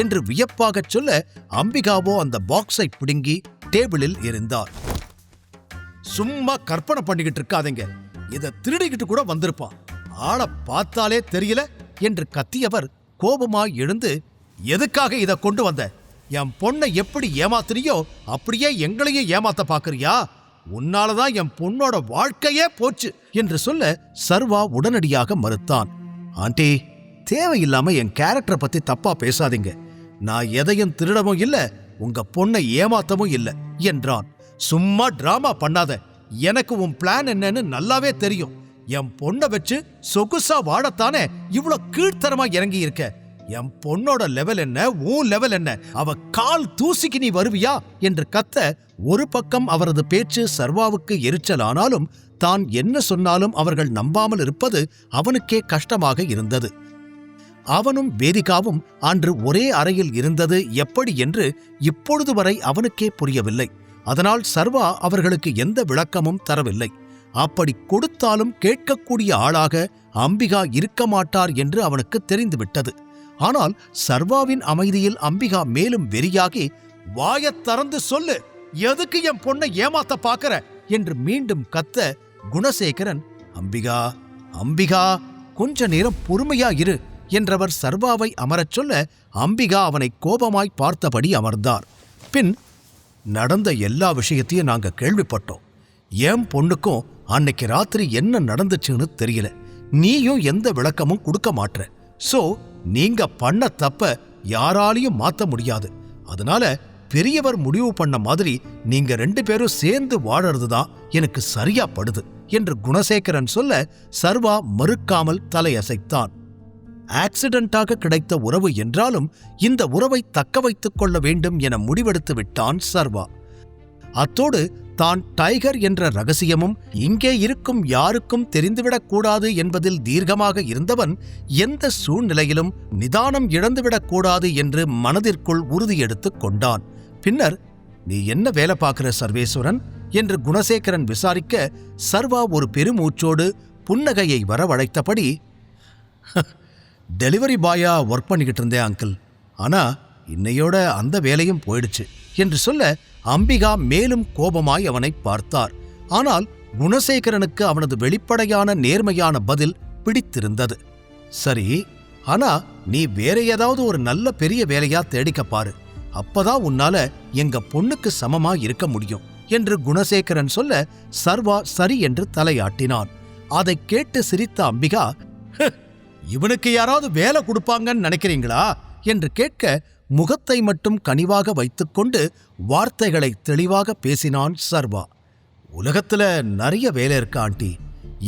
[SPEAKER 15] என்று வியப்பாகச் சொல்ல அம்பிகாவோ அந்த பாக்ஸை பிடுங்கி டேபிளில் எறிந்தார். சும்மா கற்பனை பண்ணிக்கிட்டு இருக்காதீங்க, இதை திருடிக்கிட்டு கூட வந்திருப்பான், ஆளை பார்த்தாலே தெரியல என்று கத்தியவர் கோபமாய் எழுந்து, எதுக்காக இதை கொண்டு வந்த? என் பொண்ணை எப்படி ஏமாத்துறியோ அப்படியே எங்களையும் ஏமாத்த பாக்குறியா? உன்னாலதான் என் பொண்ணோட வாழ்க்கையே போச்சு என்று சொல்ல சர்வா உடனடியாக மறுத்தான். ஆண்டி, தேவையில்லாம என் கேரக்டரை பத்தி தப்பா பேசாதீங்க, நான் எதையும் திருடவும் இல்ல, உங்க பொண்ணை ஏமாத்தவும் இல்ல என்றான். சும்மா டிராமா பண்ணாத, எனக்கு உன் பிளான் என்னன்னு நல்லாவே தெரியும். என் பொண்ணை வச்சு சொகுசா வாழத்தானே இவ்வளவு கீழ்த்தரமா இறங்கி இருக்க. என் பொண்ணோட லெவல் என்ன, உன் லெவல் என்ன, அவ கால் தூசிக்கு நீ வருவியா என்று கத்த ஒரு பக்கம் அவரது பேச்சு சர்வாவுக்கு எரிச்சலானாலும் தான் என்ன சொன்னாலும் அவர்கள் நம்பாமல் இருப்பது அவனுக்கே கஷ்டமாக இருந்தது. அவனும் வேதிகாவும் அன்று ஒரே அறையில் இருந்தது எப்படி என்று இப்பொழுது வரை அவனுக்கே புரியவில்லை. அதனால் சர்வா அவர்களுக்கு எந்த விளக்கமும் தரவில்லை. அப்படி கொடுத்தாலும் கேட்கக்கூடிய ஆளாக அம்பிகா இருக்க மாட்டார் என்று அவனுக்கு தெரிந்துவிட்டது. ஆனால் சர்வாவின் அமைதியில் அம்பிகா மேலும் வெறியாகி, வாயத் திறந்து சொல்லு, எதுக்கு என் பொண்ணை ஏமாத்த பாக்கற என்று மீண்டும் கத்த குணசேகரன், அம்பிகா அம்பிகா கொஞ்ச நேரம் பொறுமையா இரு என்றவர் சர்வாவை அமரச் சொல்ல அம்பிகா அவனை கோபமாய் பார்த்தபடி அமர்ந்தார். பின், நடந்த எல்லா விஷயத்தையும் நாங்க கேள்விப்பட்டோம். என் பொண்ணுக்கும் அன்னைக்கு ராத்திரி என்ன நடந்துச்சுன்னு தெரியல, நீயும் எந்த விளக்கமும் கொடுக்க மாட்ற. சோ நீங்க பண்ண தப்ப யாராலையும் மாத்த முடியாது. அதனால பெரியவர் முடிவு பண்ண மாதிரி நீங்க 2 பேரும் சேர்ந்து வாழறதுதான் எனக்கு சரியா படுது என்று குணசேகரன் சொல்ல சர்வா மறுக்காமல் தலையசைத்தான். ஆக்சிடென்டாக கிடைத்த உறவு என்றாலும் இந்த உறவை தக்க வைத்துக் கொள்ள வேண்டும் என முடிவெடுத்து விட்டான் சர்வா. அத்தோடு தான் டைகர் என்ற ரகசியமும் இங்கே இருக்கும் யாருக்கும் தெரிந்துவிடக்கூடாது என்பதில் தீர்க்கமாக இருந்தவன் எந்த சூழ்நிலையிலும் நிதானம் இழந்துவிடக்கூடாது என்று மனதிற்குள் உறுதியெடுத்துக் கொண்டான். பின்னர், நீ என்ன வேலை பார்க்கிற சர்வேஸ்வரன் என்று குணசேகரன் விசாரிக்க சர்வா ஒரு பெருமூச்சோடு புன்னகையை வரவழைத்தபடி, டெலிவரி பாயா ஒர்க் பண்ணிக்கிட்டு இருந்தேன் அங்கிள், ஆனா இன்னையோட அந்த வேலையும் போயிடுச்சு என்று சொல்ல அம்பிகா மேலும் கோபமாய் அவனை பார்த்தார். ஆனால் குணசேகரனுக்கு அவனது வெளிப்படையான நேர்மையான பதில் பிடித்திருந்தது. சரி, ஆனா நீ வேற ஏதாவது ஒரு நல்ல பெரிய வேலையா தேடிக்க பாரு, அப்பதான் உன்னால எங்க பொண்ணுக்கு சமமா இருக்க முடியும் என்று குணசேகரன் சொல்ல சர்வா சரி என்று தலையாட்டினான். அதை கேட்டு சிரித்த அம்பிகா, இவனுக்கு யாராவது வேலை கொடுப்பாங்கன்னு நினைக்கிறீங்களா என்று கேட்க முகத்தை மட்டும் கனிவாக வைத்துக்கொண்டு வார்த்தைகளை தெளிவாக பேசினான் சர்வா. உலகத்துல நிறைய வேலை இருக்கு ஆண்டி,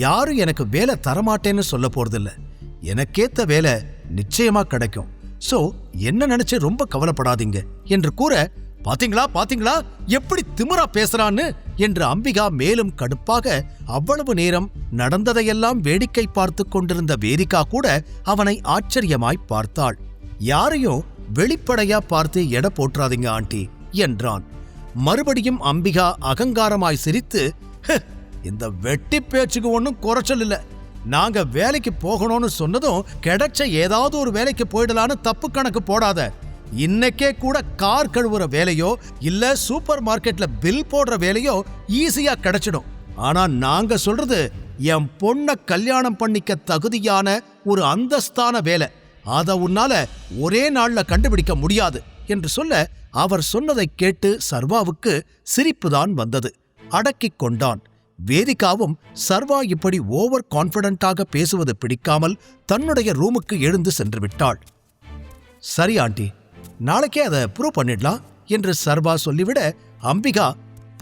[SPEAKER 15] யாரும் எனக்கு வேலை தரமாட்டேன்னு சொல்ல போறதில்ல, எனக்கேத்த வேலை நிச்சயமா கிடைக்கும். சோ என்ன நினைச்சு ரொம்ப கவலைப்படாதீங்க என்று கூற, பாத்தீங்களா பாத்தீங்களா எப்படி திமிரா பேசுறான்னு என்று அம்பிகா மேலும் கடுப்பாக அவ்வளவு நேரம் நடந்ததையெல்லாம் வேடிக்கை பார்த்து கொண்டிருந்த வேதிகா கூட அவனை ஆச்சரியமாய் பார்த்தாள். யாரையும் வெளிப்படையா பார்த்து எடை போற்றாதீங்க ஆண்டி என்றான். மறுபடியும் அம்பிகா அகங்காரமாய் சிரித்து, இந்த வெட்டி பேச்சுக்கு ஒன்னும் குறைச்சல் இல்ல, நாங்க வேலைக்கு போகணும்னு சொன்னதும் கிடைச்ச ஏதாவது ஒரு வேலைக்கு போயிடலான்னு தப்பு கணக்கு போடாத. இன்னைக்கே கூட கார் கழுவுற வேலையோ இல்ல சூப்பர் மார்க்கெட்ல பில் போடுற வேலையோ ஈஸியா கிடைச்சிடும். ஆனா நாங்க சொல்றது என் பொண்ண கல்யாணம் பண்ணிக்க தகுதியான ஒரு அந்தஸ்தான வேலை, அத உன்னால ஒரே நாள்ல கண்டுபிடிக்க முடியாது என்று சொல்ல அவர் சொன்னதை கேட்டு சர்வாவுக்கு சிரிப்புதான் வந்தது. அடக்கிக் கொண்டான். வேதிகாவும் சர்வா இப்படி ஓவர் கான்ஃபிடென்ட்டாக பேசுவது பிடிக்காமல் தன்னுடைய ரூமுக்கு எழுந்து சென்று விட்டாள். சரி ஆண்டி, நாளைக்கே அதை ப்ரூவ் பண்ணிடலாம் என்று சர்வா சொல்லிவிட அம்பிகா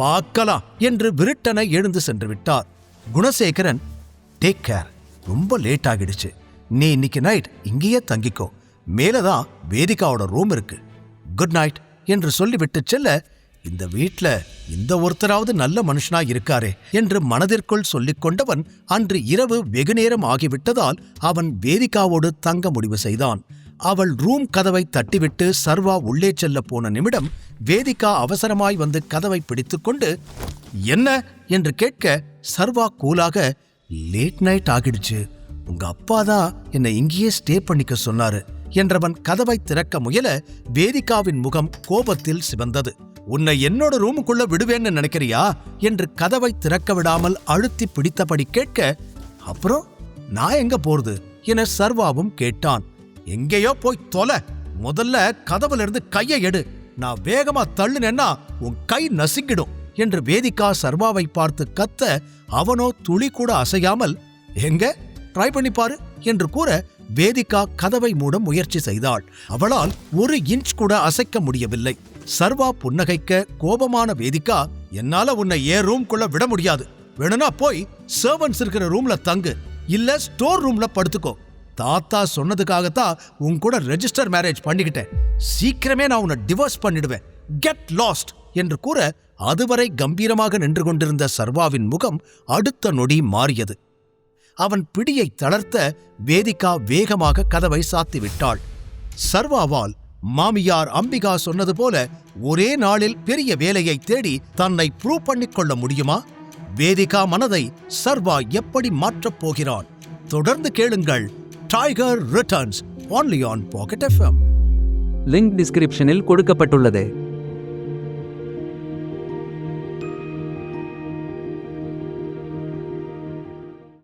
[SPEAKER 15] பார்க்கலாம் என்று விருட்டனை எழுந்து சென்று விட்டார். குணசேகரன், டேக் கேர், ரொம்ப லேட் ஆகிடுச்சு, நீ இன்னைக்கு நைட் இங்கேயே தங்கிக்கோ, மேலதான் வேதிகாவோட ரூம் இருக்கு, குட் நைட் என்று சொல்லிவிட்டு செல்ல, இந்த வீட்ல இந்த ஒருத்தராவது நல்ல மனுஷனா இருக்காரே என்று மனதிற்குள் சொல்லிக் கொண்டவன் அன்று இரவு வெகுநேரம் ஆகிவிட்டதால் அவன் வேதிகாவோடு தங்க முடிவு செய்தான். அவள் ரூம் கதவை தட்டிவிட்டு சர்வா உள்ளே செல்ல போன நிமிடம் வேதிகா அவசரமாய் வந்து கதவை பிடித்துக்கொண்டு என்ன என்று கேட்க, சர்வா கூலாக, லேட் நைட் ஆகிடுச்சு, உங்க அப்பாதான் என்னை இங்கேயே ஸ்டே பண்ணிக்க சொன்னாரு என்றவன் கதவை திறக்க முயல வேதிகாவின் முகம் கோபத்தில் சிவந்தது. உன்னை என்னோட ரூமுக்குள்ள விடுவேன்னு நினைக்கிறியா என்று கதவை திறக்க விடாமல் அழுத்தி பிடித்தபடி கேட்க, அப்புறம் நான் எங்க போறது என சர்வாவும் கேட்டான். எங்கேயோ போய் தொலை, முதல்ல கதவுல இருந்து கையை எடு, நான் வேகமா தள்ளுனேன்னா உன் கை நசுங்கிடும் என்று வேதிகா சர்வாவை பார்த்து கத்த, அவனோ துளி கூட அசையாமல், எங்க ட்ரை பண்ணி பாரு என்று கூற வேதிகா கதவை மூட முயற்சி செய்தாள். அவளால் ஒரு இன்ச் கூட அசைக்க முடியவில்லை. சர்வா புன்னகைக்க கோபமான வேதிகா, என்னால உன்னை ஏன் ரூம்குள்ள விட முடியாது, வேணும்னா போய் சர்வன்ஸ் இருக்கிற ரூம்ல தங்கு, இல்ல ஸ்டோர் ரூம்ல படுத்துக்கோ, தாத்தா சொன்னதுக்காகத்தான் உன் கூட ரெஜிஸ்டர் மேரேஜ் பண்ணிக்கிட்டேன், சீக்கிரமே நான் உன்னை டிவோர்ஸ் பண்ணிடுவேன், கெட் லாஸ்ட் என்று கூற அதுவரை கம்பீரமாக நின்று கொண்டிருந்த சர்வாவின் முகம் அடுத்த நொடி மாறியது. அவன் பிடியை தளர்த்த வேதிகா வேகமாக கதவை சாத்திவிட்டாள். சர்வாவால் மாமியார் அம்பிகா சொன்னது போல ஒரே நாளில் பெரிய வேலையை தேடி தன்னை ப்ரூவ் பண்ணிக்கொள்ள முடியுமா? வேதிகா மனதை சர்வா எப்படி மாற்றப் போகிறான்? தொடர்ந்து கேளுங்கள் tiger returns only on Pocket FM.
[SPEAKER 13] Link டிஸ்கிரிப்ஷனில் கொடுக்கப்பட்டுள்ளது.